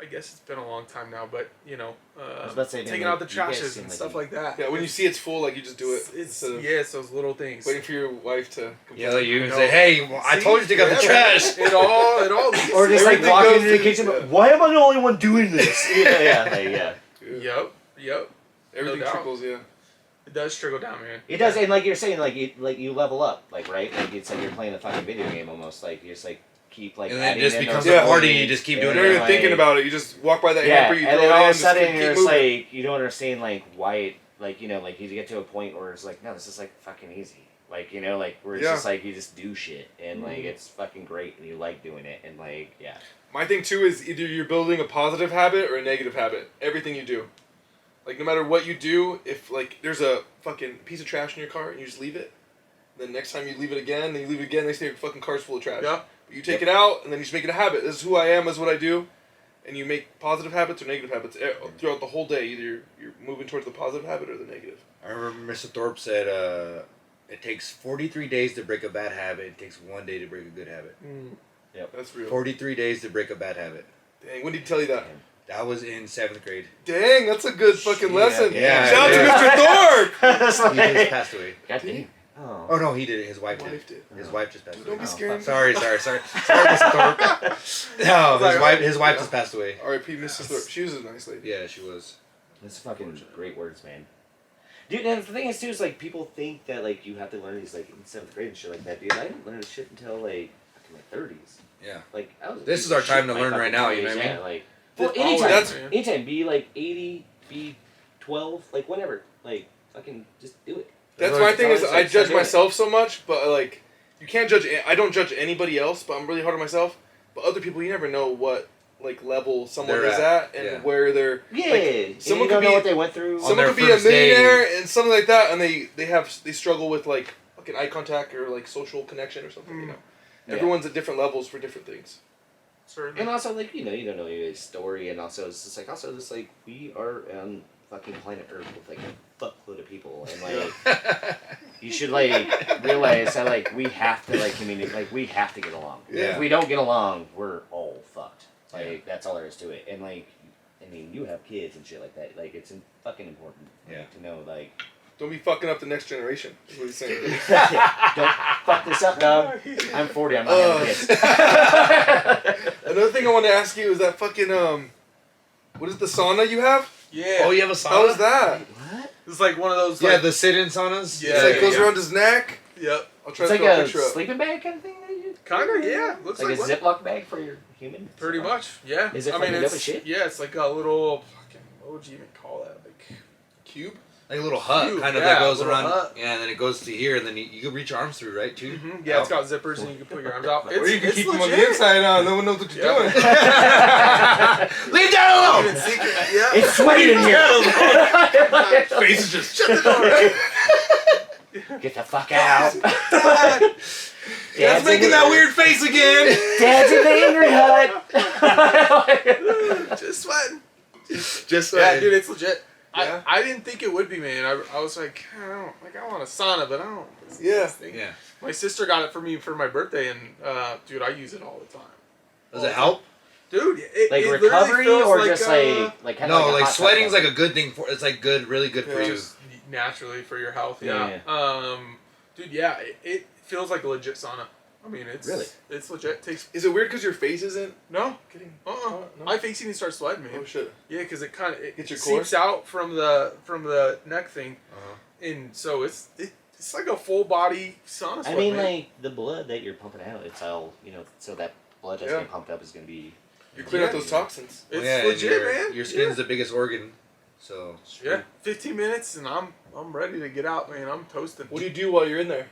I guess it's been a long time now, but I was about to say, man, taking like, out the you guys trashes seem and like stuff you- like that. Yeah, when you see it's full, like you just do it. It's instead of it's those little things. waiting for your wife to. Yeah, like you No. say, hey, well, I See? told you to take out the Yeah, trash. It all. Or just like Everything walking goes into the to- kitchen, yeah. but why am I the only one doing this? Yeah. Yep. Everything No doubt. trickles, yeah. It does trickle down, man. It does, and like you're saying, like you level up, like right, like it's like you're playing a fucking video game almost, like you just like keep like And then it adding just in becomes those a party, points, you just keep and doing You're it. not even thinking about it. You just walk by that Yeah, hamper, you and throw then it all in, of a sudden just keep you're just moving. like you don't understand like why it like like you get to a point where it's like no, this is like fucking easy, like like where it's Yeah. just like you just do shit and like it's fucking great and you like doing it and like yeah. My thing too is either you're building a positive habit or a negative habit. Everything you do. Like no matter what you do, if like there's a fucking piece of trash in your car and you just leave it, then next time you leave it again, then you leave it again, next time your fucking car's full of trash. Yeah. But you take it out and then you just make it a habit. This is who I am, this is what I do. And you make positive habits or negative habits throughout the whole day. Either you're moving towards the positive habit or the negative. I remember Mr. Thorpe said, it takes 43 days to break a bad habit. It takes 1 day to break a good habit. That's real. 43 days to break a bad habit. Dang, when did he tell you that? That was in 7th grade. Dang, that's a good fucking lesson. Yeah, Shout out yeah. to Mr. Thorpe! That's He just like, passed away. God damn. Oh. Oh no, he did it. His wife Wife did. did. His wife just passed Don't away. be scared. Sorry, Mr. Thorpe. No, his wife just passed away. R.I.P. Mrs. Thorpe. She was a nice lady. Yeah, she was. That's fucking great words, man. Dude, and the thing is too is like people think that like you have to learn these like in 7th grade and shit like that. Dude, I didn't learn this shit until like fucking my 30s. Yeah. Like I was. a This piece is our of time shit to my learn fucking right now, you know 20s, what I yeah, mean? like Well, anytime be like 80, be 12, like whatever, like fucking just do it. That's Like, my thing is it's I like, judge start doing it. myself so much, but like you can't judge. I don't judge anybody else, but I'm really hard on myself. But other people, you never know what like level someone They're is at, at and yeah. where they're. Yeah, Like, and someone you don't could know be- what they went through. On Someone their could be a first day. millionaire and something like that, and they struggle with like fucking eye contact or like social connection or something. You know, Yeah. everyone's at different levels for different things. Certainly. And also, like, you don't know your story, and also, it's just like, we are on fucking planet Earth with, like, a fuckload of people, and, like, you should, like, realize that, like, we have to, like, communicate, like, we have to get along. Yeah. If we don't get along, we're all fucked. Like, that's all there is to it. And, like, I mean, you have kids and shit like that. Like, it's fucking important to know, like, Don't be fucking up the next generation. Is what he's saying. don't fuck this up, dog. I'm 40, I'm not having kids. Another thing I wanted to ask you is that fucking what is the sauna you have? Yeah. Oh, you have a sauna? How was that? What? It's like one of those. Yeah, Like, the sit-in saunas. Yeah, It's like yeah, goes yeah. around his neck. Yep. I'll try It's to like throw a a picture up. sleeping bag kind of thing that you Kinda. Yeah. Looks like like a one. Ziploc bag for your human? Pretty much. Yeah. Is it I mean, fucking dope it's as shit? yeah. It's like a little. Fucking. What would you even call that? Like. Cube. Like a little hut, Cube, kind of, yeah, that goes little around. hut. Yeah, and then it goes to here, and then you can reach your arms through, right, too? Mm-hmm. Yeah, it's got zippers and you can put your arms out. Or you can it's keep them on the legit. inside now. No one knows what you're Yeah. doing. Leave that alone! Even secret. Yeah. It's sweaty in here. Face is just. Shut the door. Get the fuck out. Dad's making that weird face again. Dad's in the angry hut. Just sweating. Just Yeah, dude, it's legit. Yeah. I didn't think it would be, man. I was like, I want a sauna, but I don't. Yeah. this thing. Yeah. My sister got it for me for my birthday, and dude, I use it all the time. Does it help? Dude, it Like it literally recovery feels or like, just like kinda No, a like hot sweating's tub like a good thing for. It's like good, really good for Yeah. you. just naturally for your health. Yeah. Yeah. Dude, yeah, it feels like a legit sauna. I mean, it's Really? it's legit. Takes Is it weird because your face isn't no. getting? Uh-uh. No? My face even starts sweating, man. Oh shit. Yeah, because it kind of Get your seeps out from the neck thing, and so it's like a full body sauna. I Sweat, mean, man. like the blood that you're pumping out, it's all so that blood that's Yeah. being pumped up is gonna be. You clean out those toxins. it's Yeah, and legit, man. Your skin's the biggest organ, so. Yeah, 15 minutes and I'm ready to get out, man. I'm toasting. What do you do while you're in there?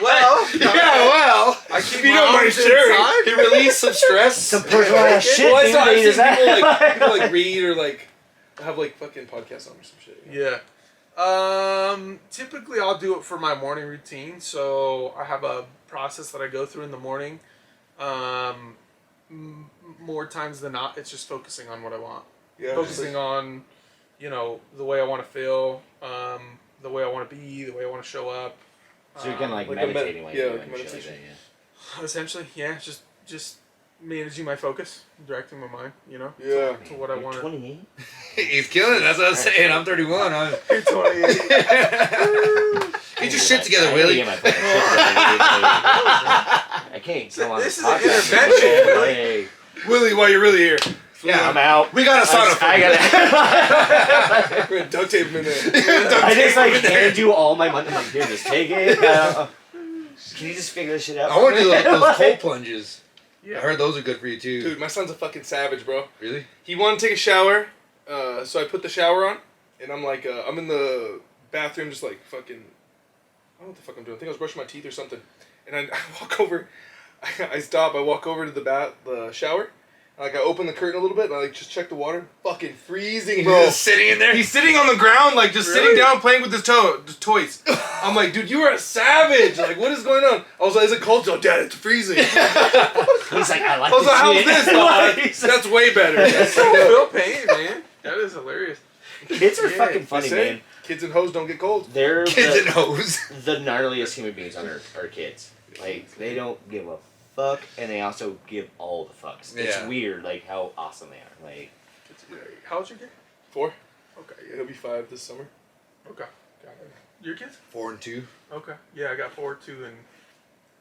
Well, well. I keep You my know my arms shirt. inside. He released some stress. Some personal ass shit, Well, I dude. saw They I've just- seen people like read or like have like fucking podcasts on or some shit. You know? Yeah. Typically I'll do it for my morning routine. So I have a process that I go through in the morning. More times than not, it's just focusing on what I want. Yeah. Focusing on, the way I want to feel, the way I want to be, the way I want to show up. So you're kind of like Like a meditating while yeah, you're like doing shit like meditation. that, yeah. Essentially, yeah, just managing my focus, directing my mind, you know? Yeah. To what I want to. 28. He's killing it. That's what I was saying. I'm 31. You're 28. Get your shit together, I Willie. get my fucking shit together. I can't come on This this is an podcast. intervention, Willie. Hey, Willie, while you're really here. Yeah, I'm out. we got a sauna for I you. gotta. We're gonna duct tape him in there. I just like hand you all my money. I'm like, here, just take it. Can you just figure this shit out? I want to do those cold plunges. Yeah. I heard those are good for you too. Dude, my son's a fucking savage, bro. Really? He wanted to take a shower, so I put the shower on, and I'm like, I'm in the bathroom just like fucking, I don't know what the fuck I'm doing. I think I was brushing my teeth or something. And I walk over, I stop, I walk over to the shower, like I open the curtain a little bit, and I like just check the water. Fucking freezing, He's bro. just sitting in there. He's sitting on the ground, like just sitting down playing with his toys. I'm like, dude, you are a savage. Like, what is going on? I was like, is it cold? Oh, Dad, it's freezing. He's like, I like I was like, how's this this? No, that's way better. That's Feel pain, man. That is hilarious. Kids are Yeah, fucking I funny, say, man. kids and hoes don't get cold. They're Kids and the, hose. the gnarliest human beings on earth are kids. Like, they don't give a fuck, and they also give all the fucks. It's Yeah. weird, like, how awesome they are. Like, How old's your kid? 4. Okay. Yeah, he'll be 5 this summer. Okay. Got it. Your kids? 4 and 2. Okay. Yeah, I got 4, 2, and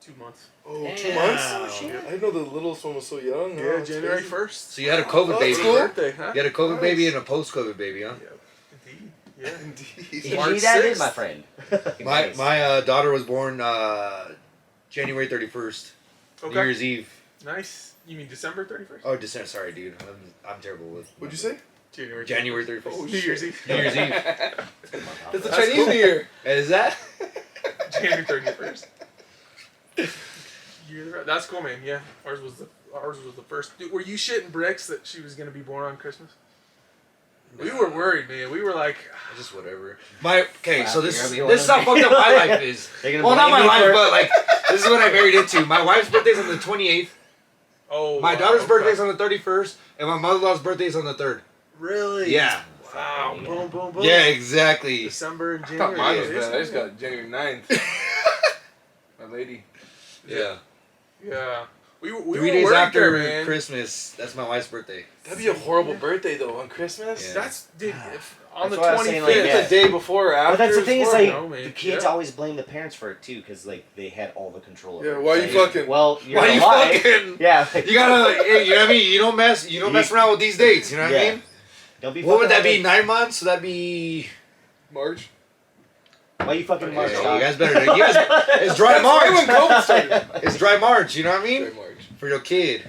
2 months. Oh, Damn. 2 months? Oh, shit. I didn't know the littlest one was so young. Yeah, Oh, it's January crazy. 1st. So you had a COVID Oh, baby. that's cool. Birthday, huh? You had a COVID Nice. baby and a post-COVID baby, huh? Yeah. Indeed. Yeah. Indeed. March indeed that is 6th. my friend. My Nice. my daughter was born January 31st, New Okay. Year's Eve. Nice. You mean December 31st? Oh, December. Sorry, dude. I'm terrible with. What'd you say? January 31st. Oh, New Year's Eve. New Year's Eve. That's the That's Chinese cool. New Year. Is that? January 31st. That's cool, man. Yeah, ours was the first. Dude, were you shitting bricks that she was gonna be born on Christmas? We were worried, man. We were like, Just whatever. So this Whatever you is how fucked up my life is. They're gonna Well, not blame my me life, for- but like this is what I married into. My wife's birthday's on the 28th. oh. My wow, daughter's okay. birthday's on the 31st, and my mother-in-law's birthday's on the 3rd. Really? Yeah. Wow. Boom, boom, boom. Yeah, exactly. December and I thought January. mine was Yeah, bad. I just it's- got January 9th. My lady. Yeah. Yeah. We 3 were days worried after there, man. Christmas, that's my wife's birthday. That'd be a horrible birthday though on Christmas. Yeah. That's dude. If, on That's the why I was saying, 25th. like, It's yeah. the day before or after. But that's the thing is, before. like, No, man. the kids Yeah. always blame the parents for it too, because like they had all the control over Yeah, it. why Like, you fucking? Well, you're Why you alive. fucking? Yeah. Like, You gotta, you know what I mean? You don't mess around with these dates. You know what I Yeah. mean? don't be. What would that fucking be? 9 months? So that'd be. March. Why you fucking Yeah, March, you dog? guys better. You guys, it's dry That's right when March. COVID started. It's dry March. You know what I mean? Sorry, March. For your kid.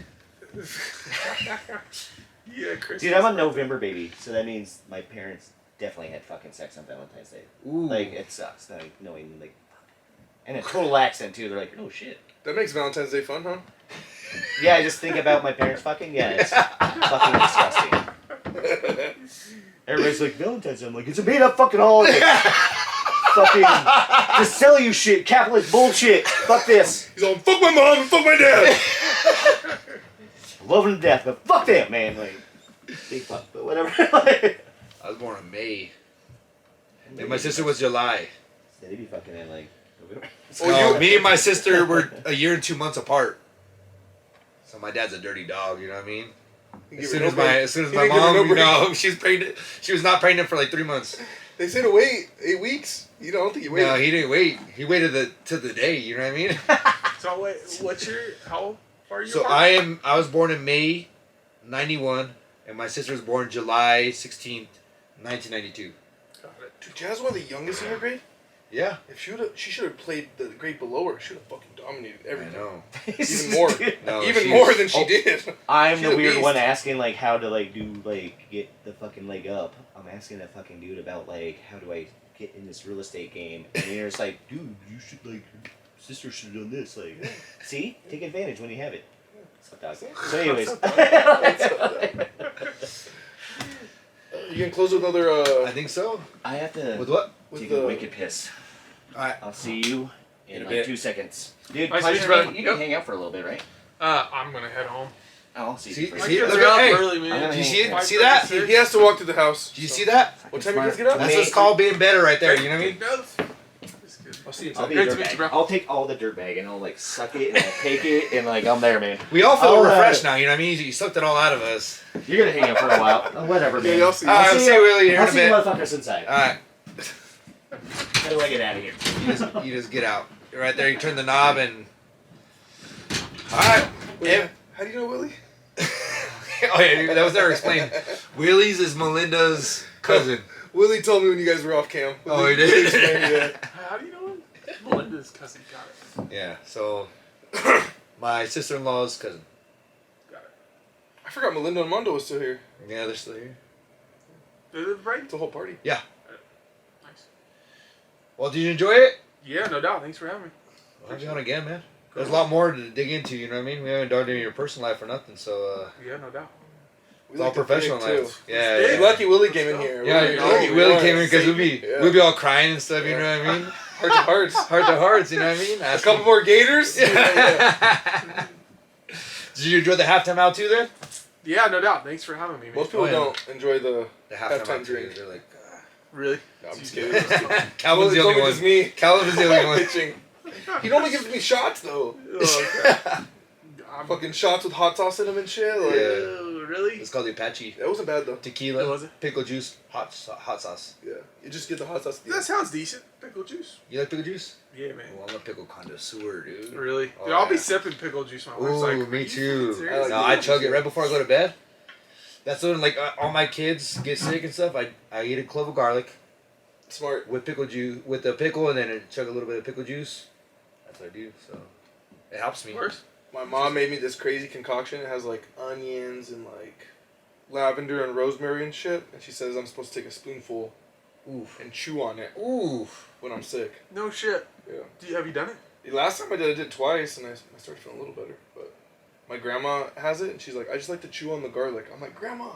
Yeah, Christmas. Dude, I'm a November baby, so that means my parents definitely had fucking sex on Valentine's Day. Ooh. Like, it sucks. Like, knowing, like, and a total accent too. They're like, oh shit. That makes Valentine's Day fun, huh? Yeah, I just think about my parents fucking. Yeah, it's fucking disgusting. Everybody's like, Valentine's Day. I'm like, it's a made up fucking holiday. Fucking just sell you shit, capitalist bullshit. Fuck this. He's all, fuck my mom and fuck my dad. Love them to death, but fuck them, man. Like, big fuck, but whatever. I was born in May. And my sister was July. Yeah, they be fucking in like November. So me and my sister were a year and 2 months apart. So my dad's a dirty dog, you know what I mean? As soon as my mom, she's pregnant. She was not pregnant for like 3 months. They say to wait 8 weeks. You don't think you waited. No, he didn't wait. He waited to the day, you know what I mean? So wait, how far are you? So apart? I was born in May 91 and my sister was born July 16th, 1992. Got it. Dude, Jazz was the youngest in her grade. Yeah. If she should have played the grade below her. She would have fucking dominated I everything. know. Even more. No, Even she's- more than she Oh. did. I'm She's the a weird beast. one asking like how to like do like get the fucking leg up. I'm asking that fucking dude about like how do I get in this real estate game, and you're just like, dude, you should like your sister should have done this. Like, see, take advantage when you have it. So, dog. So anyways, You can close with another. I think so. I have to With what? take with a the- wicked piss. Alright. I'll see you in In a like bit. 2 seconds. Dude, Nice to meet pleasure, you, brother. man. You Yep. can hang out for a little bit, right? I'm gonna head home. Oh, I'll see See- you. for My see- kids look are at- up hey, early, I'm man. gonna Do you hang- see it? Five See that? thirty. He has to walk to the house. Do you so- see that? What time do you guys get up? That's what's called being better right there, you know what I mean? Take notes. Just kidding. I'll see you I'll inside. be a Great to dirt meet bag. you, bro. I'll take all the dirt bag and I'll like suck it and I'll take it and like I'm there, man. We all feel I'll, refreshed now. You know what I mean? You sucked it all out of us. You're gonna hang out for a while. Whatever, man. Yeah, I'll see you. All right, I'll see you, Willie. Here I'll in a see you bit. motherfuckers inside. All right. How do I get out of here? You just get out. You're right there. You turn the knob and. All right. Wait, how do you know Willie? Oh yeah, that was never explained. Willie's is Melinda's cousin. Willie told me when you guys were off cam. Oh, he Willie did? explained it, How do you know him? Melinda's cousin. Got it. Yeah. So, my sister-in-law's cousin. Got it. I forgot Melinda and Mondo was still here. Yeah, they're still here. They live right? It's a whole party. Yeah. Nice. Well, did you enjoy it? Yeah, no doubt. Thanks for having me. Well, have you on again, man. There's a lot more to dig into. You know what I mean? We haven't done any of your personal life or nothing, so. Yeah, no doubt. We It's all like to professional pig, life. Yeah, Hey, yeah. You're lucky Willie came in here. Yeah, Willie came in because we'd be all crying and stuff. You know what I mean? Heart to hearts. Heart to hearts. You know what I mean? A couple more gators. Yeah. Did you enjoy the halftime out too? Then Yeah, no doubt. Thanks for having me, man. Most people yeah. don't enjoy the the halftime halftime out drink. too. They're like, Really? No, I'm just kidding. I'm just kidding. Calvin's the It's only only one. just me. Calvin's the only one. Pitching. He normally gives me shots though. Oh, okay. Fucking shots with hot sauce in them and shit. Like, Yeah. Really? It's called the Apache. That wasn't bad though. Tequila, What was it? pickle juice, hot sauce. Yeah, you just get the hot sauce. That sounds decent. Pickle juice. You like pickle juice? Yeah, man. Oh, I'm a pickle connoisseur, dude. Really? Oh, Dude, I'll be yeah. sipping pickle juice. My wife's Ooh, like, me "Are you too. fucking serious?" I No, like I chug it right before I go to bed. That's when like all my kids get sick and stuff. I eat a clove of garlic Smart. with pickle juice, with the pickle, and then I chug a little bit of pickle juice. That's what I do. So it helps me. Worse. My mom made me this crazy concoction. It has like onions and like lavender and rosemary and shit. And she says I'm supposed to take a spoonful Oof. and chew on it Oof. when I'm sick. No shit. Yeah. Have you done it? The last time I did it twice, and I started feeling a little better. But my grandma has it, and she's like, I just like to chew on the garlic. I'm like, Grandma,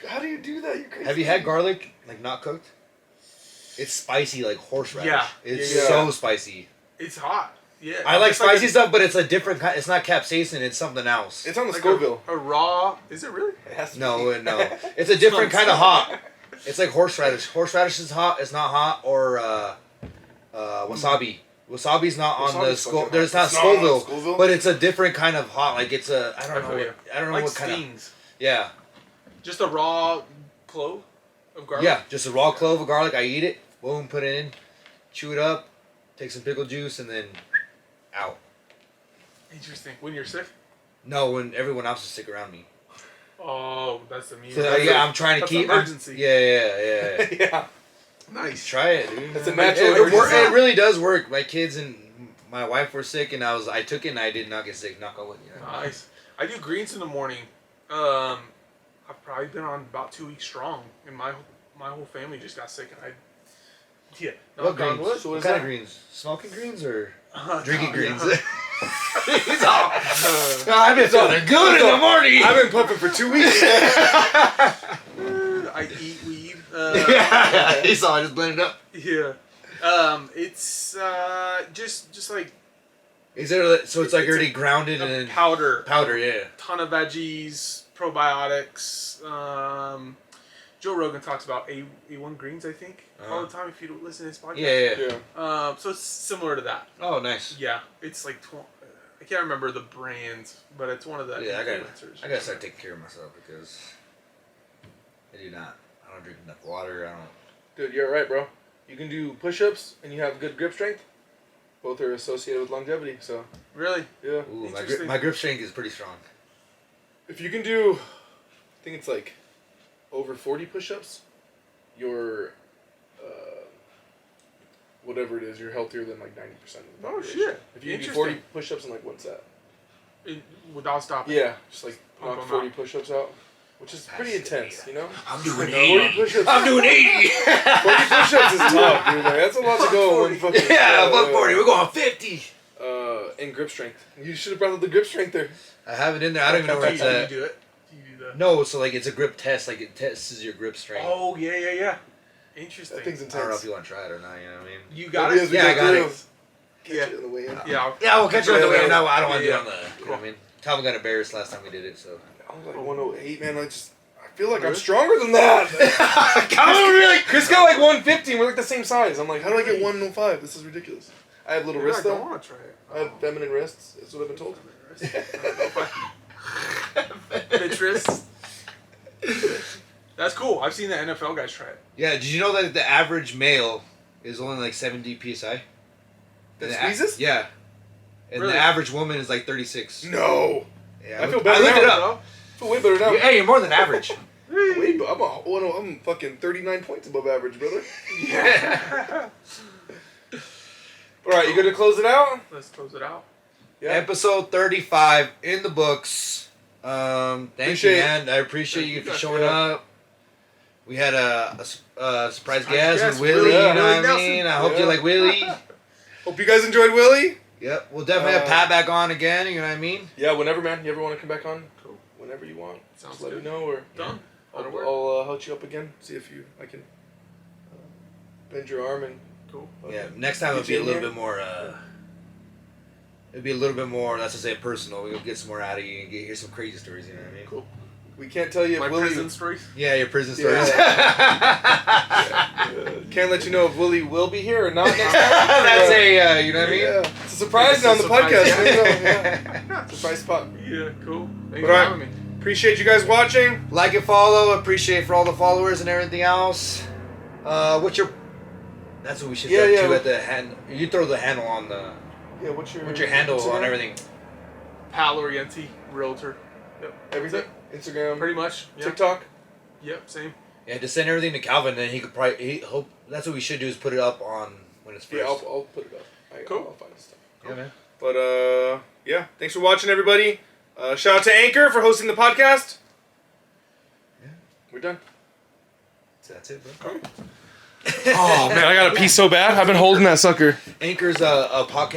how do you do that? You're crazy. Have you had garlic like not cooked? It's spicy like horseradish. Yeah. It's Yeah. so spicy. It's hot. Yeah. I like It's spicy a- stuff, but it's a different kind. It's not capsaicin. It's something else. It's on the like Scoville. A raw. Is it really? It has to No, be. no. It's a different kind of hot. It's like horseradish. Horseradish is hot. It's not hot. Or wasabi. Wasabi's not on the Wasabi's fucking hot. There's not It's not on Scoville, Scoville? but it's a different kind of hot. Like it's a. I don't know. feel What, you. I don't know Like what kind of. stings. Yeah. Just a raw clove of garlic. Yeah. Just a raw clove of garlic. I eat it. Boom. Put it in. Chew it up. Take some pickle juice and then out. Interesting. When you're sick. No, when everyone else is sick around me. Oh, that's the So, music. yeah, I'm trying to That's keep. an emergency. Yeah. Yeah. Nice. Try it, dude. It's a natural It really does work. My kids and my wife were sick, and I took it, and I did not get sick. Knock on wood. You know? Nice. I do greens in the morning. I've probably been on about 2 weeks strong, and my whole family just got sick, and What knock on greens? wood. So What is kind that? of greens? Smoking greens or Uh, drinking yeah. greens? He's all. I've been feeling good in the morning. I've been pumping for 2 weeks. I eat weed. Yeah, he's all. I just blend it up. Yeah. It's just like Is there? So it's like It's already grounded a in powder. powder. Yeah. Ton of veggies, probiotics. Joe Rogan talks about A1 greens, I think, all the time. If you don't listen to his podcast. Yeah. Yeah. So it's similar to that. Oh, nice. Yeah, it's like I can't remember the brand, but it's one of the Yeah, influencers. I gotta start taking care of myself because I do not. I don't drink enough water. I don't. Dude, you're right, bro. You can do push-ups and you have good grip strength. Both are associated with longevity, so Really? yeah. Ooh, Interesting. my grip strength is pretty strong. If you can do, I think it's like over 40 push-ups, you're, whatever it is, you're healthier than like 90% of the Oh, population. shit. If you can do Interesting. 40 push-ups and like, what's that? Without stopping. Yeah, just like Pump knock 'em 40 out. push-ups out, which is pretty intense, you know? I'm doing 40 push-ups. I'm doing 80. 40 push-ups is tough, dude. Like, that's a lot to go. in one fucking Yeah, fuck 40. We're going 50. And grip strength. You should have brought up the grip strength there. I have it in there. I don't even know where Do it's you at. do it? Do you do that? No, so like it's a grip test. Like it tests your grip strength. Oh yeah. Interesting. That thing's I don't know intense. if you want to try it or not. You know what I mean? You got Maybe it. as we Yeah, I go got through, it. Catch Yeah. it on the way in. Yeah. Yeah, we'll catch you on the way. No, I don't want to do it Yeah. on the. You know what I mean? Calvin got embarrassed last time we did it, so. I was like 108, man. I feel like I'm Really? stronger than that. Chris got like 150 and we're like the same size. I'm like, how do I get 105? This is ridiculous. I have little wrists I don't though. want to try it. I have feminine wrists. That's what I've been told. Bitch wrist. That's cool. I've seen the NFL guys try it. Yeah, did you know that the average male is only like 70 psi? That And squeezes? Yeah. And Really? the average woman is like 36. No. Yeah, I feel better I looked now, it up. Bro. I feel way better now. Hey, you're more than average. Wait, I'm fucking 39 points above average, brother. Yeah. All right, you good to close it out? Let's close it out. Yeah. Episode 35 in the books. Thank Appreciate you, it. man. I appreciate Thank you you for guys. showing Yeah. up. We had a surprise guest guest, with Willie, Willie, you know Willie what I mean? Nelson. I hope Yeah. you like Willie. Hope you guys enjoyed Willie. Yep, we'll definitely have Pat back on again, you know what I mean? Yeah, whenever, man. You ever want to come back on? Cool. Whenever you want. Sounds Just let good. me know, or Done. That'll work. I'll hook you up again. See if I can bend your arm and. Cool. Yeah, next time it'll Get be you a in little here. bit more, it'll be a little bit more, let's just say personal. We'll get some more out of you and hear some crazy stories, you know what I mean? Cool. We can't tell you if My Willie. prison stories. Yeah, your prison Yeah. stories. Can't let you know if Willie will be here or not next time. That's a, you know what I mean? Yeah. It's a surprise It's now a on the surprise. podcast. You know, yeah. Surprise spot. Yeah, cool. Thanks But for I- having me. Appreciate you guys watching. Like and follow, appreciate for all the followers and everything else. What's your? That's what we should Yeah, do yeah. too at the hand. You throw the handle on the. Yeah, what's your handle Instagram? on everything? Pat Laurienti, realtor. Yep. Everything? Instagram, Pretty much. Yeah. TikTok. Yep, same. Yeah, just send everything to Calvin, and he could probably. Hope that's what we should do is put it up on when it's first. Yeah, I'll put it up. Cool. I'll find the stuff. Yeah, man. But yeah, thanks for watching, everybody. Shout out to Anchor for hosting the podcast. Yeah. We're done. So that's it, bro. Oh man, I gotta pee so bad. I've been holding that sucker. Anchor's a podcast.